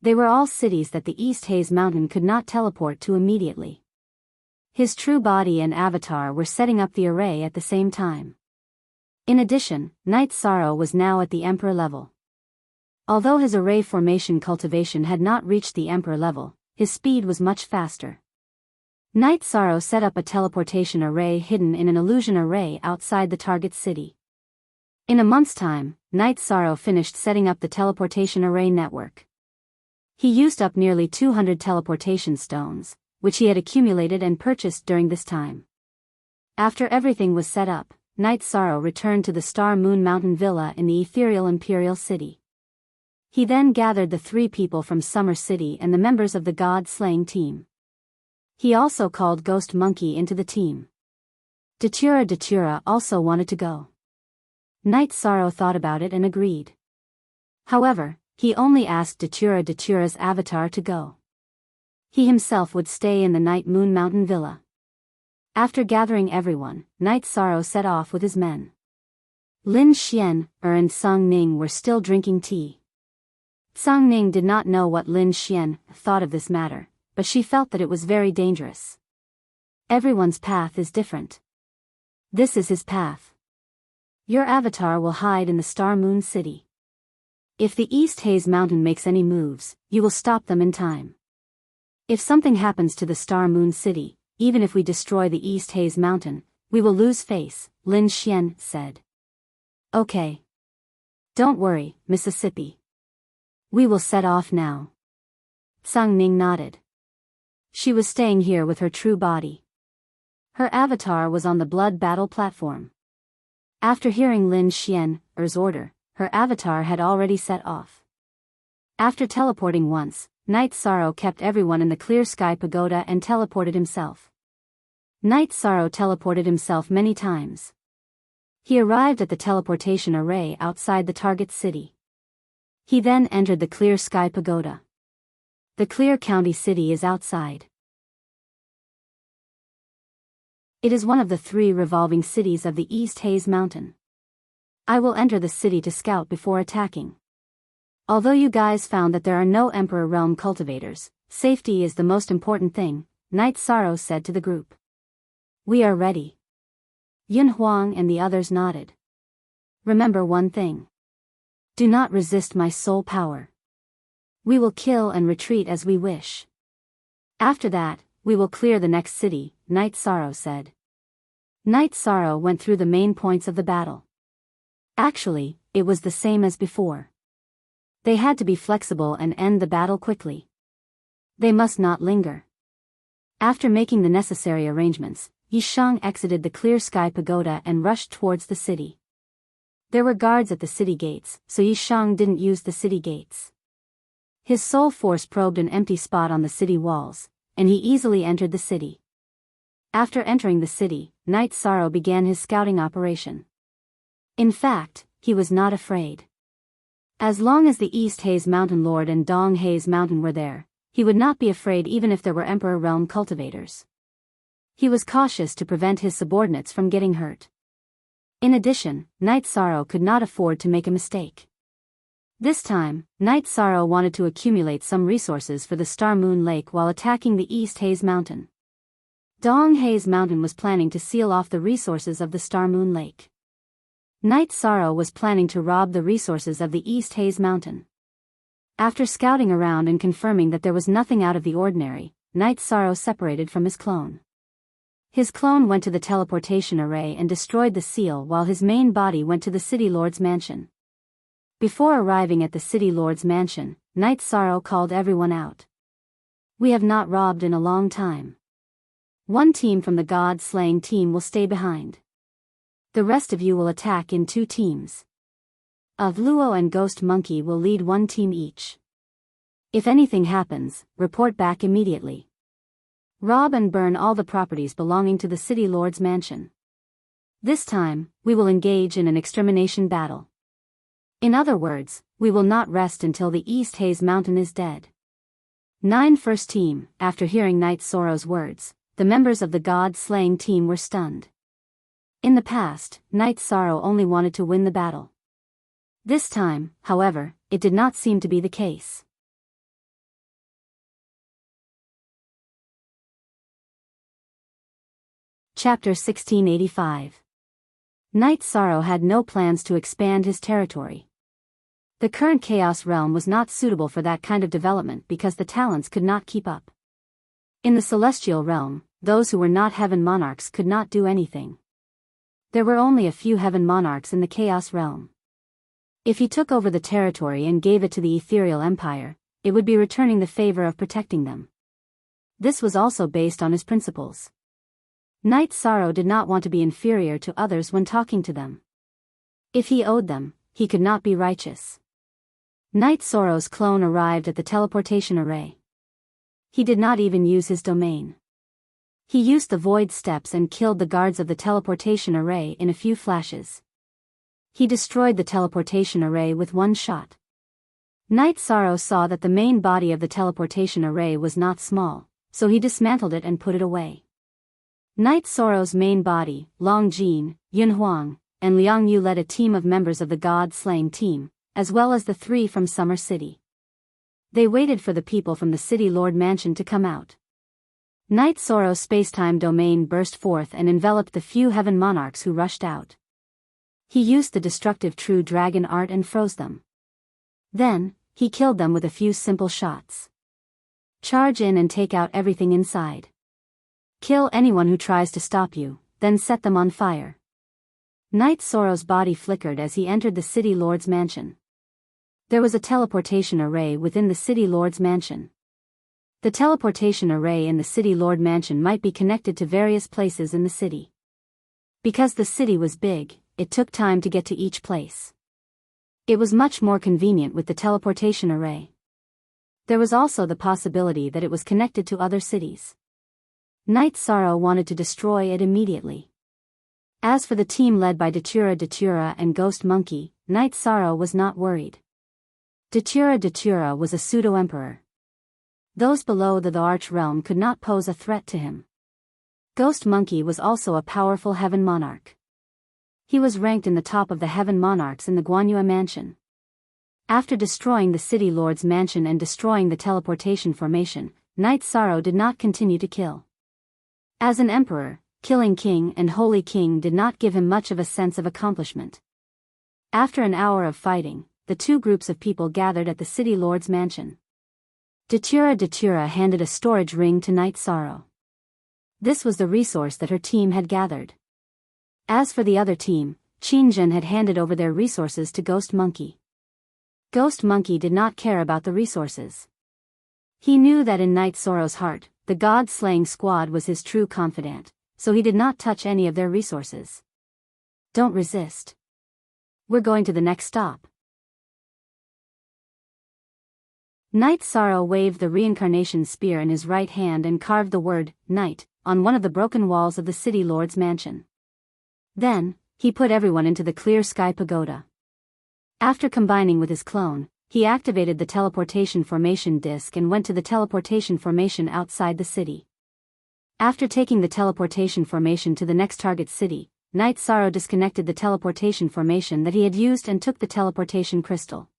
They were all cities that the East Haze Mountain could not teleport to immediately. His true body and avatar were setting up the array at the same time. In addition, Night Sorrow was now at the Emperor level. Although his array formation cultivation had not reached the Emperor level, his speed was much faster. Night Sorrow set up a teleportation array hidden in an illusion array outside the target city. In a month's time, Night Sorrow finished setting up the teleportation array network. He used up nearly 200 teleportation stones, which he had accumulated and purchased during this time. After everything was set up, Night Sorrow returned to the Star Moon Mountain Villa in the ethereal Imperial City. He then gathered the 3 people from Summer City and the members of the God-slaying team. He also called Ghost Monkey into the team. Datura also wanted to go. Night Sorrow thought about it and agreed. However, he only asked Datura's avatar to go. He himself would stay in the Night Moon Mountain Villa. After gathering everyone, Night Sorrow set off with his men. Lin Xian, and Zhang Ning were still drinking tea. Zhang Ning did not know what Lin Xian thought of this matter, but she felt that it was very dangerous. Everyone's path is different. This is his path. Your avatar will hide in the Star Moon City. If the East Haze Mountain makes any moves, you will stop them in time. If something happens to the Star Moon City, even if we destroy the East Haze Mountain, we will lose face, Lin Xian said. Okay. Don't worry, Mississippi. We will set off now. Sang Ning nodded. She was staying here with her true body. Her avatar was on the blood battle platform. After hearing Lin Xian's order, her avatar had already set off. After teleporting once, Night Sorrow kept everyone in the clear sky pagoda and teleported himself. Night Sorrow teleported himself many times. He arrived at the teleportation array outside the target city. He then entered the clear sky pagoda. The clear county city is outside. It is one of the 3 revolving cities of the East Haze Mountain. I will enter the city to scout before attacking. Although you guys found that there are no Emperor Realm cultivators, safety is the most important thing, Night Sorrow said to the group. We are ready. Yun Huang and the others nodded. Remember one thing. Do not resist my soul power. We will kill and retreat as we wish. After that, we will clear the next city, Night Sorrow said. Night Sorrow went through the main points of the battle. Actually, it was the same as before. They had to be flexible and end the battle quickly. They must not linger. After making the necessary arrangements, Yishang exited the clear sky pagoda and rushed towards the city. There were guards at the city gates, so Yishang didn't use the city gates. His soul force probed an empty spot on the city walls, and he easily entered the city. After entering the city, Night Sorrow began his scouting operation. In fact, he was not afraid. As long as the East Haze Mountain Lord and Dong Haze Mountain were there, he would not be afraid even if there were Emperor Realm cultivators. He was cautious to prevent his subordinates from getting hurt. In addition, Night Sorrow could not afford to make a mistake. This time, Night Sorrow wanted to accumulate some resources for the Star Moon Lake while attacking the East Haze Mountain. Dong Haze Mountain was planning to seal off the resources of the Star Moon Lake. Night Sorrow was planning to rob the resources of the East Haze Mountain. After scouting around and confirming that there was nothing out of the ordinary, Night Sorrow separated from his clone. His clone went to the teleportation array and destroyed the seal while his main body went to the City Lord's mansion. Before arriving at the City Lord's mansion, Night Sorrow called everyone out. We have not robbed in a long time. One team from the God-slaying team will stay behind. The rest of you will attack in 2 teams. Of Luo and Ghost Monkey will lead 1 team each. If anything happens, report back immediately. Rob and burn all the properties belonging to the City Lord's mansion. This time, we will engage in an extermination battle. In other words, we will not rest until the East Haze Mountain is dead. 9 First Team. After hearing Night Sorrow's words, the members of the God-slaying team were stunned. In the past, Night Sorrow only wanted to win the battle. This time, however, it did not seem to be the case. Chapter 1685. Night Sorrow had no plans to expand his territory. The current Chaos Realm was not suitable for that kind of development because the talents could not keep up. In the Celestial Realm, those who were not Heaven Monarchs could not do anything. There were only a few Heaven Monarchs in the Chaos Realm. If he took over the territory and gave it to the Ethereal Empire, it would be returning the favor of protecting them. This was also based on his principles. Night Sorrow did not want to be inferior to others when talking to them. If he owed them, he could not be righteous. Night Sorrow's clone arrived at the teleportation array. He did not even use his domain. He used the void steps and killed the guards of the teleportation array in a few flashes. He destroyed the teleportation array with 1 shot. Night Sorrow saw that the main body of the teleportation array was not small, so he dismantled it and put it away. Night Sorrow's main body, Long Jin, Yun Huang, and Liang Yu led a team of members of the God-slaying team, as well as the 3 from Summer City. They waited for the people from the City Lord Mansion to come out. Night Sorrow's spacetime domain burst forth and enveloped the few Heaven Monarchs who rushed out. He used the destructive True Dragon art and froze them. Then, he killed them with a few simple shots. Charge in and take out everything inside. Kill anyone who tries to stop you, then set them on fire. Night Sorrow's body flickered as he entered the City Lord's mansion. There was a teleportation array within the City Lord's mansion. The teleportation array in the City Lord mansion might be connected to various places in the city. Because the city was big, it took time to get to each place. It was much more convenient with the teleportation array. There was also the possibility that it was connected to other cities. Night Sorrow wanted to destroy it immediately. As for the team led by Datura and Ghost Monkey, Night Sorrow was not worried. Datura was a pseudo-emperor. Those below the Arch Realm could not pose a threat to him. Ghost Monkey was also a powerful Heaven Monarch. He was ranked in the top of the Heaven Monarchs in the Guanyue Mansion. After destroying the City Lord's mansion and destroying the teleportation formation, Night Sorrow did not continue to kill. As an emperor, killing King and Holy King did not give him much of a sense of accomplishment. After an hour of fighting, the two groups of people gathered at the City Lord's mansion. Datura handed a storage ring to Night Sorrow. This was the resource that her team had gathered. As for the other team, Qinjun had handed over their resources to Ghost Monkey. Ghost Monkey did not care about the resources. He knew that in Night Sorrow's heart, the God-slaying squad was his true confidant, so he did not touch any of their resources. Don't resist. We're going to the next stop. Night Sorrow waved the reincarnation spear in his right hand and carved the word, Night, on one of the broken walls of the City Lord's mansion. Then, he put everyone into the Clear Sky Pagoda. After combining with his clone, he activated the teleportation formation disk and went to the teleportation formation outside the city. After taking the teleportation formation to the next target city, Night Sorrow disconnected the teleportation formation that he had used and took the teleportation crystal.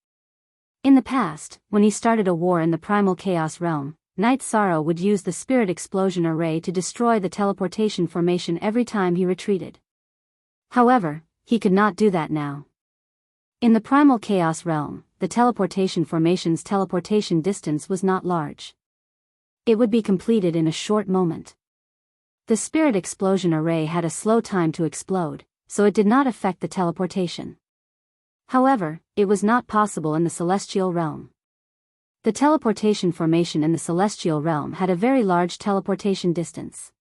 In the past, when he started a war in the Primal Chaos Realm, Night Sorrow would use the Spirit Explosion Array to destroy the teleportation formation every time he retreated. However, he could not do that now. In the Primal Chaos Realm, the teleportation formation's teleportation distance was not large. It would be completed in a short moment. The Spirit Explosion Array had a slow time to explode, so it did not affect the teleportation. However, it was not possible in the Celestial Realm. The teleportation formation in the Celestial Realm had a very large teleportation distance.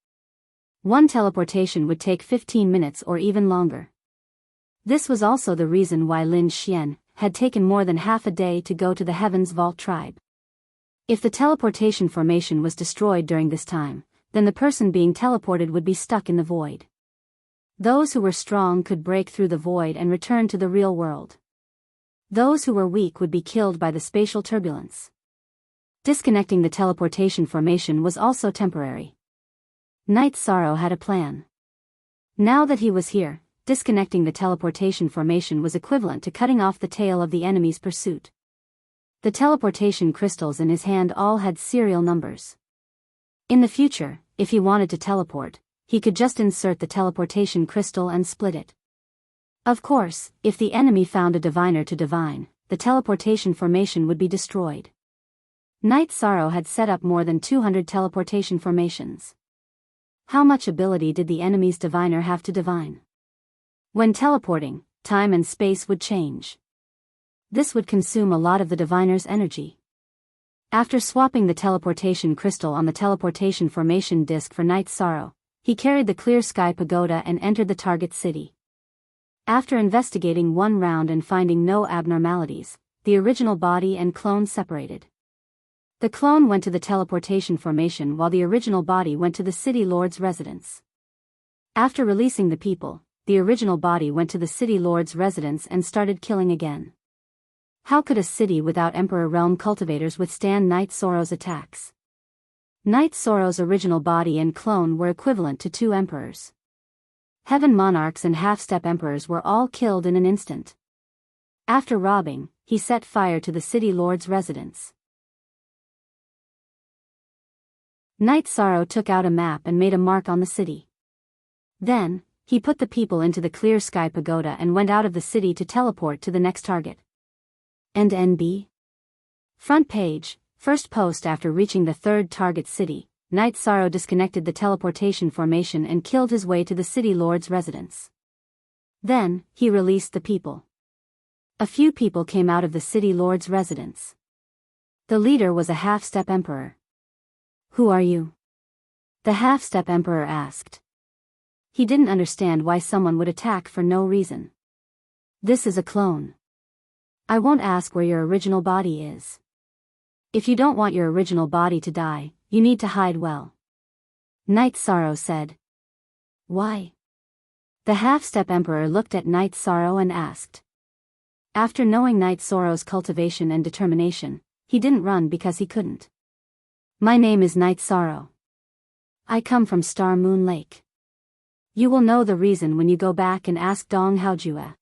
One teleportation would take 15 minutes or even longer. This was also the reason why Lin Xian had taken more than half a day to go to the Heaven's Vault tribe. If the teleportation formation was destroyed during this time, then the person being teleported would be stuck in the void. Those who were strong could break through the void and return to the real world. Those who were weak would be killed by the spatial turbulence. Disconnecting the teleportation formation was also temporary. Night Sorrow had a plan. Now that he was here, disconnecting the teleportation formation was equivalent to cutting off the tail of the enemy's pursuit. The teleportation crystals in his hand all had serial numbers. In the future, if he wanted to teleport, he could just insert the teleportation crystal and split it. Of course, if the enemy found a diviner to divine, the teleportation formation would be destroyed. Night Sorrow had set up more than 200 teleportation formations. How much ability did the enemy's diviner have to divine? When teleporting, time and space would change. This would consume a lot of the diviner's energy. After swapping the teleportation crystal on the teleportation formation disk for Night Sorrow, he carried the Clear Sky Pagoda and entered the target city. After investigating one round and finding no abnormalities, the original body and clone separated. The clone went to the teleportation formation while the original body went to the City Lord's residence. After releasing the people, the original body went to the City Lord's residence and started killing again. How could a city without Emperor Realm cultivators withstand Night Sorrow's attacks? Night Sorrow's original body and clone were equivalent to 2 emperors. Heaven Monarchs and Half-Step Emperors were all killed in an instant. After robbing, he set fire to the City Lord's residence. Night Sorrow took out a map and made a mark on the city. Then, he put the people into the Clear Sky Pagoda and went out of the city to teleport to the next target. And NB? Front page, first post after reaching the third target city, Night Sorrow disconnected the teleportation formation and killed his way to the City Lord's residence. Then, he released the people. A few people came out of the city lord's residence. The leader was a half-step emperor. "Who are you?" the half-step emperor asked. He didn't understand why someone would attack for no reason. "This is a clone. I won't ask where your original body is. If you don't want your original body to die, you need to hide well," Night Sorrow said. "Why?" The half-step emperor looked at Night Sorrow and asked. After knowing Night Sorrow's cultivation and determination, he didn't run because he couldn't. "My name is Night Sorrow. I come from Star Moon Lake. You will know the reason when you go back and ask Dong Haojue.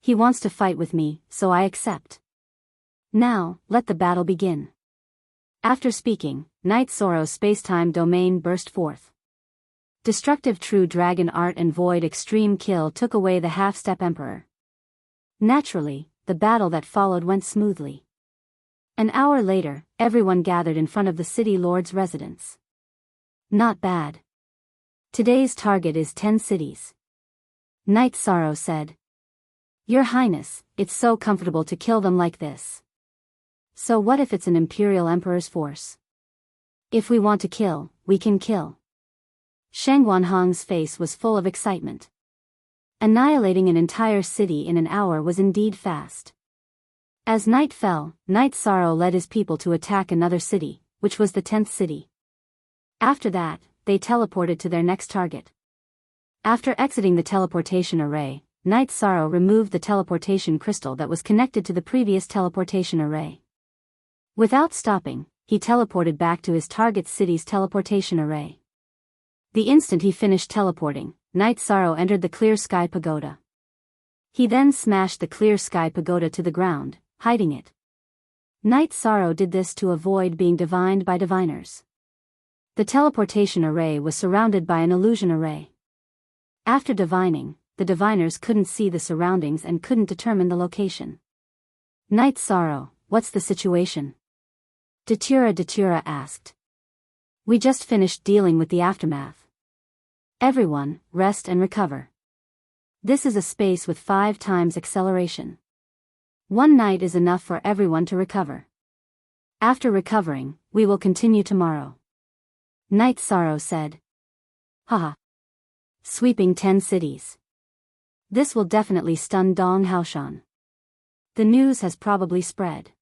He wants to fight with me, so I accept. Now, let the battle begin." After speaking, Night Sorrow's space-time domain burst forth. Destructive True Dragon Art and Void Extreme Kill took away the half-step emperor. Naturally, the battle that followed went smoothly. An hour later, everyone gathered in front of the city lord's residence. "Not bad. Today's target is 10 cities. Night Sorrow said. "Your Highness, it's so comfortable to kill them like this. So what if it's an Imperial Emperor's force? If we want to kill, we can kill." Shang Wanhong's face was full of excitement. Annihilating an entire city in an hour was indeed fast. As night fell, Night Sorrow led his people to attack another city, which was the 10th city. After that, they teleported to their next target. After exiting the teleportation array, Night Sorrow removed the teleportation crystal that was connected to the previous teleportation array. Without stopping, he teleported back to his target city's teleportation array. The instant he finished teleporting, Night Sorrow entered the Clear Sky Pagoda. He then smashed the Clear Sky Pagoda to the ground, hiding it. Night Sorrow did this to avoid being divined by diviners. The teleportation array was surrounded by an illusion array. After divining, the diviners couldn't see the surroundings and couldn't determine the location. "Night Sorrow, what's the situation?" Datura asked. "We just finished dealing with the aftermath. Everyone, rest and recover. This is a space with 5 times acceleration. 1 night is enough for everyone to recover. After recovering, we will continue tomorrow," Night Sorrow said. "Haha. Sweeping 10 cities. This will definitely stun Dong Haoshan. The news has probably spread.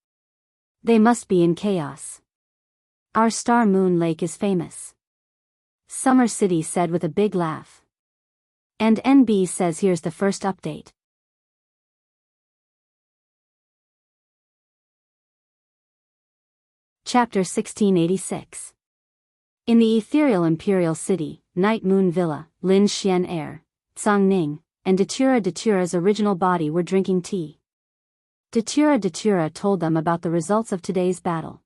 They must be in chaos. Our Star Moon Lake is famous," Summer City said with a big laugh. And NB says here's the first update. Chapter 1686. In the ethereal Imperial City, Night Moon Villa, Lin Xian Air, Tsang Ning, and Datura's original body were drinking tea. Datura told them about the results of today's battle.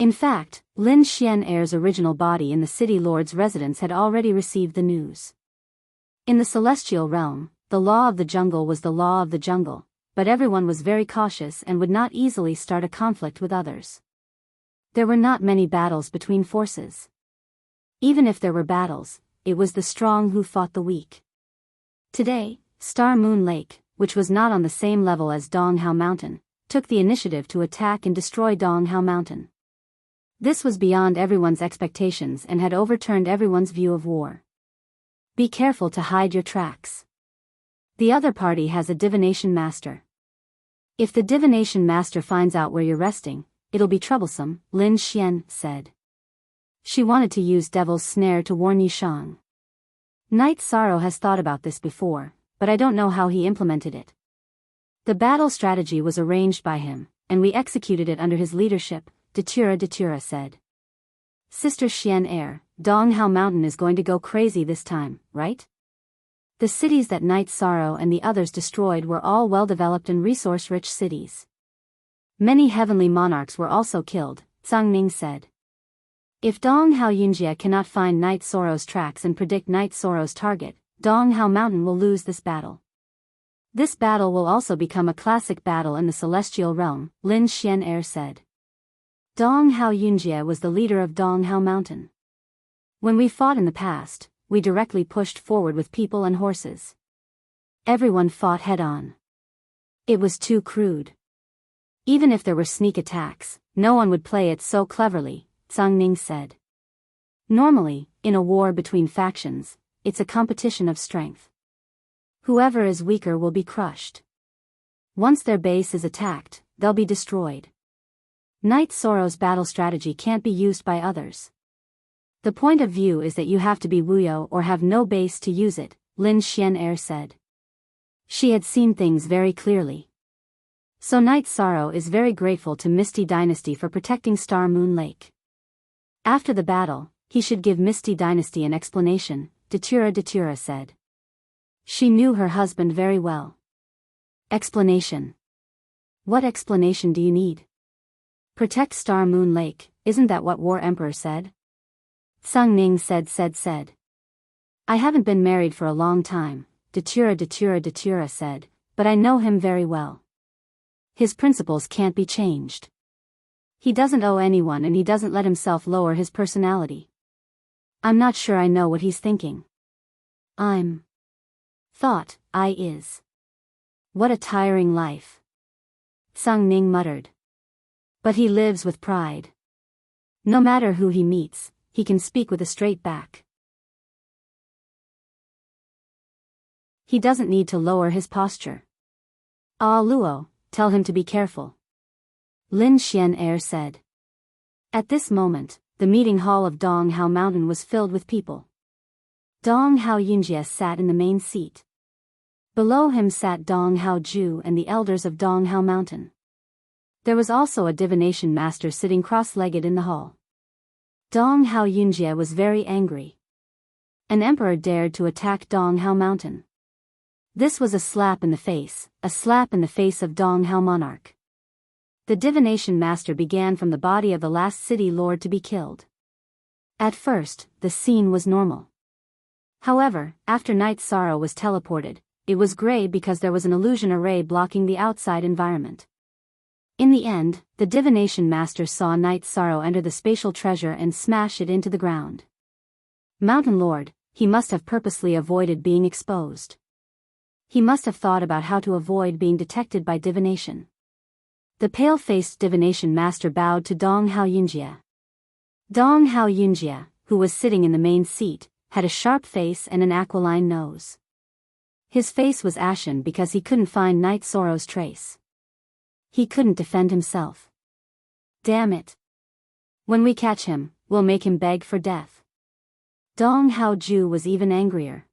In fact, Lin Xian Air's original body in the city lord's residence had already received the news. In the celestial realm, the law of the jungle was the law of the jungle, but everyone was very cautious and would not easily start a conflict with others. There were not many battles between forces. Even if there were battles, it was the strong who fought the weak. Today, Star Moon Lake, which was not on the same level as Dong Hao Mountain, took the initiative to attack and destroy Dong Hao Mountain. This was beyond everyone's expectations and had overturned everyone's view of war. Be careful to hide your tracks. The other party has a divination master. If the divination master finds out where you're resting, it'll be troublesome, Lin Xian said. She wanted to use Devil's Snare to warn Yishang. Night Sorrow has thought about this before, but I don't know how he implemented it. The battle strategy was arranged by him, and we executed it under his leadership, Datura said. Sister Xian Air, Dong Hao Mountain is going to go crazy this time, right? The cities that Night Sorrow and the others destroyed were all well-developed and resource-rich cities. Many heavenly monarchs were also killed, Tsang Ning said. If Dong Hao Yunjie cannot find Night Sorrow's tracks and predict Night Sorrow's target, Dong Hao Mountain will lose this battle. This battle will also become a classic battle in the celestial realm, Lin Xian Air said. Dong Hao Yunjie was the leader of Dong Hao Mountain. When we fought in the past, we directly pushed forward with people and horses. Everyone fought head-on. It was too crude. Even if there were sneak attacks, no one would play it so cleverly, Tsang Ning said. Normally, in a war between factions, it's a competition of strength. Whoever is weaker will be crushed. Once their base is attacked, they'll be destroyed. Knight Soro's battle strategy can't be used by others. The point of view is that you have to be Wuyo or have no base to use it, Lin Xian'er said. She had seen things very clearly. So Knight Sorrow is very grateful to Misty Dynasty for protecting Star Moon Lake. After the battle, he should give Misty Dynasty an explanation, Datura said. She knew her husband very well. Explanation. What explanation do you need? Protect Star Moon Lake, isn't that what War Emperor said? Tsang Ning said. I haven't been married for a long time, Datura said, but I know him very well. His principles can't be changed. He doesn't owe anyone and he doesn't let himself lower his personality. I'm not sure I know what he's thinking. Is. What a tiring life. Tsang Ning muttered. But he lives with pride. No matter who he meets, he can speak with a straight back. He doesn't need to lower his posture. Ah Luo, tell him to be careful. Lin Xian'er said. At this moment, the meeting hall of Donghao Mountain was filled with people. Donghao Yunjie sat in the main seat. Below him sat Donghao Ju and the elders of Donghao Mountain. There was also a divination master sitting cross-legged in the hall. Donghao Yunjie was very angry. An emperor dared to attack Donghao Mountain. This was a slap in the face of Donghao monarch. The divination master began from the body of the last city lord to be killed. At first, the scene was normal. However, after Knight Sorrow was teleported, it was gray because there was an illusion array blocking the outside environment. In the end, the divination master saw Knight Sorrow enter the spatial treasure and smash it into the ground. Mountain Lord, he must have purposely avoided being exposed. He must have thought about how to avoid being detected by divination. The pale-faced divination master bowed to Donghao Yunjie. Donghao Yunjie, who was sitting in the main seat, had a sharp face and an aquiline nose. His face was ashen because he couldn't find Knight Sorrow's trace. He couldn't defend himself. Damn it. When we catch him, we'll make him beg for death. Donghao Ju was even angrier.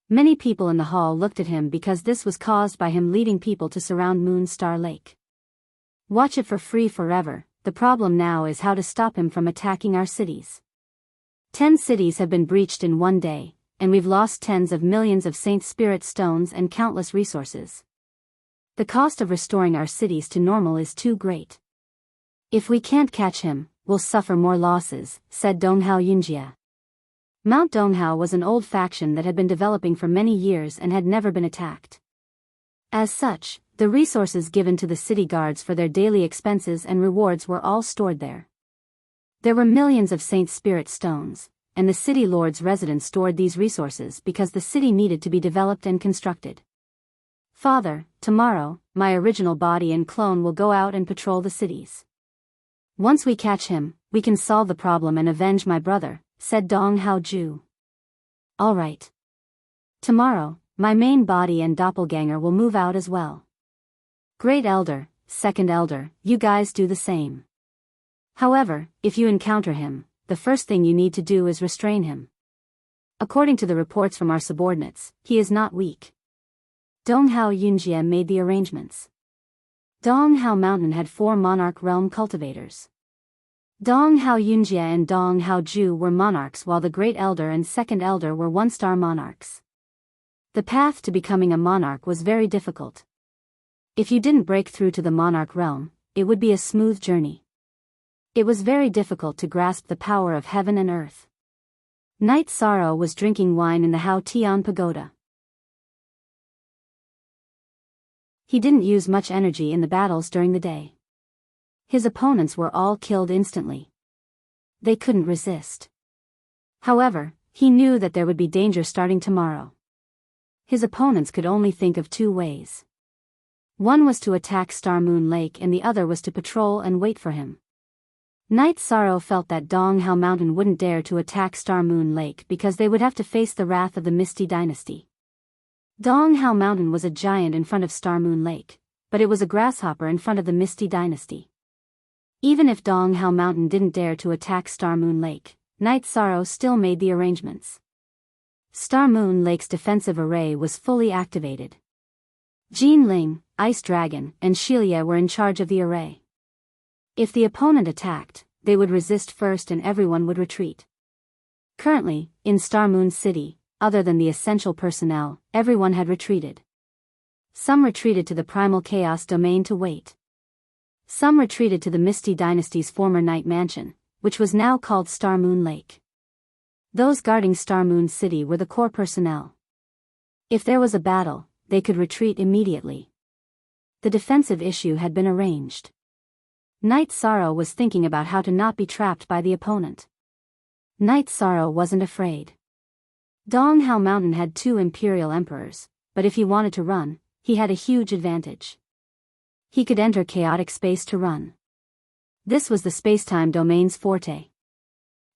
Many people in the hall looked at him because this was caused by him leading people to surround Moon Star Lake. Watch it for free forever, the problem now is how to stop him from attacking our cities. 10 cities have been breached in one day, and we've lost tens of millions of Saint Spirit stones and countless resources. The cost of restoring our cities to normal is too great. If we can't catch him, we'll suffer more losses, said Donghao Yunjie. Mount Donghao was an old faction that had been developing for many years and had never been attacked. As such, the resources given to the city guards for their daily expenses and rewards were all stored there. There were millions of Saint Spirit stones, and the city lord's residents stored these resources because the city needed to be developed and constructed. Father, tomorrow, my original body and clone will go out and patrol the cities. Once we catch him, we can solve the problem and avenge my brother, said Donghao Ju. All right. Tomorrow, my main body and doppelganger will move out as well. Great Elder, Second Elder, you guys do the same. However, if you encounter him, the first thing you need to do is restrain him. According to the reports from our subordinates, he is not weak. Donghao Yunjie made the arrangements. Donghao Mountain had 4 monarch realm cultivators. Donghao Yunjie and Donghao Ju were monarchs while the Great Elder and Second Elder were 1-star monarchs. The path to becoming a monarch was very difficult. If you didn't break through to the monarch realm, it would be a smooth journey. It was very difficult to grasp the power of heaven and earth. Knight Sorrow was drinking wine in the Hao Tian Pagoda. He didn't use much energy in the battles during the day. His opponents were all killed instantly. They couldn't resist. However, he knew that there would be danger starting tomorrow. his opponents could only think of two ways. One was to attack Star Moon Lake and the other was to patrol and wait for him. Night Sorrow felt that Dong Hao Mountain wouldn't dare to attack Star Moon Lake because they would have to face the wrath of the Misty Dynasty. Dong Hao Mountain was a giant in front of Star Moon Lake, but it was a grasshopper in front of the Misty Dynasty. Even if Dong Hao Mountain didn't dare to attack Star Moon Lake, Night Sorrow still made the arrangements. Star Moon Lake's defensive array was fully activated. Jean Ling, Ice Dragon, and Shelia were in charge of the array. If the opponent attacked, they would resist first and everyone would retreat. Currently, in Star Moon City, other than the essential personnel, everyone had retreated. Some retreated to the Primal Chaos Domain to wait. Some retreated to the Misty Dynasty's former Night Mansion, which was now called Star Moon Lake. Those guarding Star Moon City were the core personnel. If there was a battle, they could retreat immediately. The defensive issue had been arranged. Night Sorrow was thinking about how to not be trapped by the opponent. Night Sorrow wasn't afraid. Dong Hao Mountain had 2 Imperial Emperors, but if he wanted to run, he had a huge advantage. He could enter chaotic space to run. This was the spacetime domain's forte.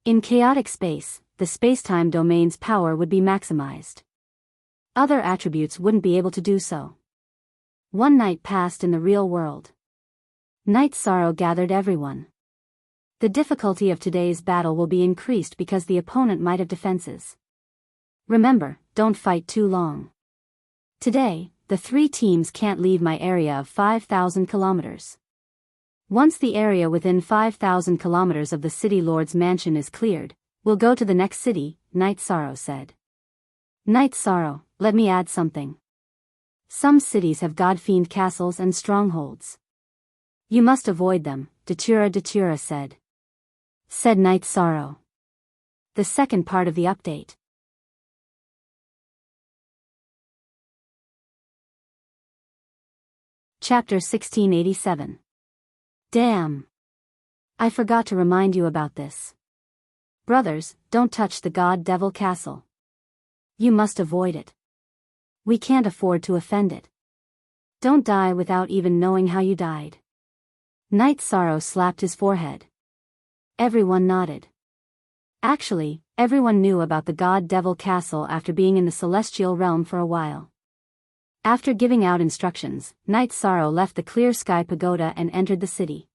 In chaotic space, the spacetime domain's power would be maximized. Other attributes wouldn't be able to do so. One night passed in the real world. Night Sorrow gathered everyone. The difficulty of today's battle will be increased because the opponent might have defenses. Remember, don't fight too long. Today, the 3 teams can't leave my area of 5,000 kilometers. Once the area within 5,000 kilometers of the City Lord's mansion is cleared, we'll go to the next city, Night Sorrow said. Night Sorrow, let me add something. Some cities have God-fiend castles and strongholds. You must avoid them, Datura said. Said Night Sorrow. The second part of the update. Chapter 1687. Damn. I forgot to remind you about this. Brothers, don't touch the God-Devil Castle. You must avoid it. We can't afford to offend it. Don't die without even knowing how you died. Night Sorrow slapped his forehead. Everyone nodded. Actually, everyone knew about the God-Devil Castle after being in the Celestial Realm for a while. After giving out instructions, Night Sorrow left the Clear Sky Pagoda and entered the city.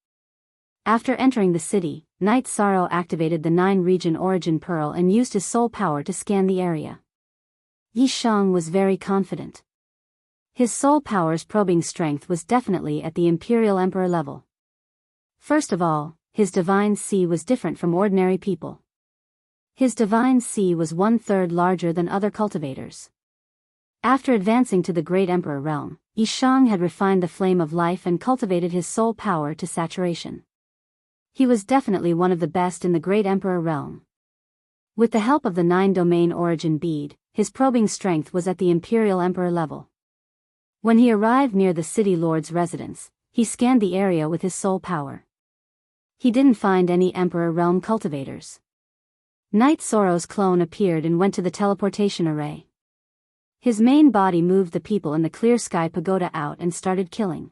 After entering the city, Night Sorrow activated the 9-region Origin Pearl and used his soul power to scan the area. Yi Shang was very confident. His soul power's probing strength was definitely at the Imperial Emperor level. First of all, his Divine Sea was different from ordinary people. His Divine Sea was 1/3 larger than other cultivators. After advancing to the Great Emperor realm, Yi Shang had refined the flame of life and cultivated his soul power to saturation. He was definitely one of the best in the Great Emperor realm. With the help of the 9-domain origin bead, his probing strength was at the Imperial Emperor level. When he arrived near the City Lord's residence, he scanned the area with his soul power. He didn't find any Emperor realm cultivators. Night Sorrow's clone appeared and went to the teleportation array. His main body moved the people in the Clear Sky Pagoda out and started killing.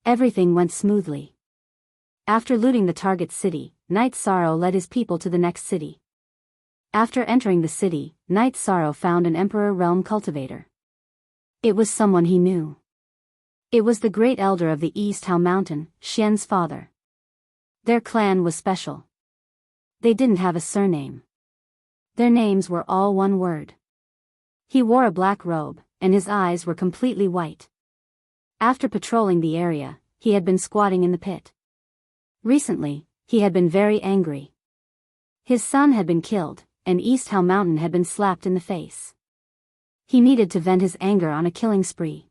Everything went smoothly. After looting the target city, Night Sorrow led his people to the next city. After entering the city, Night Sorrow found an Emperor Realm cultivator. It was someone he knew. It was the Great Elder of the East Hao Mountain, Xian's father. Their clan was special. They didn't have a surname. Their names were all one word. He wore a black robe, and his eyes were completely white. After patrolling the area, he had been squatting in the pit. Recently, he had been very angry. His son had been killed, and East Hao Mountain had been slapped in the face. He needed to vent his anger on a killing spree.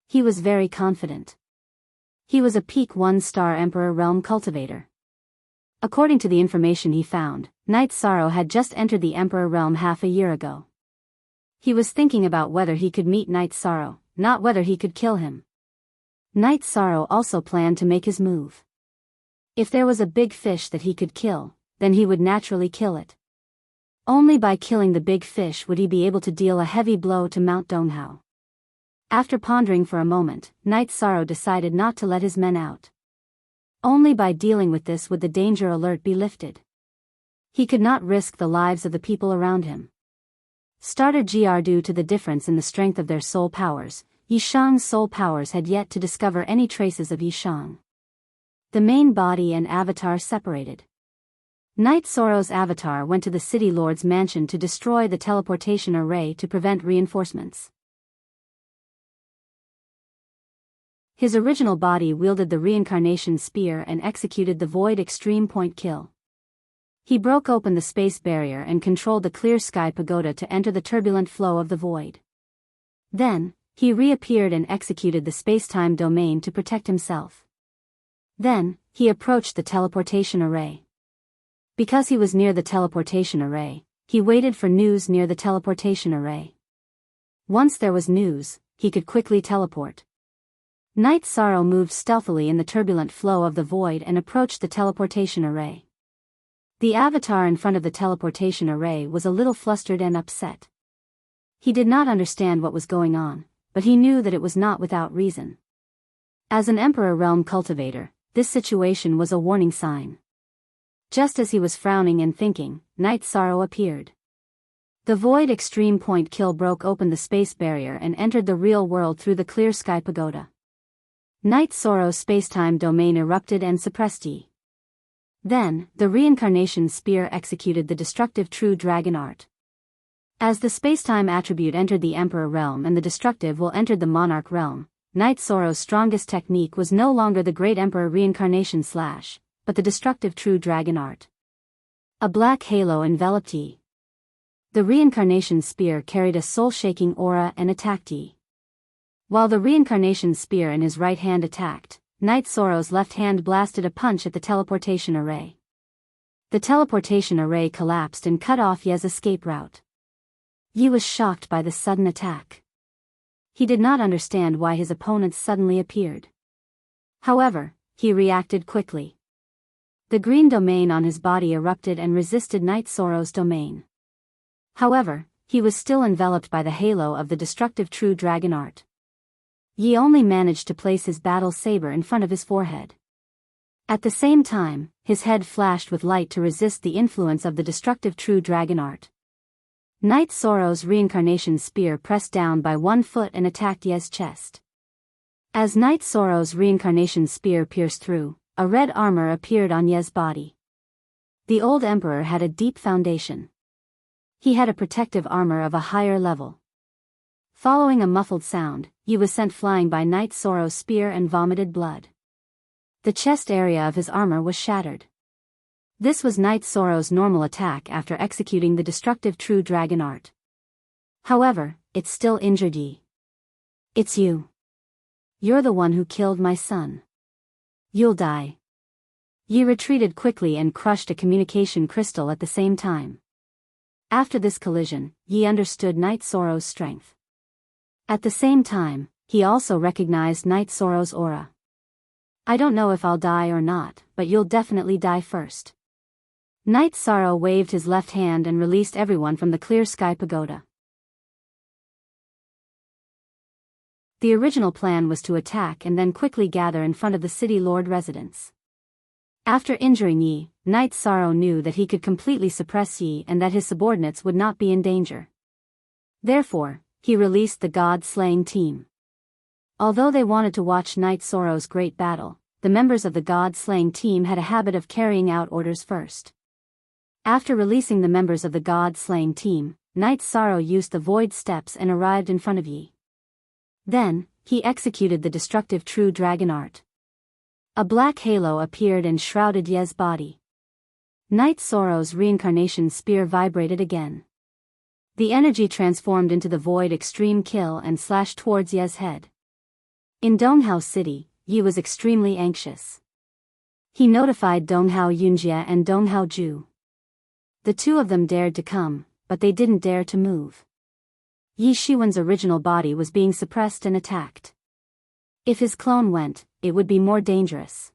He was very confident. He was a peak 1-star Emperor Realm cultivator. According to the information he found, Night Sorrow had just entered the Emperor Realm half a year ago. He was thinking about whether he could meet Night Sorrow, not whether he could kill him. Night Sorrow also planned to make his move. If there was a big fish that he could kill, then he would naturally kill it. Only by killing the big fish would he be able to deal a heavy blow to Mount Donghao. After pondering for a moment, Knight Sorrow decided not to let his men out. Only by dealing with this would the danger alert be lifted. He could not risk the lives of the people around him. Starter GR due to the difference in the strength of their soul powers, Yishang's soul powers had yet to discover any traces of Yishang. The main body and avatar separated. Knight Sorrow's avatar went to the City Lord's mansion to destroy the teleportation array to prevent reinforcements. His original body wielded the reincarnation spear and executed the void extreme point kill. He broke open the space barrier and controlled the clear sky pagoda to enter the turbulent flow of the void. Then, he reappeared and executed the space-time domain to protect himself. Then, he approached the teleportation array. Because he was near the teleportation array, he waited for news near the teleportation array. Once there was news, he could quickly teleport. Knight Sorrow moved stealthily in the turbulent flow of the void and approached the teleportation array. The avatar in front of the teleportation array was a little flustered and upset. He did not understand what was going on, but he knew that it was not without reason. As an Emperor Realm cultivator, this situation was a warning sign. Just as he was frowning and thinking, Knight Sorrow appeared. The void extreme point kill broke open the space barrier and entered the real world through the clear sky pagoda. Knight Sorrow's spacetime domain erupted and suppressed Yi. Then, the reincarnation spear executed the destructive true dragon art. As the spacetime attribute entered the Emperor realm and the destructive will entered the Monarch realm, Knight Sorrow's strongest technique was no longer the Great Emperor reincarnation slash, but the destructive true dragon art. A black halo enveloped Yi. The reincarnation spear carried a soul-shaking aura and attacked Yi. While the reincarnation spear in his right hand attacked, Knight Sorrow's left hand blasted a punch at the teleportation array. The teleportation array collapsed and cut off Ye's escape route. Yi was shocked by the sudden attack. He did not understand why his opponents suddenly appeared. However, he reacted quickly. The green domain on his body erupted and resisted Knight Sorrow's domain. However, he was still enveloped by the halo of the destructive true dragon art. Yi only managed to place his battle saber in front of his forehead. At the same time, his head flashed with light to resist the influence of the destructive true dragon art. Knight Sorrow's reincarnation spear pressed down by 1 foot and attacked Ye's chest. As Knight Sorrow's reincarnation spear pierced through, a red armor appeared on Ye's body. The old emperor had a deep foundation. He had a protective armor of a higher level. Following a muffled sound, Yi was sent flying by Knight Sorrow's spear and vomited blood. The chest area of his armor was shattered. This was Knight Sorrow's normal attack after executing the destructive true dragon art. However, it still injured Yi. "It's you. You're the one who killed my son. You'll die." Yi retreated quickly and crushed a communication crystal at the same time. After this collision, Yi understood Knight Sorrow's strength. At the same time, he also recognized Knight Sorrow's aura. "I don't know if I'll die or not, but you'll definitely die first." Knight Sorrow waved his left hand and released everyone from the clear sky pagoda. The original plan was to attack and then quickly gather in front of the City Lord residence. After injuring Yi, Knight Sorrow knew that he could completely suppress Yi and that his subordinates would not be in danger. Therefore, he released the God-slaying team. Although they wanted to watch Knight Sorrow's great battle, the members of the God-slaying team had a habit of carrying out orders first. After releasing the members of the God-slaying team, Knight Sorrow used the void steps and arrived in front of Yi. Then, he executed the destructive true dragon art. A black halo appeared and shrouded Ye's body. Knight Sorrow's reincarnation spear vibrated again. The energy transformed into the void extreme kill and slashed towards Ye's head. In Donghao City, Yi was extremely anxious. He notified Donghao Yunjie and Donghao Ju. The two of them dared to come, but they didn't dare to move. Yi Shiwen's original body was being suppressed and attacked. If his clone went, it would be more dangerous.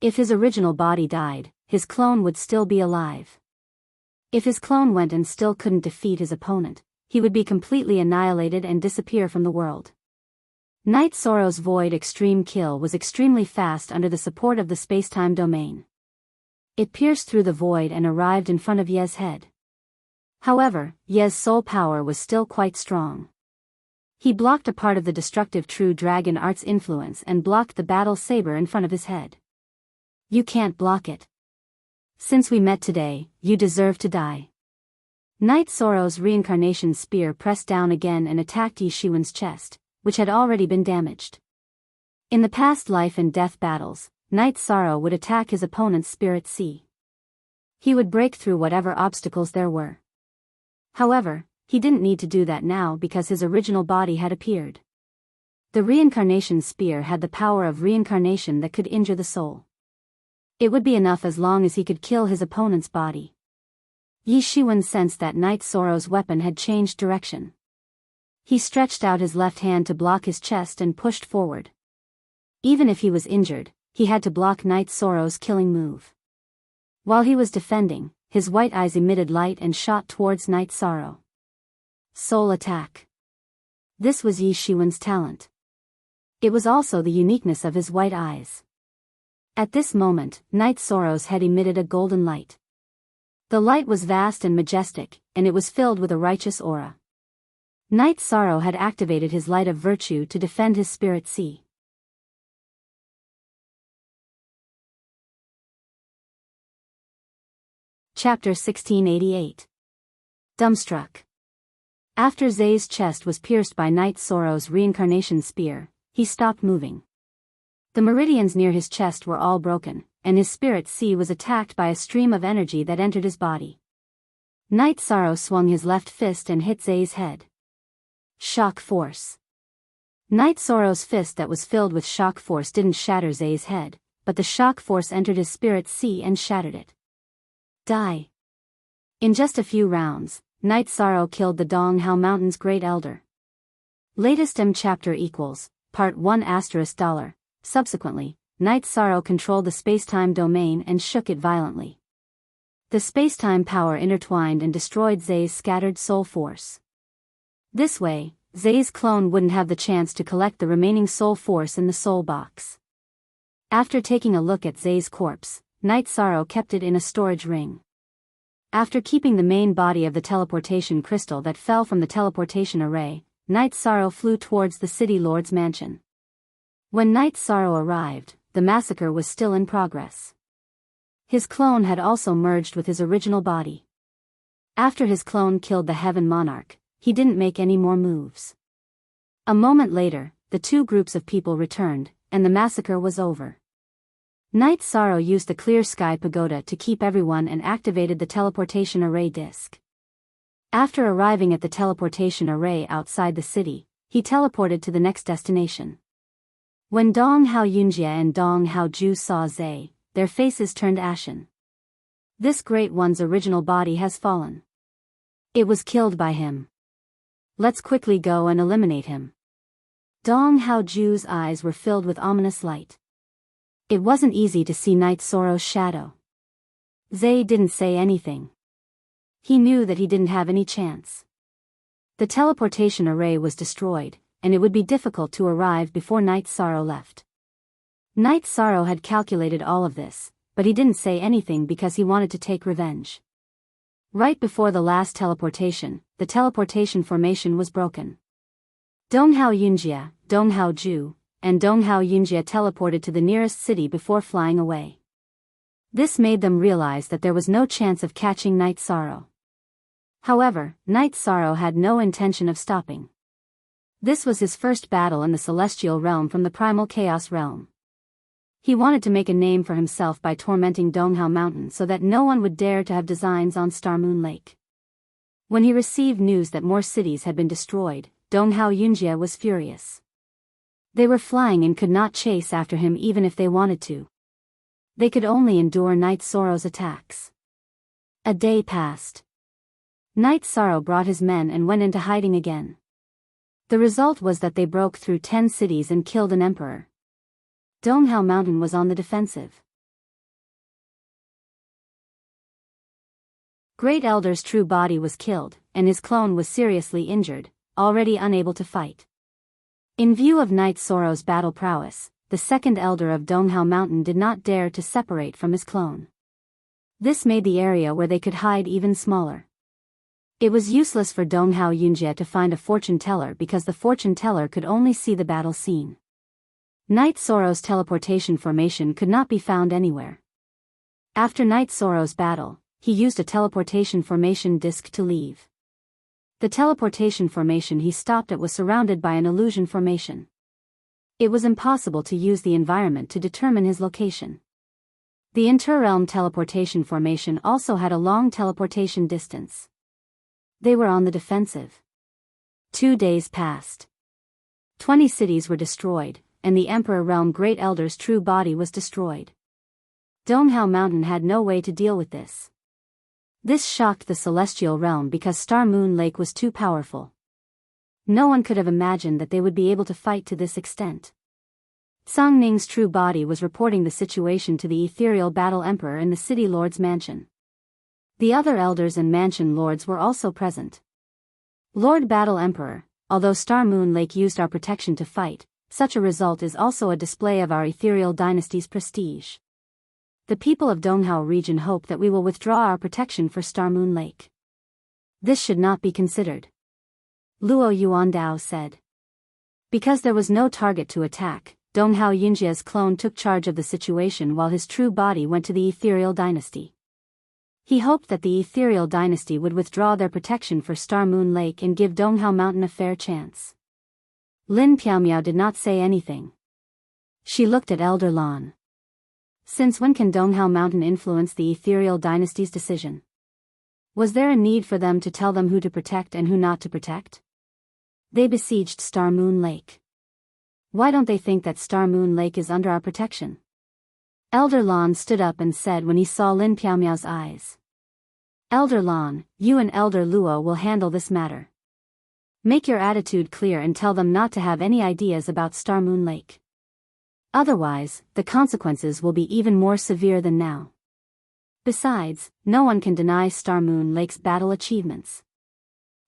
If his original body died, his clone would still be alive. If his clone went and still couldn't defeat his opponent, he would be completely annihilated and disappear from the world. Night Sorrow's void extreme kill was extremely fast under the support of the spacetime domain. It pierced through the void and arrived in front of Ye's head. However, Ye's soul power was still quite strong. He blocked a part of the destructive True Dragon Art's influence and blocked the battle saber in front of his head. You can't block it. Since we met today, you deserve to die. Night Sorrow's reincarnation spear pressed down again and attacked Yi Shiwen's chest, which had already been damaged. In the past life and death battles, Night Sorrow would attack his opponent's spirit sea. He would break through whatever obstacles there were. However, he didn't need to do that now because his original body had appeared. The reincarnation spear had the power of reincarnation that could injure the soul. It would be enough as long as he could kill his opponent's body. Yi Shiwen sensed that Night Sorrow's weapon had changed direction. He stretched out his left hand to block his chest and pushed forward. Even if he was injured, he had to block Night Sorrow's killing move. While he was defending, his white eyes emitted light and shot towards Night Sorrow. Soul attack. This was Yi Shiwen's talent. It was also the uniqueness of his white eyes. At this moment, Night Sorrow's head emitted a golden light. The light was vast and majestic, and it was filled with a righteous aura. Night Sorrow had activated his light of virtue to defend his spirit sea. Chapter 1688. Dumbstruck. After Zay's chest was pierced by Night Sorrow's reincarnation spear, he stopped moving. The meridians near his chest were all broken, and his spirit sea was attacked by a stream of energy that entered his body. Night Sorrow swung his left fist and hit Zay's head. Shock force. Night Sorrow's fist that was filled with shock force didn't shatter Zay's head, but the shock force entered his spirit sea and shattered it. Die. In just a few rounds, Night Sorrow killed the Donghao Mountain's Great Elder. Latest chapter equals, part 1 $. Subsequently, Night Sorrow controlled the spacetime domain and shook it violently. The spacetime power intertwined and destroyed Zay's scattered soul force. This way, Zay's clone wouldn't have the chance to collect the remaining soul force in the soul box. After taking a look at Zay's corpse, Night Sorrow kept it in a storage ring. After keeping the main body of the teleportation crystal that fell from the teleportation array, Night Sorrow flew towards the city lord's mansion. When Night Sorrow arrived, the massacre was still in progress. His clone had also merged with his original body. After his clone killed the Heaven Monarch, he didn't make any more moves. A moment later, the two groups of people returned, and the massacre was over. Night Sorrow used the Clear Sky Pagoda to keep everyone and activated the teleportation array disk. After arriving at the teleportation array outside the city, he teleported to the next destination. When Donghao Yunjie and Donghao Ju saw Zay, their faces turned ashen. This great one's original body has fallen. It was killed by him. Let's quickly go and eliminate him. Donghao Ju's eyes were filled with ominous light. It wasn't easy to see Night Sorrow's shadow. Zay didn't say anything. He knew that he didn't have any chance. The teleportation array was destroyed, and it would be difficult to arrive before Night Sorrow left. Night Sorrow had calculated all of this, but he didn't say anything because he wanted to take revenge. Right before the last teleportation, the teleportation formation was broken. Donghao Yunjie, Donghao Ju, and Donghao Yunjie teleported to the nearest city before flying away. This made them realize that there was no chance of catching Night Sorrow. However, Night Sorrow had no intention of stopping. This was his first battle in the celestial realm from the primal chaos realm. He wanted to make a name for himself by tormenting Donghao Mountain so that no one would dare to have designs on Star Moon Lake. When he received news that more cities had been destroyed, Donghao Yunjie was furious. They were flying and could not chase after him even if they wanted to. They could only endure Night Sorrow's attacks. A day passed. Night Sorrow brought his men and went into hiding again. The result was that they broke through 10 cities and killed an emperor. Donghao Mountain was on the defensive. Great Elder's true body was killed, and his clone was seriously injured, already unable to fight. In view of Knight Sorrow's battle prowess, the second Elder of Donghao Mountain did not dare to separate from his clone. This made the area where they could hide even smaller. It was useless for Donghao Yunjie to find a fortune teller because the fortune teller could only see the battle scene. Knight Sorrow's teleportation formation could not be found anywhere. After Knight Sorrow's battle, he used a teleportation formation disc to leave. The teleportation formation he stopped at was surrounded by an illusion formation. It was impossible to use the environment to determine his location. The inter-realm teleportation formation also had a long teleportation distance. They were on the defensive. 2 days passed. 20 cities were destroyed, and the Emperor Realm Great Elder's true body was destroyed. Donghao Mountain had no way to deal with this. This shocked the Celestial Realm because Star Moon Lake was too powerful. No one could have imagined that they would be able to fight to this extent. Song Ning's true body was reporting the situation to the Ethereal Battle Emperor in the City Lord's mansion. The other elders and mansion lords were also present. Lord Battle Emperor, although Star Moon Lake used our protection to fight, such a result is also a display of our Ethereal Dynasty's prestige. The people of Donghao region hope that we will withdraw our protection for Star Moon Lake. This should not be considered, Luo Yuandao said. Because there was no target to attack, Donghao Yunjie's clone took charge of the situation while his true body went to the Ethereal Dynasty. He hoped that the Ethereal Dynasty would withdraw their protection for Star Moon Lake and give Donghao Mountain a fair chance. Lin Piaomiao did not say anything. She looked at Elder Lan. Since when can Donghao Mountain influence the Ethereal Dynasty's decision? Was there a need for them to tell them who to protect and who not to protect? They besieged Star Moon Lake. Why don't they think that Star Moon Lake is under our protection? Elder Lan stood up and said when he saw Lin Piaomiao's eyes. Elder Lan, you and Elder Luo will handle this matter. Make your attitude clear and tell them not to have any ideas about Star Moon Lake. Otherwise, the consequences will be even more severe than now. Besides, no one can deny Star Moon Lake's battle achievements.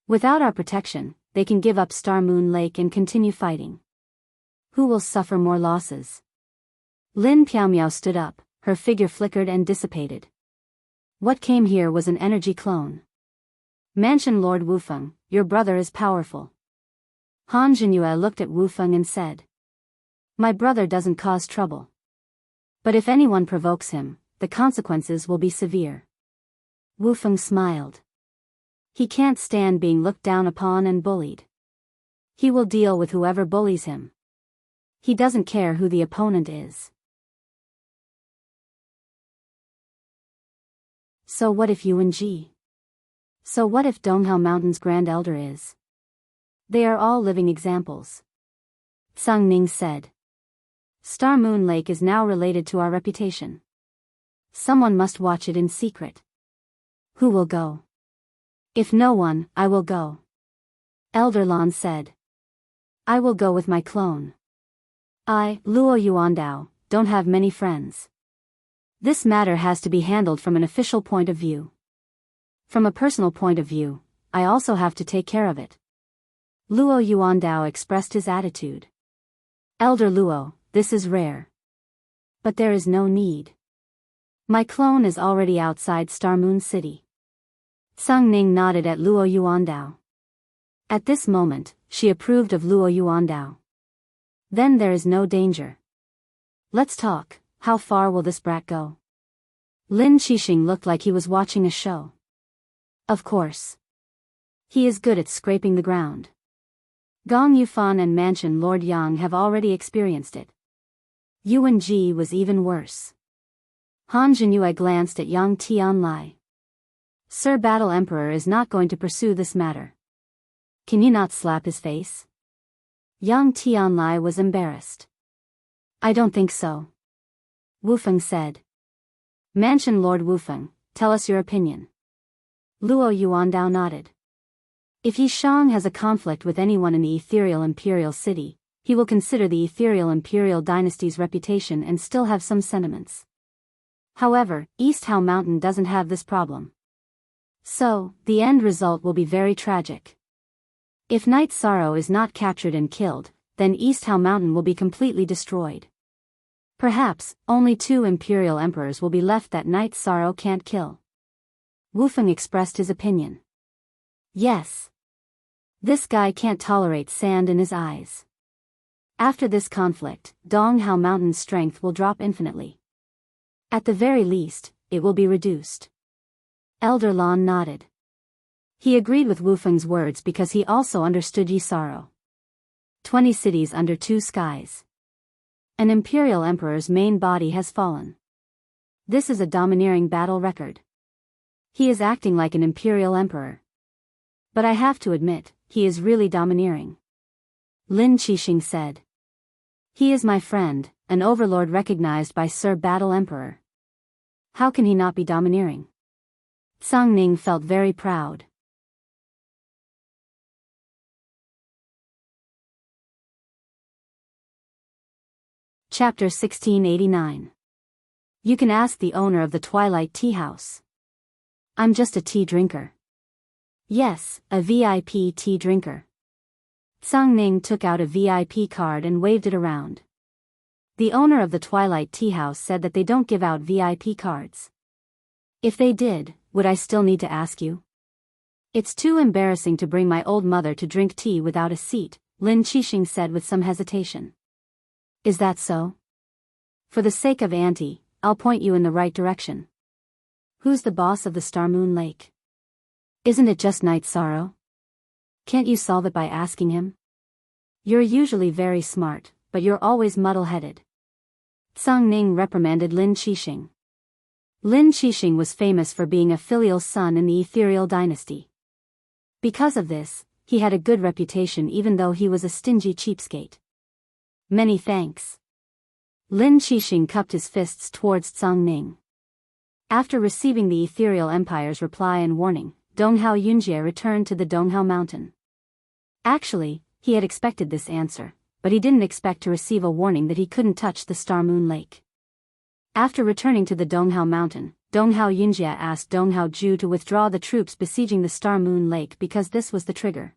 Without our protection, they can give up Star Moon Lake and continue fighting. Who will suffer more losses? Lin Piaomiao stood up, her figure flickered and dissipated. What came here was an energy clone. Mansion Lord Wufeng, your brother is powerful. Han Zhenyue looked at Wufeng and said. My brother doesn't cause trouble. But if anyone provokes him, the consequences will be severe. Wufeng smiled. He can't stand being looked down upon and bullied. He will deal with whoever bullies him. He doesn't care who the opponent is. So what if Yuan Ji? So what if Donghao Mountain's Grand Elder is? They are all living examples. Sung Ning said. Star Moon Lake is now related to our reputation. Someone must watch it in secret. Who will go? If no one, I will go. Elder Lan said. I will go with my clone. I, Luo Yuandao, don't have many friends. This matter has to be handled from an official point of view. From a personal point of view, I also have to take care of it. Luo Yuandao expressed his attitude. Elder Luo, this is rare. But there is no need. My clone is already outside Star Moon City. Sung Ning nodded at Luo Yuandao. At this moment, she approved of Luo Yuandao. Then there is no danger. Let's talk, how far will this brat go? Lin Qixing looked like he was watching a show. Of course. He is good at scraping the ground. Gong Yufan and Mansion Lord Yang have already experienced it. Yuan Ji was even worse. Han Zhenyue glanced at Yang Tianlai. Sir Battle Emperor is not going to pursue this matter. Can you not slap his face? Yang Tianlai was embarrassed. I don't think so. Wufeng said. Mansion Lord Wufeng, tell us your opinion. Luo Yuandao nodded. If Yishang has a conflict with anyone in the Ethereal Imperial City, he will consider the Ethereal Imperial Dynasty's reputation and still have some sentiments. However, East Hao Mountain doesn't have this problem. So, the end result will be very tragic. If Night Sorrow is not captured and killed, then East Hao Mountain will be completely destroyed. Perhaps, only 2 Imperial Emperors will be left that Night Sorrow can't kill. Wufeng expressed his opinion. Yes. This guy can't tolerate sand in his eyes. After this conflict, Dong Hao Mountain's strength will drop infinitely. At the very least, it will be reduced. Elder Lan nodded. He agreed with Wufeng's words because he also understood Yi Sorrow. 20 cities under 2 skies. An Imperial Emperor's main body has fallen. This is a domineering battle record. He is acting like an Imperial Emperor. But I have to admit, he is really domineering. Lin Qixing said. He is my friend, an overlord recognized by Sir Battle Emperor. How can he not be domineering? Zhang Ning felt very proud. Chapter 1689. You can ask the owner of the Twilight Tea House. I'm just a tea drinker. Yes, a VIP tea drinker. Zhang Ning took out a VIP card and waved it around. The owner of the Twilight Tea House said that they don't give out VIP cards. If they did, would I still need to ask you? It's too embarrassing to bring my old mother to drink tea without a seat, Lin Qixing said with some hesitation. Is that so? For the sake of Auntie, I'll point you in the right direction. Who's the boss of the Star Moon Lake? Isn't it just Night Sorrow? Can't you solve it by asking him? You're usually very smart, but you're always muddle-headed. Zhang Ning reprimanded Lin Qixing. Lin Qixing was famous for being a filial son in the Ethereal dynasty. Because of this, he had a good reputation even though he was a stingy cheapskate. Many thanks. Lin Qixing cupped his fists towards Zhang Ning. After receiving the Ethereal Empire's reply and warning, Donghao Yunjie returned to the Donghao Mountain. Actually, he had expected this answer, but he didn't expect to receive a warning that he couldn't touch the Star Moon Lake. After returning to the Donghao Mountain, Donghao Yunjie asked Donghao Ju to withdraw the troops besieging the Star Moon Lake because this was the trigger.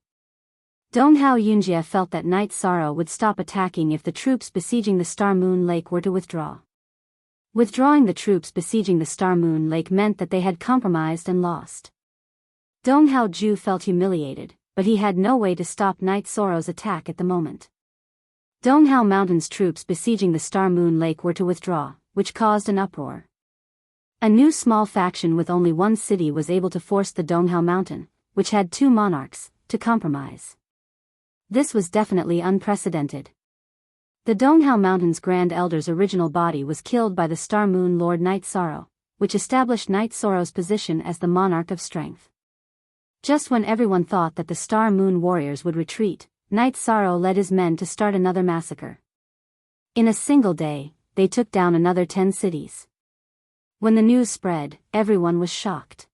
Donghao Yunjie felt that Night Sorrow would stop attacking if the troops besieging the Star Moon Lake were to withdraw. Withdrawing the troops besieging the Star Moon Lake meant that they had compromised and lost. Donghao Ju felt humiliated, but he had no way to stop Night Sorrow's attack at the moment. Donghao Mountain's troops besieging the Star Moon Lake were to withdraw, which caused an uproar. A new small faction with only 1 city was able to force the Donghao Mountain, which had 2 monarchs, to compromise. This was definitely unprecedented. The Donghao Mountain's Grand Elder's original body was killed by the Star Moon Lord Night Sorrow, which established Night Sorrow's position as the monarch of strength. Just when everyone thought that the Star Moon warriors would retreat, Night Sorrow led his men to start another massacre. In a single day, they took down another 10 cities. When the news spread, everyone was shocked.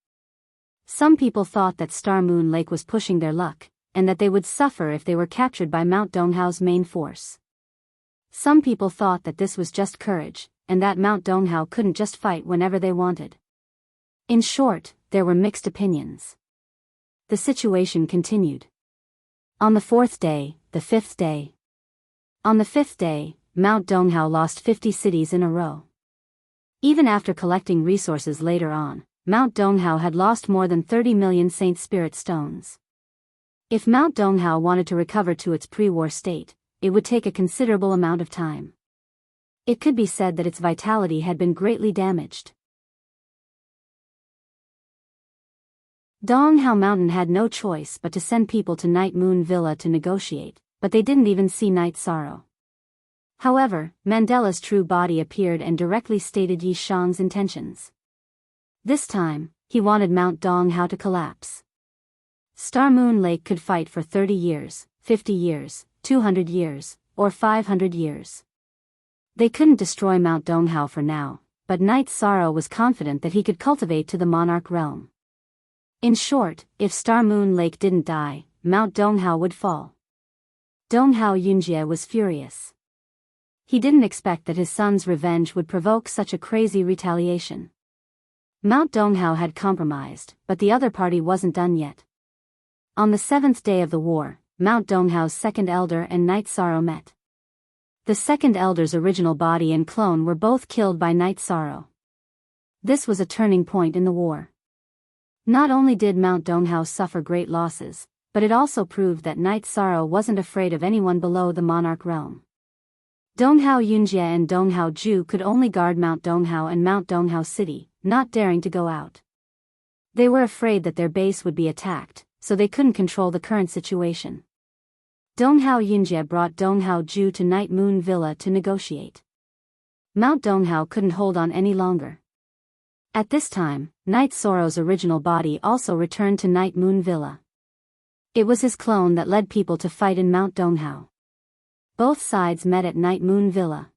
Some people thought that Star Moon Lake was pushing their luck, and that they would suffer if they were captured by Mount Donghao's main force. Some people thought that this was just courage, and that Mount Donghao couldn't just fight whenever they wanted. In short, there were mixed opinions. The situation continued. On the 4th day, the 5th day. On the 5th day, Mount Donghao lost 50 cities in a row. Even after collecting resources later on, Mount Donghao had lost more than 30 million Saint Spirit stones. If Mount Donghao wanted to recover to its pre-war state, it would take a considerable amount of time. It could be said that its vitality had been greatly damaged. Donghao Mountain had no choice but to send people to Night Moon Villa to negotiate, but they didn't even see Night Sorrow. However, Mandela's true body appeared and directly stated Yi Shang's intentions. This time, he wanted Mount Donghao to collapse. Star Moon Lake could fight for 30 years, 50 years, 200 years, or 500 years. They couldn't destroy Mount Donghao for now, but Night Sorrow was confident that he could cultivate to the monarch realm. In short, if Star Moon Lake didn't die, Mount Donghao would fall. Donghao Yunjie was furious. He didn't expect that his son's revenge would provoke such a crazy retaliation. Mount Donghao had compromised, but the other party wasn't done yet. On the 7th day of the war, Mount Donghao's second elder and Knight Sorrow met. The second elder's original body and clone were both killed by Knight Sorrow. This was a turning point in the war. Not only did Mount Donghao suffer great losses, but it also proved that Knight Sorrow wasn't afraid of anyone below the monarch realm. Donghao Yunjie and Donghao Ju could only guard Mount Donghao and Mount Donghao City, not daring to go out. They were afraid that their base would be attacked, so they couldn't control the current situation. Donghao Yunjie brought Donghao Ju to Night Moon Villa to negotiate. Mount Donghao couldn't hold on any longer. At this time, Knight Sorrow's original body also returned to Night Moon Villa. It was his clone that led people to fight in Mount Donghao. Both sides met at Night Moon Villa.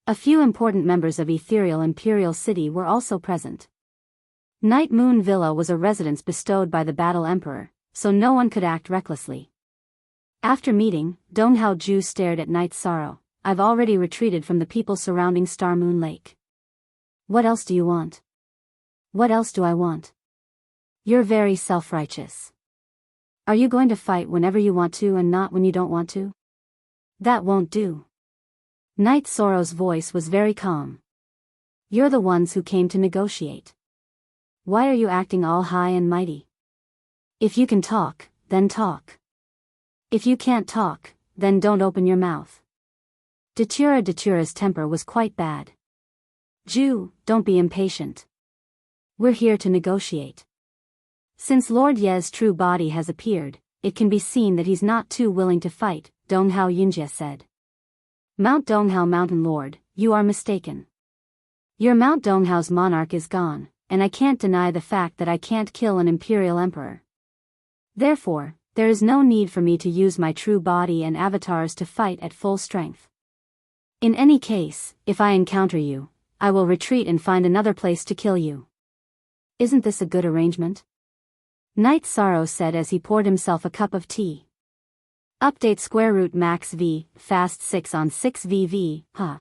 A few important members of Ethereal Imperial City were also present. Night Moon Villa was a residence bestowed by the Battle Emperor, so no one could act recklessly. After meeting, Donghao Ju stared at Knight Sorrow. I've already retreated from the people surrounding Star Moon Lake. What else do you want? What else do I want? You're very self-righteous. Are you going to fight whenever you want to and not when you don't want to? That won't do. Knight Sorrow's voice was very calm. You're the ones who came to negotiate. Why are you acting all high and mighty? If you can talk, then talk. If you can't talk, then don't open your mouth. Datura's temper was quite bad. Ju, don't be impatient. We're here to negotiate. Since Lord Ye's true body has appeared, it can be seen that he's not too willing to fight, Donghao Yunjie said. Mount Donghao Mountain Lord, you are mistaken. Your Mount Donghao's monarch is gone, and I can't deny the fact that I can't kill an imperial emperor. Therefore, there is no need for me to use my true body and avatars to fight at full strength. In any case, if I encounter you, I will retreat and find another place to kill you. Isn't this a good arrangement? Knight Sorrow said as he poured himself a cup of tea. Update square root max v, fast 6 on 6 vv, huh?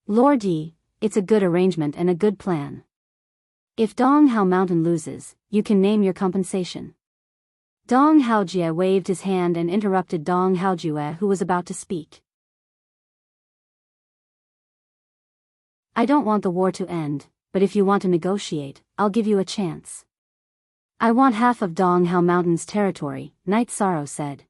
Lord Yi, it's a good arrangement and a good plan. If Donghao Mountain loses, you can name your compensation. Donghao Jie waved his hand and interrupted Donghao Jue, who was about to speak. I don't want the war to end, but if you want to negotiate, I'll give you a chance. I want half of Donghao Mountain's territory, Knight Sorrow said.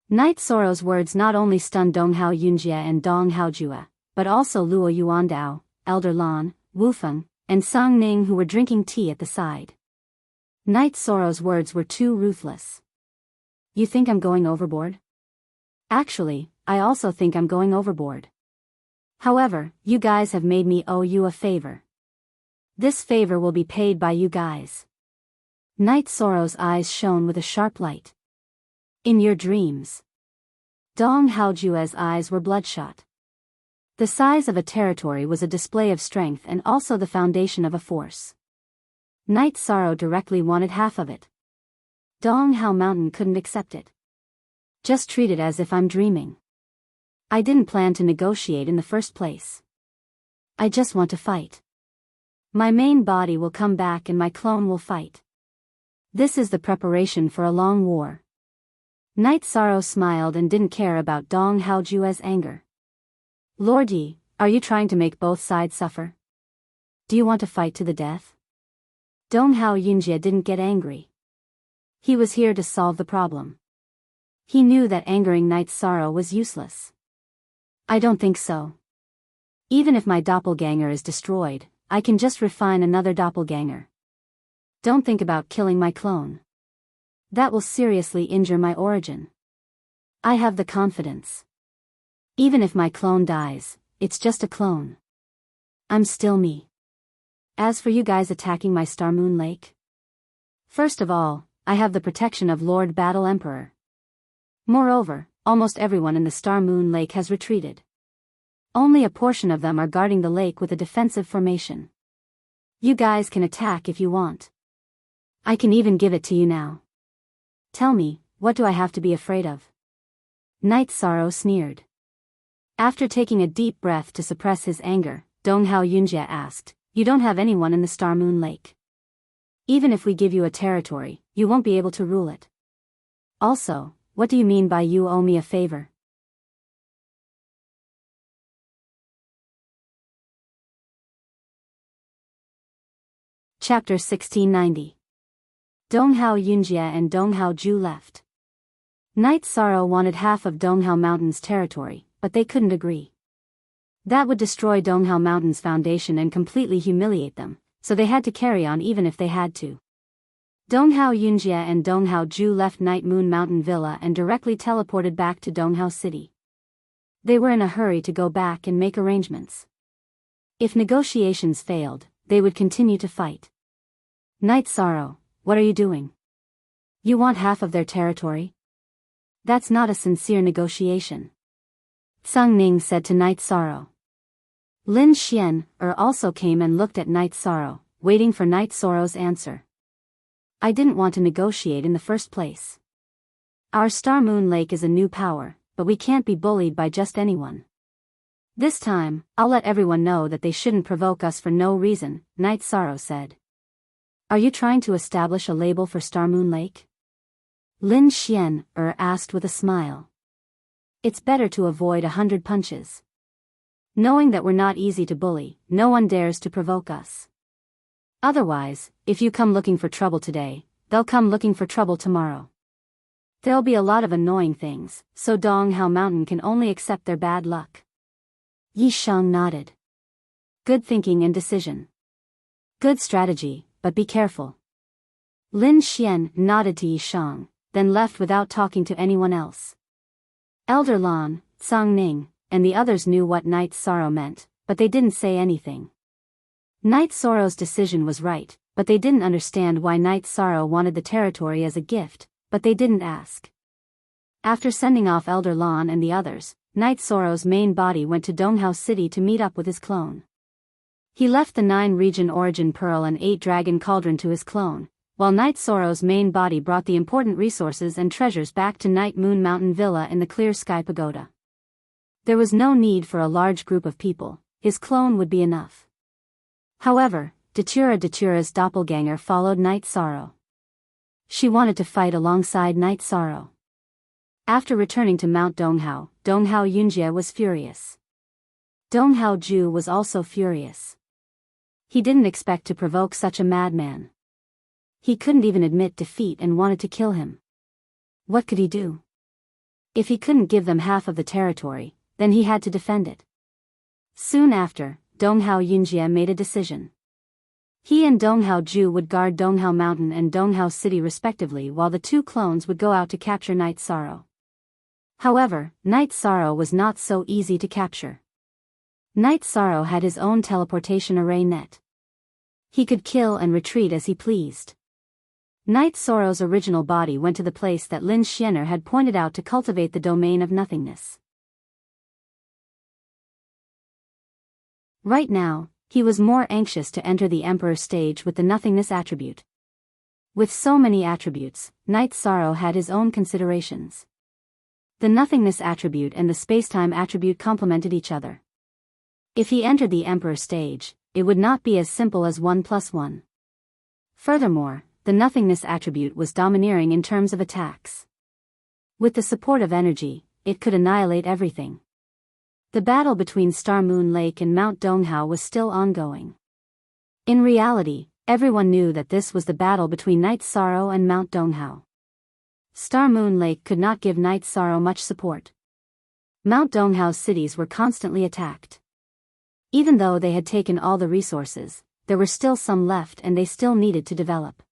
Knight Sorrow's words not only stunned Donghao Yunjie and Donghao Jue, but also Luo Yuandao, Elder Lan, Wufeng, and Song Ning, who were drinking tea at the side. Knight Sorrow's words were too ruthless. You think I'm going overboard? Actually, I also think I'm going overboard. However, you guys have made me owe you a favor. This favor will be paid by you guys. Knight Sorrow's eyes shone with a sharp light. In your dreams. Donghao Jue's eyes were bloodshot. The size of a territory was a display of strength and also the foundation of a force. Knight Sorrow directly wanted half of it. Donghao Mountain couldn't accept it. Just treat it as if I'm dreaming. I didn't plan to negotiate in the first place. I just want to fight. My main body will come back and my clone will fight. This is the preparation for a long war. Knight Sorrow smiled and didn't care about Donghao Jue's anger. Lord Yi, are you trying to make both sides suffer? Do you want to fight to the death? Donghao Yunjie didn't get angry. He was here to solve the problem. He knew that angering Knight Sorrow was useless. I don't think so. Even if my doppelganger is destroyed, I can just refine another doppelganger. Don't think about killing my clone. That will seriously injure my origin. I have the confidence. Even if my clone dies, it's just a clone. I'm still me. As for you guys attacking my Star Moon Lake? First of all, I have the protection of Lord Battle Emperor. Moreover, almost everyone in the Star Moon Lake has retreated. Only a portion of them are guarding the lake with a defensive formation. You guys can attack if you want. I can even give it to you now. Tell me, what do I have to be afraid of? Knight Sorrow sneered. After taking a deep breath to suppress his anger, Donghao Yunjie asked, You don't have anyone in the Star Moon Lake. Even if we give you a territory, you won't be able to rule it. Also, what do you mean by you owe me a favor? Chapter 1690. Donghao Yunjie and Donghao Ju left. Knight Sorrow wanted half of Donghao Mountain's territory, but they couldn't agree. That would destroy Donghao Mountain's foundation and completely humiliate them, so they had to carry on even if they had to. Donghao Yunjie and Donghao Ju left Night Moon Mountain Villa and directly teleported back to Donghao City. They were in a hurry to go back and make arrangements. If negotiations failed, they would continue to fight. Night Sorrow, what are you doing? You want half of their territory? That's not a sincere negotiation. Tsang Ning said to Night Sorrow. Lin Xian also came and looked at Night Sorrow, waiting for Night Sorrow's answer. I didn't want to negotiate in the first place. Our Star Moon Lake is a new power, but we can't be bullied by just anyone. This time, I'll let everyone know that they shouldn't provoke us for no reason, Night Sorrow said. Are you trying to establish a label for Star Moon Lake? Lin Xian asked with a smile. It's better to avoid 100 punches. Knowing that we're not easy to bully, no one dares to provoke us. Otherwise, if you come looking for trouble today, they'll come looking for trouble tomorrow. There'll be a lot of annoying things, so Donghao Mountain can only accept their bad luck. Yi Shang nodded. Good thinking and decision. Good strategy, but be careful. Lin Xian nodded to Yi Shang, then left without talking to anyone else. Elder Lan, Tsang Ning, and the others knew what Night Sorrow meant, but they didn't say anything. Night Sorrow's decision was right, but they didn't understand why Night Sorrow wanted the territory as a gift, but they didn't ask. After sending off Elder Lan and the others, Night Sorrow's main body went to Donghao City to meet up with his clone. He left the 9-region origin pearl and 8-dragon cauldron to his clone, while Night Sorrow's main body brought the important resources and treasures back to Night Moon Mountain Villa in the Clear Sky Pagoda. There was no need for a large group of people, his clone would be enough. However, Datura's doppelganger followed Night Sorrow. She wanted to fight alongside Night Sorrow. After returning to Mount Donghao, Donghao Yunjie was furious. Donghao Ju was also furious. He didn't expect to provoke such a madman. He couldn't even admit defeat and wanted to kill him. What could he do? If he couldn't give them half of the territory, then he had to defend it. Soon after, Donghao Yunjie made a decision. He and Donghao Ju would guard Donghao Mountain and Donghao City respectively while the two clones would go out to capture Night Sorrow. However, Night Sorrow was not so easy to capture. Night Sorrow had his own teleportation array net. He could kill and retreat as he pleased. Night Sorrow's original body went to the place that Lin Xianer had pointed out to cultivate the domain of nothingness. Right now, he was more anxious to enter the Emperor stage with the nothingness attribute. With so many attributes, Night Sorrow had his own considerations. The nothingness attribute and the spacetime attribute complemented each other. If he entered the Emperor stage, it would not be as simple as 1 + 1. Furthermore, the nothingness attribute was domineering in terms of attacks. With the support of energy, it could annihilate everything. The battle between Star Moon Lake and Mount Donghao was still ongoing. In reality, everyone knew that this was the battle between Night Sorrow and Mount Donghao. Star Moon Lake could not give Night Sorrow much support. Mount Donghao's cities were constantly attacked. Even though they had taken all the resources, there were still some left and they still needed to develop.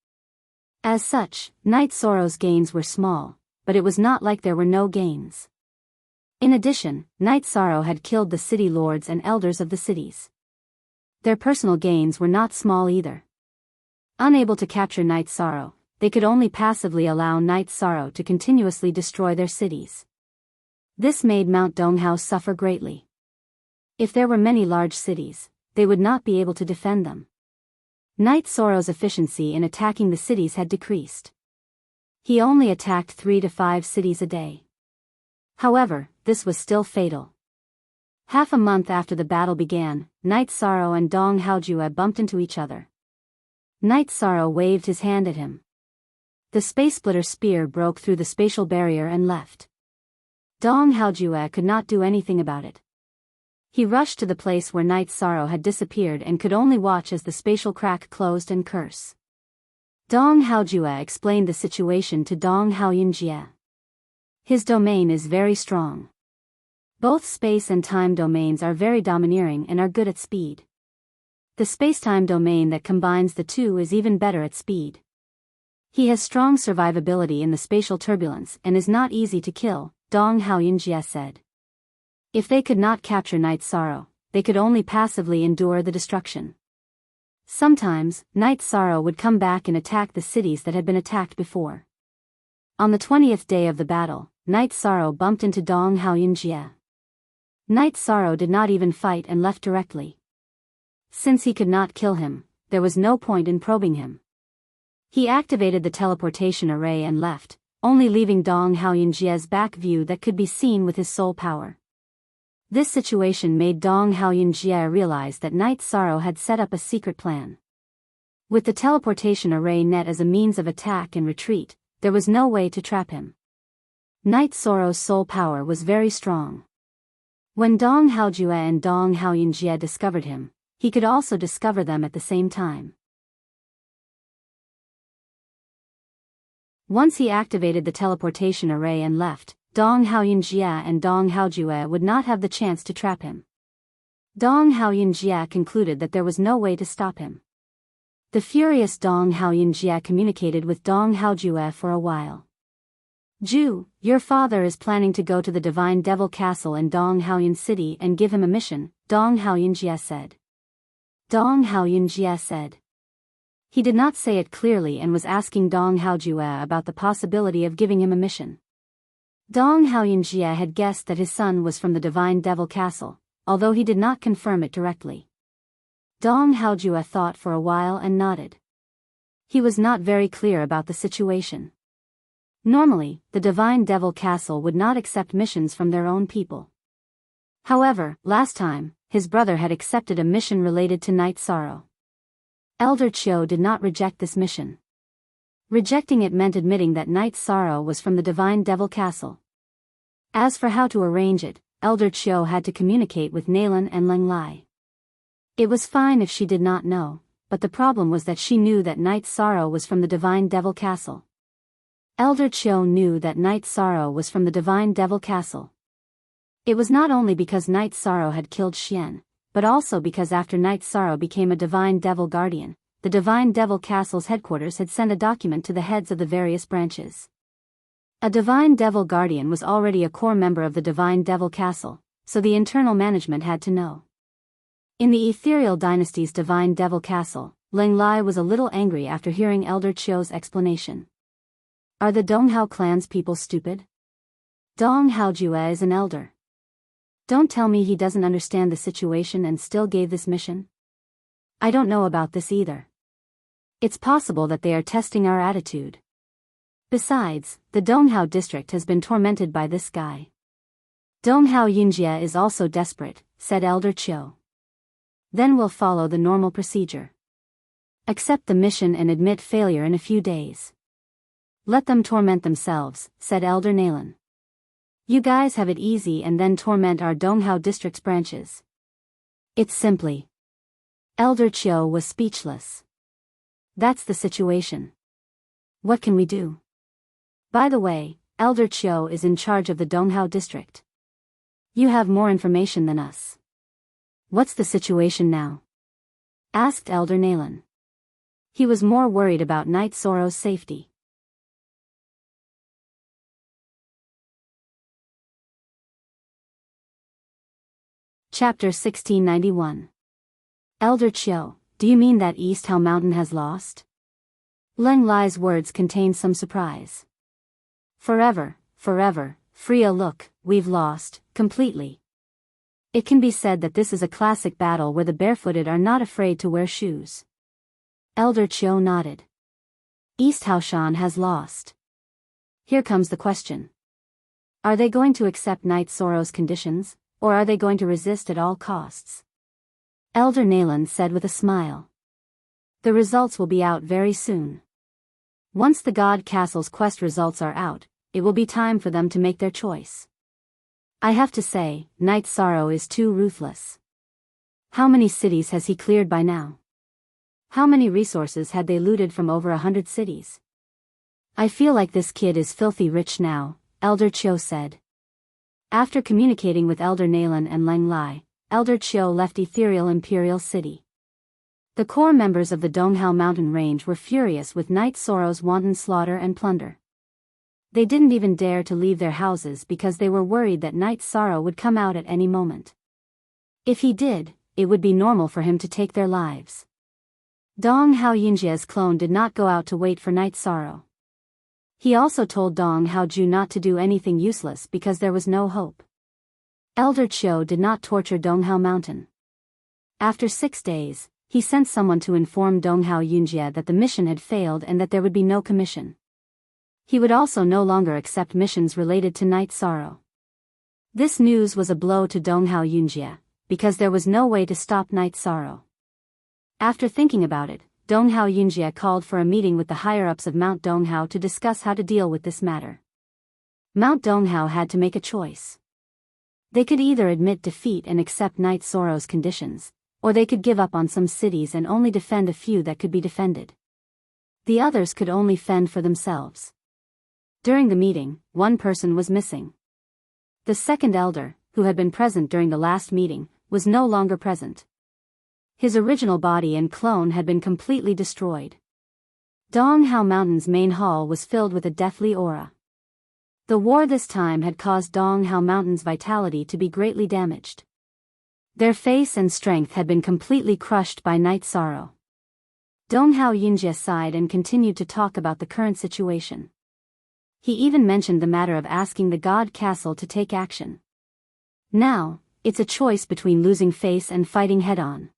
As such, Night Sorrow's gains were small, but it was not like there were no gains. In addition, Night Sorrow had killed the city lords and elders of the cities. Their personal gains were not small either. Unable to capture Night Sorrow, they could only passively allow Night Sorrow to continuously destroy their cities. This made Mount Donghao suffer greatly. If there were many large cities, they would not be able to defend them. Night Sorrow's efficiency in attacking the cities had decreased. He only attacked 3 to 5 cities a day. However, this was still fatal. Half a month after the battle began, Night Sorrow and Dong Haojue bumped into each other. Night Sorrow waved his hand at him. The space splitter spear broke through the spatial barrier and left. Dong Haojue could not do anything about it. He rushed to the place where Night Sorrow had disappeared and could only watch as the spatial crack closed and curse. Dong Haojue explained the situation to Dong Haoyunjie. His domain is very strong. Both space and time domains are very domineering and are good at speed. The space-time domain that combines the two is even better at speed. He has strong survivability in the spatial turbulence and is not easy to kill, Dong Haoyunjie said. If they could not capture Night Sorrow, they could only passively endure the destruction. Sometimes, Night Sorrow would come back and attack the cities that had been attacked before. On the 20th day of the battle, Night Sorrow bumped into Dong Haoyunjie. Night Sorrow did not even fight and left directly. Since he could not kill him, there was no point in probing him. He activated the teleportation array and left, only leaving Dong Haoyunjie's back view that could be seen with his soul power. This situation made Dong Haoyunjie realize that Night Sorrow had set up a secret plan. With the teleportation array net as a means of attack and retreat, there was no way to trap him. Night Sorrow's soul power was very strong. When Dong Haojue and Dong Haoyunjie discovered him, he could also discover them at the same time. Once he activated the teleportation array and left, Dong Haoyunjie and Dong Haojue would not have the chance to trap him. Dong Haoyunjie concluded that there was no way to stop him. The furious Dong Haoyunjie communicated with Dong Haojue for a while. Ju, your father is planning to go to the Divine Devil Castle in Dong Haoyun City and give him a mission, Dong Haoyunjie said. Dong Haoyunjie said. He did not say it clearly and was asking Dong Haojue about the possibility of giving him a mission. Dong Haoyunjie had guessed that his son was from the Divine Devil Castle, although he did not confirm it directly. Dong Haojue thought for a while and nodded. He was not very clear about the situation. Normally, the Divine Devil Castle would not accept missions from their own people. However, last time, his brother had accepted a mission related to Night Sorrow. Elder Chiu did not reject this mission. Rejecting it meant admitting that Night Sorrow was from the Divine Devil Castle. As for how to arrange it, Elder Chiu had to communicate with Nalan and Leng Lai. It was fine if she did not know, but the problem was that she knew that Night Sorrow was from the Divine Devil Castle. Elder Chiu knew that Night Sorrow was from the Divine Devil Castle. It was not only because Night Sorrow had killed Xian, but also because after Night Sorrow became a Divine Devil Guardian, the Divine Devil Castle's headquarters had sent a document to the heads of the various branches. A Divine Devil Guardian was already a core member of the Divine Devil Castle, so the internal management had to know. In the Ethereal Dynasty's Divine Devil Castle, Leng Lai was a little angry after hearing Elder Chiu's explanation. Are the Donghao clan's people stupid? Dong Haojue is an elder. Don't tell me he doesn't understand the situation and still gave this mission. I don't know about this either. It's possible that they are testing our attitude. Besides, the Donghao district has been tormented by this guy. Donghao Yunjie is also desperate, said Elder Chiu. Then we'll follow the normal procedure. Accept the mission and admit failure in a few days. Let them torment themselves, said Elder Nalan. You guys have it easy and then torment our Donghao district's branches. It's simply. Elder Chiu was speechless. That's the situation. What can we do? By the way, Elder Chiu is in charge of the Donghao district. You have more information than us. What's the situation now? Asked Elder Nalan. He was more worried about Night Sorrow's safety. Chapter 1691. Elder Chiu, do you mean that East Hao Mountain has lost? Leng Lai's words contained some surprise. Forever, Freya, look, we've lost, completely. It can be said that this is a classic battle where the barefooted are not afraid to wear shoes. Elder Chiu nodded. East Haoshan has lost. Here comes the question. Are they going to accept Night Sorrow's conditions? or are they going to resist at all costs? Elder Nalan said with a smile. The results will be out very soon. Once the God Castle's quest results are out, it will be time for them to make their choice. I have to say, Night Sorrow is too ruthless. How many cities has he cleared by now? How many resources had they looted from over 100 cities? I feel like this kid is filthy rich now, Elder Chiu said. After communicating with Elder Nalan and Leng Lai, Elder Chiu left Ethereal Imperial City. The core members of the Donghao mountain range were furious with Night Sorrow's wanton slaughter and plunder. They didn't even dare to leave their houses because they were worried that Night Sorrow would come out at any moment. If he did, it would be normal for him to take their lives. Dong Hao Yinjia's clone did not go out to wait for Night Sorrow. He also told Dong Hao Ju not to do anything useless because there was no hope. Elder Chiu did not torture Donghao Mountain. After 6 days, he sent someone to inform Dong Hao Yinjia that the mission had failed and that there would be no commission. He would also no longer accept missions related to Night Sorrow. This news was a blow to Dong Hao Yinjia, because there was no way to stop Night Sorrow. After thinking about it, Dong Hao Yinjia called for a meeting with the higher-ups of Mount Donghao to discuss how to deal with this matter. Mount Donghao had to make a choice. They could either admit defeat and accept Night Sorrow's conditions, or they could give up on some cities and only defend a few that could be defended. The others could only fend for themselves. During the meeting, one person was missing. The second elder, who had been present during the last meeting, was no longer present. His original body and clone had been completely destroyed. Donghao Mountain's main hall was filled with a deathly aura. The war this time had caused Donghao Mountain's vitality to be greatly damaged. Their face and strength had been completely crushed by Night Sorrow. Donghao Yinjia sighed and continued to talk about the current situation. He even mentioned the matter of asking the God Castle to take action. Now, it's a choice between losing face and fighting head-on.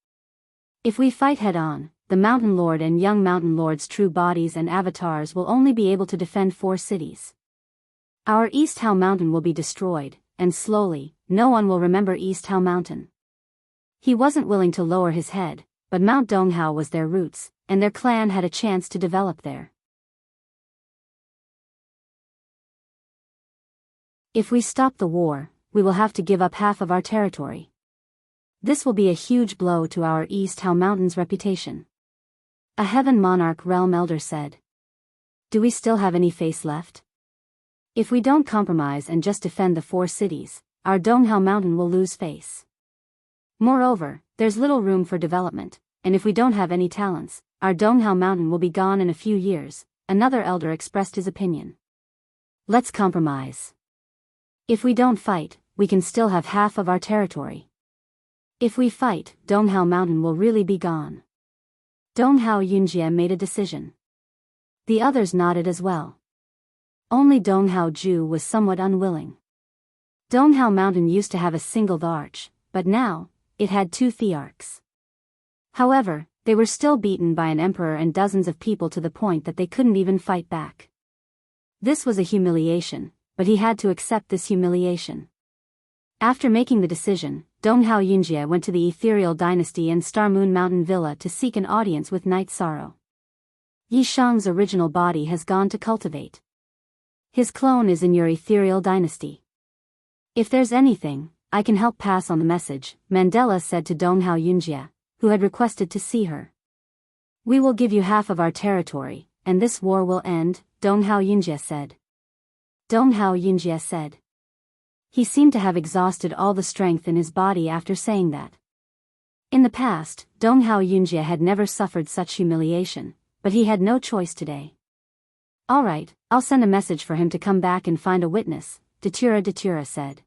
If we fight head-on, the Mountain Lord and young Mountain Lord's true bodies and avatars will only be able to defend 4 cities. Our East Hao Mountain will be destroyed, and slowly, no one will remember East Hao Mountain. He wasn't willing to lower his head, but Mount Donghao was their roots, and their clan had a chance to develop there. If we stop the war, we will have to give up half of our territory. This will be a huge blow to our East Hao Mountain's reputation. A Heaven Monarch Realm Elder said. Do we still have any face left? If we don't compromise and just defend the 4 cities, our Donghao Mountain will lose face. Moreover, there's little room for development, and if we don't have any talents, our Donghao Mountain will be gone in a few years, another elder expressed his opinion. Let's compromise. If we don't fight, we can still have half of our territory. If we fight, Donghao Mountain will really be gone. Donghao Yinjia made a decision. The others nodded as well. Only Donghao Ju was somewhat unwilling. Donghao Mountain used to have a single arch, but now, it had 2 thearchs. However, they were still beaten by an emperor and dozens of people to the point that they couldn't even fight back. This was a humiliation, but he had to accept this humiliation. After making the decision, Donghao Yinjia went to the Ethereal Dynasty and Star Moon Mountain Villa to seek an audience with Night Sorrow. Yi Shang's original body has gone to cultivate. His clone is in your Ethereal Dynasty. If there's anything, I can help pass on the message, Mandela said to Donghao Yinjia, who had requested to see her. We will give you half of our territory, and this war will end, Donghao Yinjia said. Donghao Yinjia said. He seemed to have exhausted all the strength in his body after saying that. In the past, Donghao Yinjia had never suffered such humiliation, but he had no choice today. All right, I'll send a message for him to come back and find a witness, Datura said.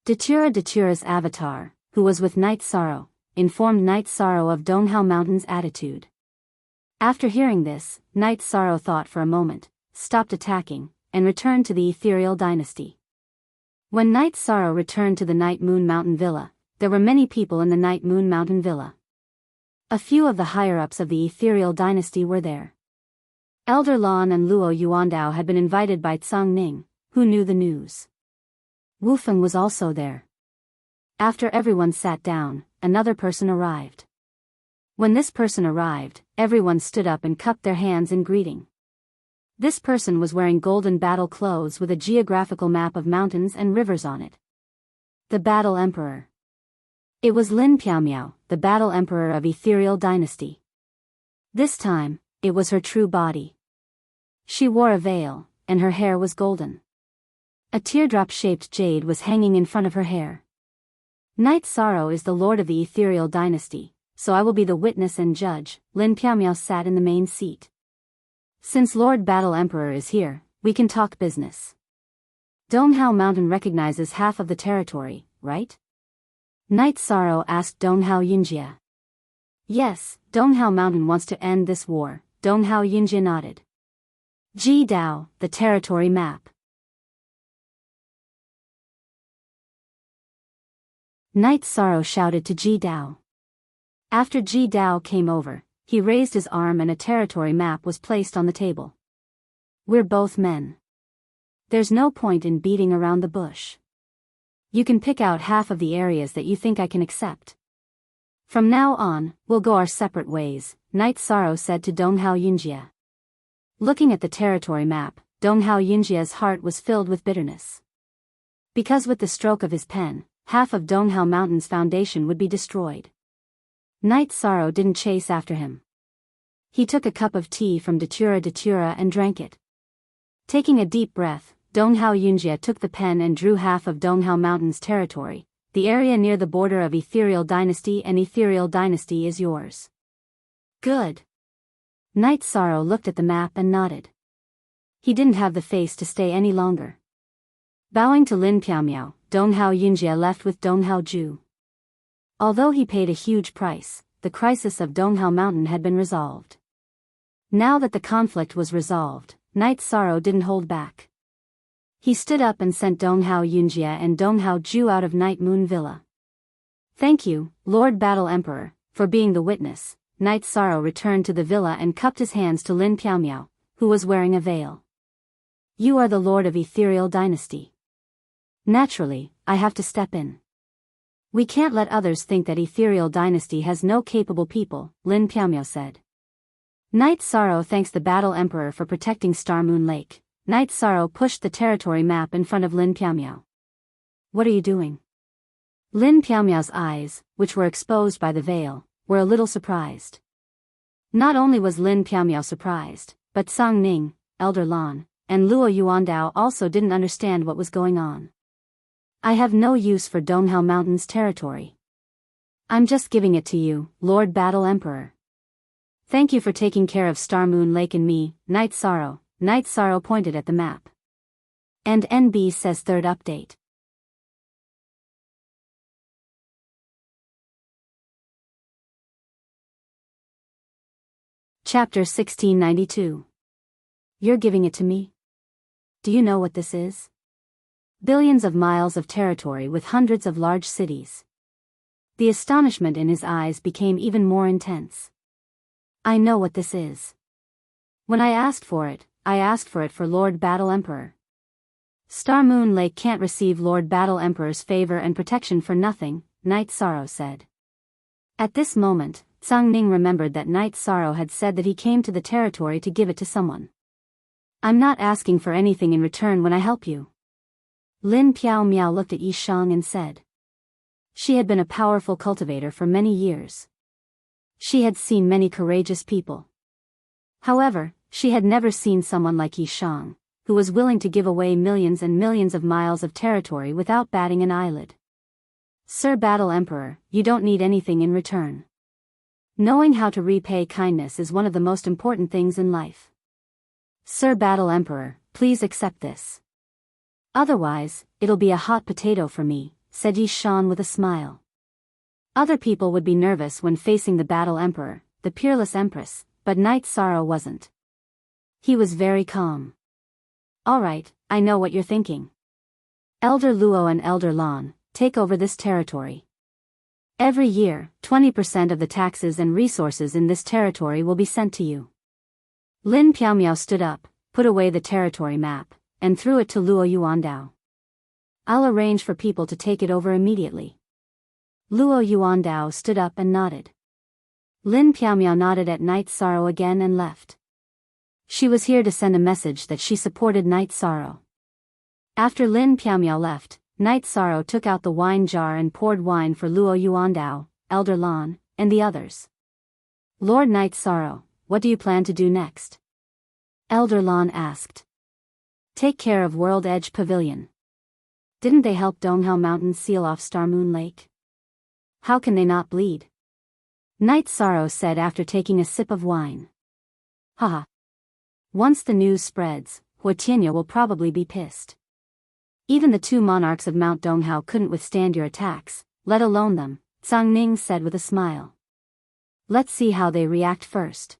Datura's avatar, who was with Night Sorrow, informed Night Sorrow of Donghao Mountain's attitude. After hearing this, Night Sorrow thought for a moment, stopped attacking, and returned to the Ethereal Dynasty. When Night Sorrow returned to the Night Moon Mountain Villa, there were many people in the Night Moon Mountain Villa. A few of the higher-ups of the Ethereal Dynasty were there. Elder Lan and Luo Yuandao had been invited by Tsang Ning, who knew the news. Wu Feng was also there. After everyone sat down, another person arrived. When this person arrived, everyone stood up and cupped their hands in greeting. This person was wearing golden battle clothes with a geographical map of mountains and rivers on it. The Battle Emperor. It was Lin Piaomiao, the Battle Emperor of Ethereal Dynasty. This time, it was her true body. She wore a veil, and her hair was golden. A teardrop-shaped jade was hanging in front of her hair. Night Sorrow is the lord of the Ethereal Dynasty, so I will be the witness and judge. Lin Piaomiao sat in the main seat. Since Lord Battle Emperor is here, we can talk business. Donghao Mountain recognizes half of the territory, right? Night Sorrow asked Donghao Yinjia. Yes, Donghao Mountain wants to end this war. Donghao Yinjia nodded. Ji Dao, the territory map. Night Sorrow shouted to Ji Dao. After Ji Dao came over, he raised his arm and a territory map was placed on the table. We're both men. There's no point in beating around the bush. You can pick out half of the areas that you think I can accept. From now on, we'll go our separate ways, Night Sorrow said to Donghao Yinjia. Looking at the territory map, Donghao Yinjia's heart was filled with bitterness. Because with the stroke of his pen, half of Donghao Mountain's foundation would be destroyed. Night Sorrow didn't chase after him. He took a cup of tea from Datura and drank it. Taking a deep breath, Donghao Yinjia took the pen and drew half of Donghao Mountain's territory. The area near the border of Ethereal Dynasty and Ethereal Dynasty is yours. Good. Night Sorrow looked at the map and nodded. He didn't have the face to stay any longer. Bowing to Lin Piaomiao, Donghao Yinjia left with Donghao Ju. Although he paid a huge price, the crisis of Donghao Mountain had been resolved. Now that the conflict was resolved, Night Sorrow didn't hold back. He stood up and sent Donghao Yinjia and Donghao Ju out of Night Moon Villa. Thank you, Lord Battle Emperor, for being the witness. Night Sorrow returned to the villa and cupped his hands to Lin Piaomiao, who was wearing a veil. You are the lord of Ethereal Dynasty. Naturally, I have to step in. We can't let others think that Ethereal Dynasty has no capable people, Lin Piaomiao said. Night Sorrow thanks the Battle Emperor for protecting Star Moon Lake. Night Sorrow pushed the territory map in front of Lin Piaomiao. What are you doing? Lin Piaomiao's eyes, which were exposed by the veil, were a little surprised. Not only was Lin Piaomiao surprised, but Song Ning, Elder Lan, and Luo Yuandao also didn't understand what was going on. I have no use for Donghao Mountain's territory. I'm just giving it to you, Lord Battle Emperor. Thank you for taking care of Star Moon Lake and me, Night Sorrow. Night Sorrow pointed at the map. And NB says third update. Chapter 1692. You're giving it to me? Do you know what this is? Billions of miles of territory with hundreds of large cities. The astonishment in his eyes became even more intense. I know what this is. When I asked for it for Lord Battle Emperor. Star Moon Lake can't receive Lord Battle Emperor's favor and protection for nothing, Night Sorrow said. At this moment, Tsang Ning remembered that Night Sorrow had said that he came to the territory to give it to someone. I'm not asking for anything in return when I help you. Lin Piaomiao looked at Yi Shang and said. She had been a powerful cultivator for many years. She had seen many courageous people. However, she had never seen someone like Yi Shang, who was willing to give away millions and millions of miles of territory without batting an eyelid. Sir Battle Emperor, you don't need anything in return. Knowing how to repay kindness is one of the most important things in life. Sir Battle Emperor, please accept this. Otherwise, it'll be a hot potato for me, said Yi Shang with a smile. Other people would be nervous when facing the Battle Emperor, the peerless Empress, but Night Sorrow wasn't. He was very calm. Alright, I know what you're thinking. Elder Luo and Elder Lan, take over this territory. Every year, 20% of the taxes and resources in this territory will be sent to you. Lin Piaomiao stood up, put away the territory map, and threw it to Luo Yuandao. I'll arrange for people to take it over immediately. Luo Yuandao stood up and nodded. Lin Piaomiao nodded at Night Sorrow again and left. She was here to send a message that she supported Night Sorrow. After Lin Piaomiao left, Night Sorrow took out the wine jar and poured wine for Luo Yuandao, Elder Lan, and the others. Lord Night Sorrow, what do you plan to do next? Elder Lan asked. Take care of World Edge Pavilion. Didn't they help Donghao Mountain seal off Star Moon Lake? How can they not bleed? Night Sorrow said after taking a sip of wine. Haha. Once the news spreads, Huatianya will probably be pissed. Even the two monarchs of Mount Donghao couldn't withstand your attacks, let alone them, Zhang Ning said with a smile. Let's see how they react first.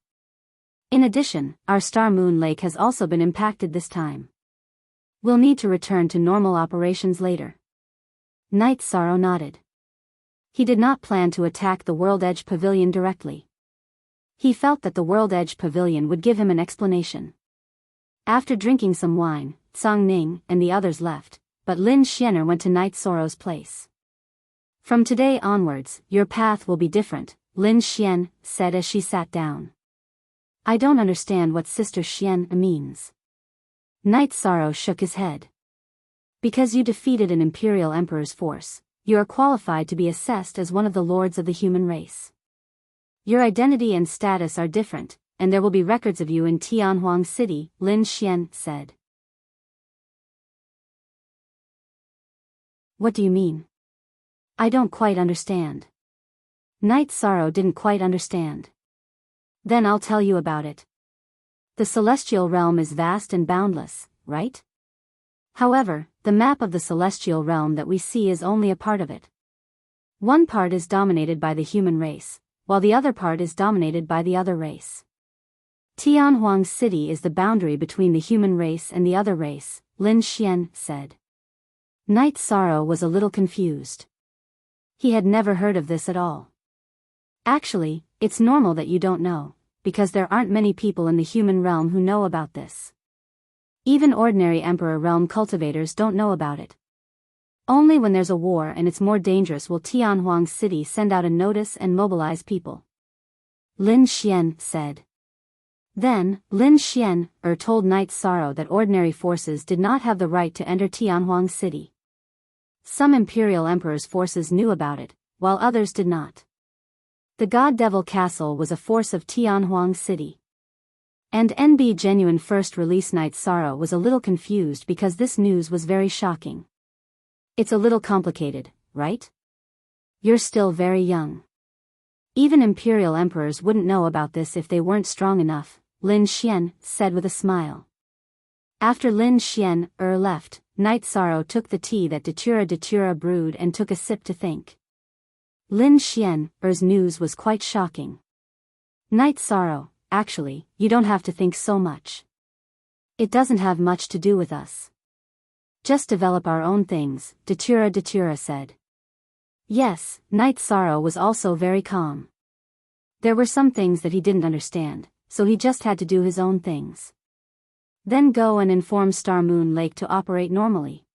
In addition, our Star Moon Lake has also been impacted this time. We'll need to return to normal operations later. Night Sorrow nodded. He did not plan to attack the World Edge Pavilion directly. He felt that the World Edge Pavilion would give him an explanation. After drinking some wine, Zhang Ning and the others left, but Lin Xianer went to Night Sorrow's place. From today onwards, your path will be different, Lin Xian said as she sat down. I don't understand what Sister Xian means. Night Sorrow shook his head. Because you defeated an Imperial Emperor's force, you are qualified to be assessed as one of the lords of the human race. Your identity and status are different, and there will be records of you in Tianhuang City, Lin Xian said. What do you mean? I don't quite understand. Night Sorrow didn't quite understand. Then I'll tell you about it. The celestial realm is vast and boundless, right? However, the map of the celestial realm that we see is only a part of it. One part is dominated by the human race, while the other part is dominated by the other race. Tianhuang City is the boundary between the human race and the other race, Lin Xian said. Night Sorrow was a little confused. He had never heard of this at all. Actually, it's normal that you don't know, because there aren't many people in the human realm who know about this. Even ordinary Emperor Realm cultivators don't know about it. Only when there's a war and it's more dangerous will Tianhuang City send out a notice and mobilize people. Lin Xian said. Then, Lin Xian told Night Sorrow that ordinary forces did not have the right to enter Tianhuang City. Some Imperial Emperor's forces knew about it, while others did not. The God Devil Castle was a force of Tianhuang City. And NB Genuine first release Night Sorrow was a little confused because this news was very shocking. It's a little complicated, right? You're still very young. Even Imperial Emperors wouldn't know about this if they weren't strong enough, Lin Xian said with a smile. After Lin Xian left, Night Sorrow took the tea that Datura brewed and took a sip to think. Lin Xian's news was quite shocking. Night Sorrow, actually, you don't have to think so much. It doesn't have much to do with us. Just develop our own things, Datura said. Yes, Night Sorrow was also very calm. There were some things that he didn't understand, so he just had to do his own things. Then go and inform Star Moon Lake to operate normally.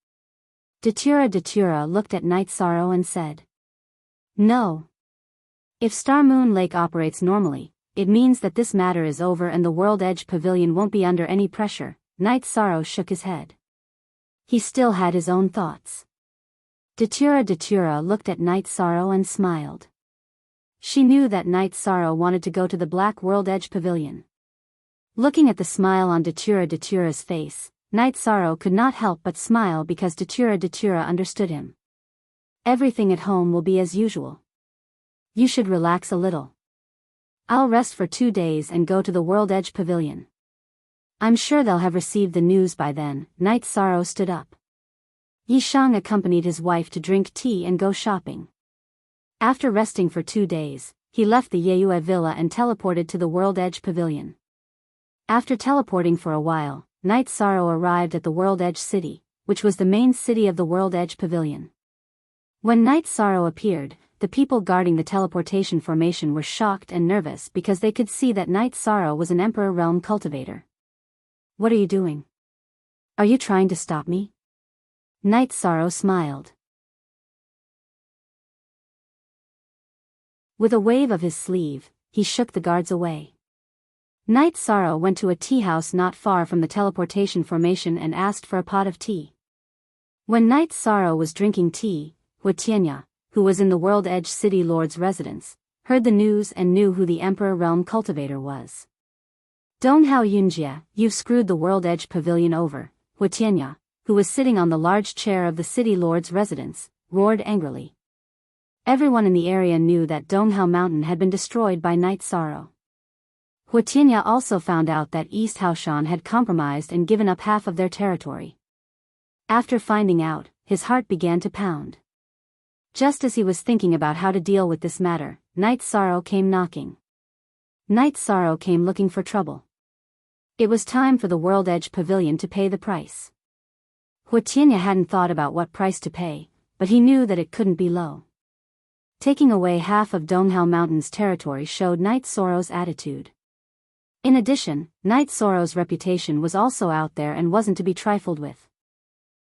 Datura looked at Night Sorrow and said. No. If Star Moon Lake operates normally, it means that this matter is over and the World Edge Pavilion won't be under any pressure. Night Sorrow shook his head. He still had his own thoughts. Datura looked at Night Sorrow and smiled. She knew that Night Sorrow wanted to go to the Black World Edge Pavilion. Looking at the smile on Datura's face, Night Sorrow could not help but smile because Datura understood him. Everything at home will be as usual. You should relax a little. I'll rest for 2 days and go to the World Edge Pavilion. I'm sure they'll have received the news by then. Night Sorrow stood up. Yishang accompanied his wife to drink tea and go shopping. After resting for 2 days, he left the Yeyue Villa and teleported to the World Edge Pavilion. After teleporting for a while, Night Sorrow arrived at the World Edge City, which was the main city of the World Edge Pavilion. When Night Sorrow appeared, the people guarding the teleportation formation were shocked and nervous because they could see that Night Sorrow was an Emperor Realm cultivator. What are you doing? Are you trying to stop me? Night Sorrow smiled. With a wave of his sleeve, he shook the guards away. Knight Sorrow went to a tea house not far from the teleportation formation and asked for a pot of tea. When Knight Sorrow was drinking tea, Huatianya, who was in the World Edge City Lord's residence, heard the news and knew who the Emperor Realm Cultivator was. Donghao Yunjia, you've screwed the World Edge Pavilion over, Huatianya, who was sitting on the large chair of the City Lord's residence, roared angrily. Everyone in the area knew that Donghao Mountain had been destroyed by Knight Sorrow. Huatianya also found out that East Haoshan had compromised and given up half of their territory. After finding out, his heart began to pound. Just as he was thinking about how to deal with this matter, Knight Sorrow came knocking. Knight Sorrow came looking for trouble. It was time for the World Edge Pavilion to pay the price. Huatianya hadn't thought about what price to pay, but he knew that it couldn't be low. Taking away half of Donghao Mountain's territory showed Knight Sorrow's attitude. In addition, Knight Sorrow's reputation was also out there and wasn't to be trifled with.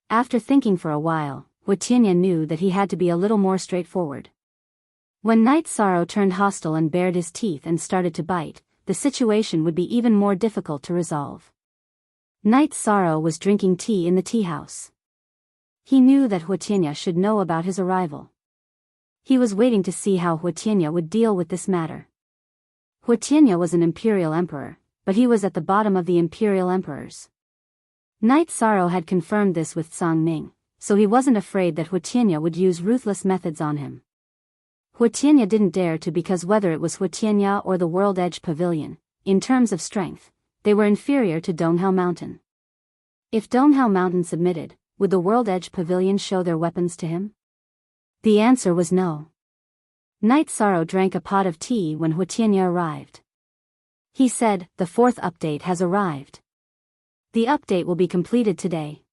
After thinking for a while, Huatianya knew that he had to be a little more straightforward. When Knight Sorrow turned hostile and bared his teeth and started to bite, the situation would be even more difficult to resolve. Knight Sorrow was drinking tea in the tea house. He knew that Huatianya should know about his arrival. He was waiting to see how Huatianya would deal with this matter. Huatianya was an imperial emperor, but he was at the bottom of the imperial emperors. Knight Sorrow had confirmed this with Song Ming, so he wasn't afraid that Huatianya would use ruthless methods on him. Huatianya didn't dare to because whether it was Huatianya or the World Edge Pavilion, in terms of strength, they were inferior to Donghao Mountain. If Donghao Mountain submitted, would the World Edge Pavilion show their weapons to him? The answer was no. Knight Sorrow drank a pot of tea when Huatianya arrived. He said, "The fourth update has arrived. The update will be completed today."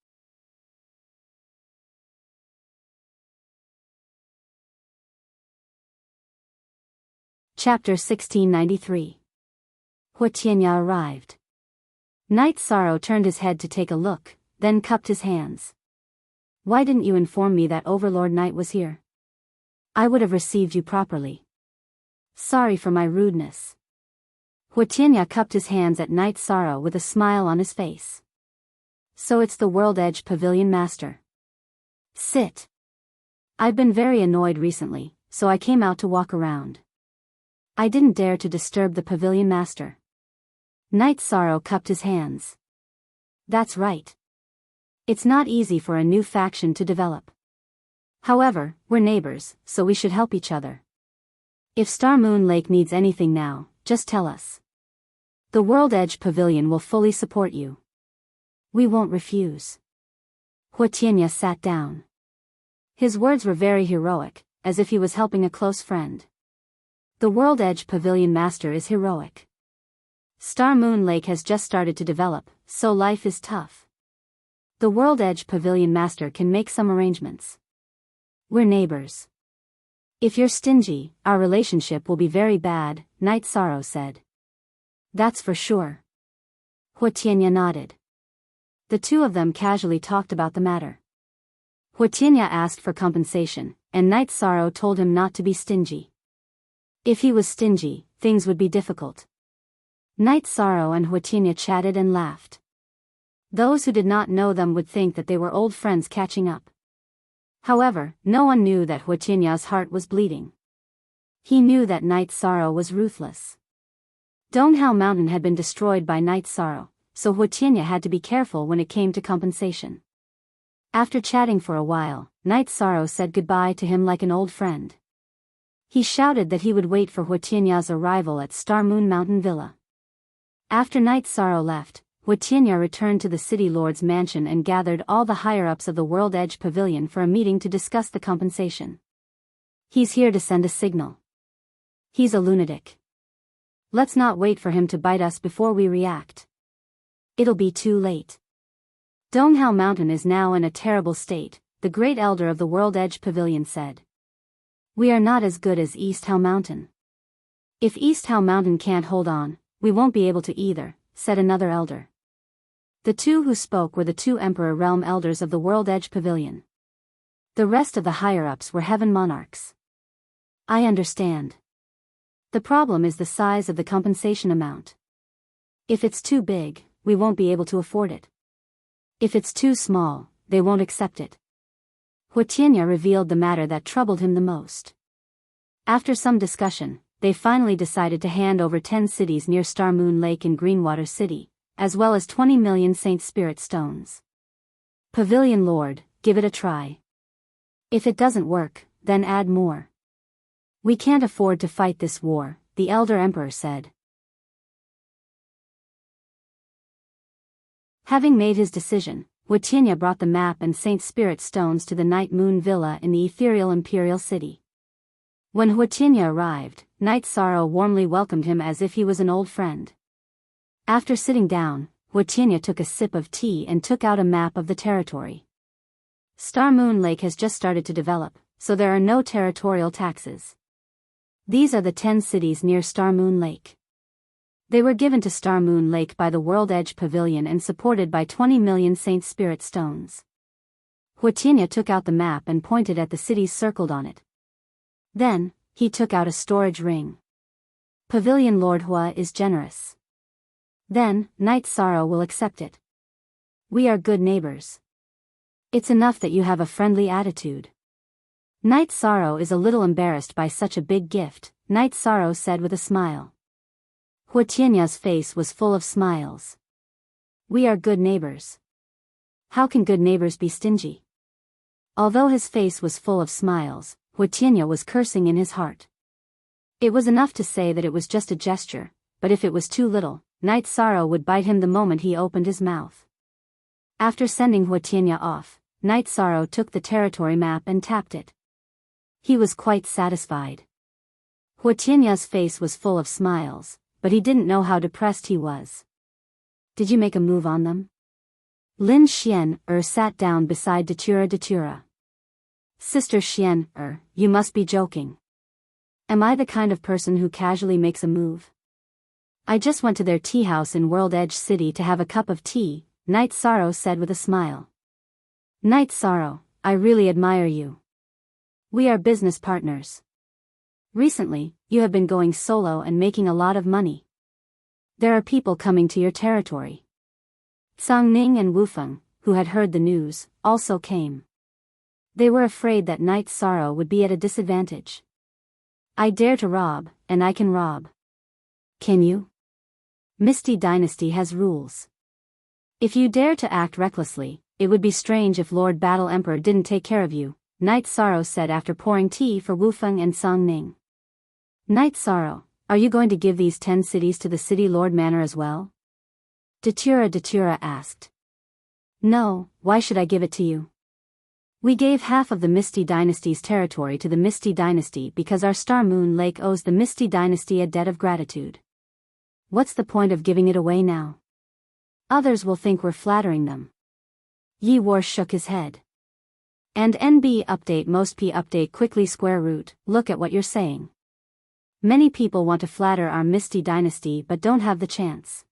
Chapter 1693. Huatianya arrived. Knight Sorrow turned his head to take a look, then cupped his hands. "Why didn't you inform me that Overlord Knight was here? I would have received you properly. Sorry for my rudeness." Huatianya cupped his hands at Knight Sorrow with a smile on his face. "So it's the World Edge Pavilion Master. Sit. I've been very annoyed recently, so I came out to walk around. I didn't dare to disturb the Pavilion Master." Knight Sorrow cupped his hands. "That's right. It's not easy for a new faction to develop. However, we're neighbors, so we should help each other. If Star Moon Lake needs anything now, just tell us. The World Edge Pavilion will fully support you. We won't refuse." Huatianya sat down. His words were very heroic, as if he was helping a close friend. The World Edge Pavilion Master is heroic. Star Moon Lake has just started to develop, so life is tough. The World Edge Pavilion Master can make some arrangements. We're neighbors. If you're stingy, our relationship will be very bad, Knight Sorrow said. That's for sure. Huatianya nodded. The two of them casually talked about the matter. Huatianya asked for compensation, and Knight Sorrow told him not to be stingy. If he was stingy, things would be difficult. Knight Sorrow and Huatianya chatted and laughed. Those who did not know them would think that they were old friends catching up. However, no one knew that Huatianya's heart was bleeding. He knew that Knight Sorrow was ruthless. Donghao Mountain had been destroyed by Knight Sorrow, so Huatianya had to be careful when it came to compensation. After chatting for a while, Knight Sorrow said goodbye to him like an old friend. He shouted that he would wait for Huatianya's arrival at Star Moon Mountain Villa. After Knight Sorrow left, Huatianya returned to the City Lord's mansion and gathered all the higher-ups of the World Edge Pavilion for a meeting to discuss the compensation. He's here to send a signal. He's a lunatic. Let's not wait for him to bite us before we react. It'll be too late. Donghao Mountain is now in a terrible state, the Great Elder of the World Edge Pavilion said. We are not as good as East Hao Mountain. If East Hao Mountain can't hold on, we won't be able to either, said another elder. The two who spoke were the two Emperor Realm Elders of the World Edge Pavilion. The rest of the higher-ups were Heaven Monarchs. I understand. The problem is the size of the compensation amount. If it's too big, we won't be able to afford it. If it's too small, they won't accept it. Huatienya revealed the matter that troubled him the most. After some discussion, they finally decided to hand over 10 cities near Star Moon Lake in Greenwater City, as well as 20 million Saint Spirit stones. Pavilion Lord, give it a try. If it doesn't work, then add more. We can't afford to fight this war, the elder emperor said. Having made his decision, Huatienya brought the map and Saint Spirit stones to the Night Moon Villa in the ethereal imperial city. When Huatienya arrived, Night Sorrow warmly welcomed him as if he was an old friend. After sitting down, Huatienya took a sip of tea and took out a map of the territory. Star Moon Lake has just started to develop, so there are no territorial taxes. These are the 10 cities near Star Moon Lake. They were given to Star Moon Lake by the World Edge Pavilion and supported by 20 million Saint Spirit stones. Huatienya took out the map and pointed at the cities circled on it. Then, he took out a storage ring. Pavilion Lord Hua is generous. Then, Night Sorrow will accept it. We are good neighbors. It's enough that you have a friendly attitude. Night Sorrow is a little embarrassed by such a big gift, Night Sorrow said with a smile. Huatienya's face was full of smiles. We are good neighbors. How can good neighbors be stingy? Although his face was full of smiles, Huatienya was cursing in his heart. It was enough to say that it was just a gesture, but if it was too little, Night Sorrow would bite him the moment he opened his mouth. After sending Huatienya off, Night Sorrow took the territory map and tapped it. He was quite satisfied. Huatienya's face was full of smiles, but he didn't know how depressed he was. Did you make a move on them? Lin Xian sat down beside Datura. Sister Xian you must be joking. Am I the kind of person who casually makes a move? I just went to their tea house in World Edge City to have a cup of tea, Night Sorrow said with a smile. Night Sorrow, I really admire you. We are business partners. Recently, you have been going solo and making a lot of money. There are people coming to your territory. Sang Ning and Wufeng, who had heard the news, also came. They were afraid that Night Sorrow would be at a disadvantage. I dare to rob, and I can rob. Can you? Misty Dynasty has rules. If you dare to act recklessly, it would be strange if Lord Battle Emperor didn't take care of you, Night Sorrow said after pouring tea for Wufeng and Sang Ning. Night Sorrow, are you going to give these 10 cities to the City Lord Manor as well? Datura asked. No, why should I give it to you? We gave half of the Misty Dynasty's territory to the Misty Dynasty because our Star Moon Lake owes the Misty Dynasty a debt of gratitude. What's the point of giving it away now? Others will think we're flattering them. Yi War shook his head. And NB update most P update quickly square root, look at what you're saying. Many people want to flatter our Misty Dynasty but don't have the chance.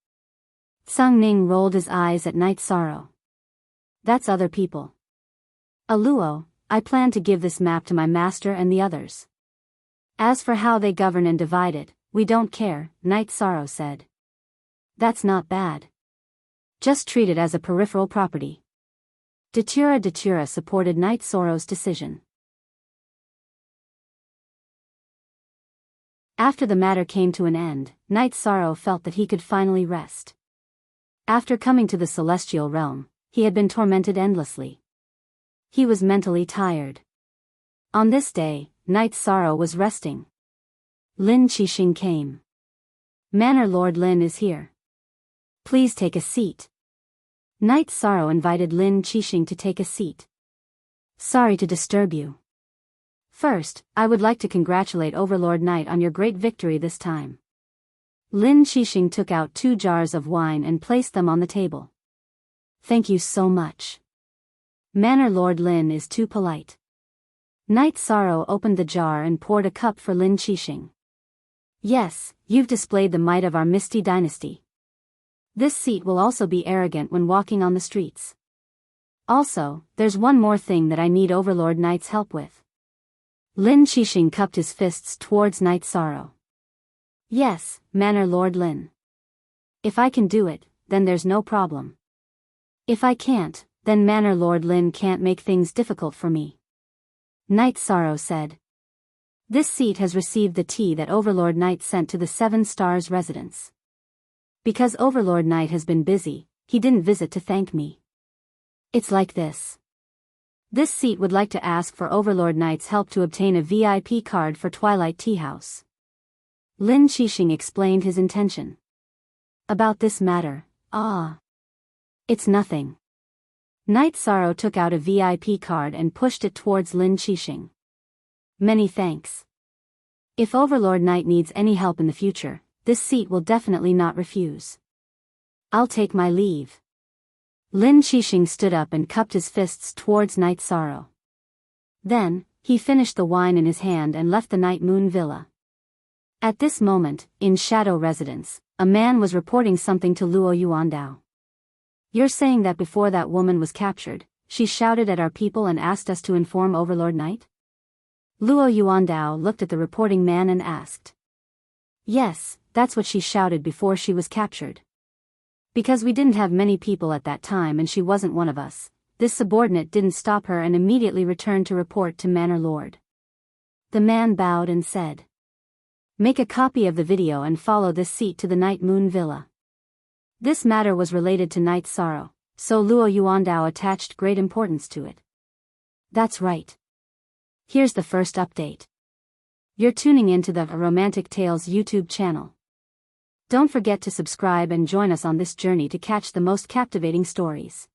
Sang Ning rolled his eyes at Night Sorrow. That's other people. Aluo, I plan to give this map to my master and the others. As for how they govern and divide it, we don't care, Night Sorrow said. That's not bad. Just treat it as a peripheral property. Datura supported Night Sorrow's decision. After the matter came to an end, Night Sorrow felt that he could finally rest. After coming to the celestial realm, he had been tormented endlessly. He was mentally tired. On this day, Night Sorrow was resting. Lin Qixing came. Manor Lord Lin is here. Please take a seat. Night Sorrow invited Lin Qixing to take a seat. Sorry to disturb you. First, I would like to congratulate Overlord Knight on your great victory this time. Lin Qixing took out 2 jars of wine and placed them on the table. Thank you so much. Manor Lord Lin is too polite. Night Sorrow opened the jar and poured a cup for Lin Qixing. Yes, you've displayed the might of our Misty Dynasty. This seat will also be arrogant when walking on the streets. Also, there's one more thing that I need Overlord Knight's help with. Lin Qixing cupped his fists towards Night Sorrow. Yes, Manor Lord Lin. If I can do it, then there's no problem. If I can't, then Manor Lord Lin can't make things difficult for me. Knight Sorrow said. This seat has received the tea that Overlord Knight sent to the 7 Stars residence. Because Overlord Knight has been busy, he didn't visit to thank me. It's like this. This seat would like to ask for Overlord Knight's help to obtain a VIP card for Twilight Tea House. Lin Qixing explained his intention. About this matter, it's nothing. Knight Sorrow took out a VIP card and pushed it towards Lin Qixing. Many thanks. If Overlord Knight needs any help in the future, this seat will definitely not refuse. I'll take my leave. Lin Qixing stood up and cupped his fists towards Knight Sorrow. Then, he finished the wine in his hand and left the Night Moon Villa. At this moment, in Shadow Residence, a man was reporting something to Luo Yuandao. You're saying that before that woman was captured, she shouted at our people and asked us to inform Overlord Knight? Luo Yuandao looked at the reporting man and asked. Yes, that's what she shouted before she was captured. Because we didn't have many people at that time and she wasn't one of us, this subordinate didn't stop her and immediately returned to report to Manor Lord. The man bowed and said. Make a copy of the video and follow this seat to the Night Moon Villa. This matter was related to Night Sorrow, so Luo Yuandao attached great importance to it. That's right. Here's the first update. You're tuning into the Romantic Tales YouTube channel. Don't forget to subscribe and join us on this journey to catch the most captivating stories.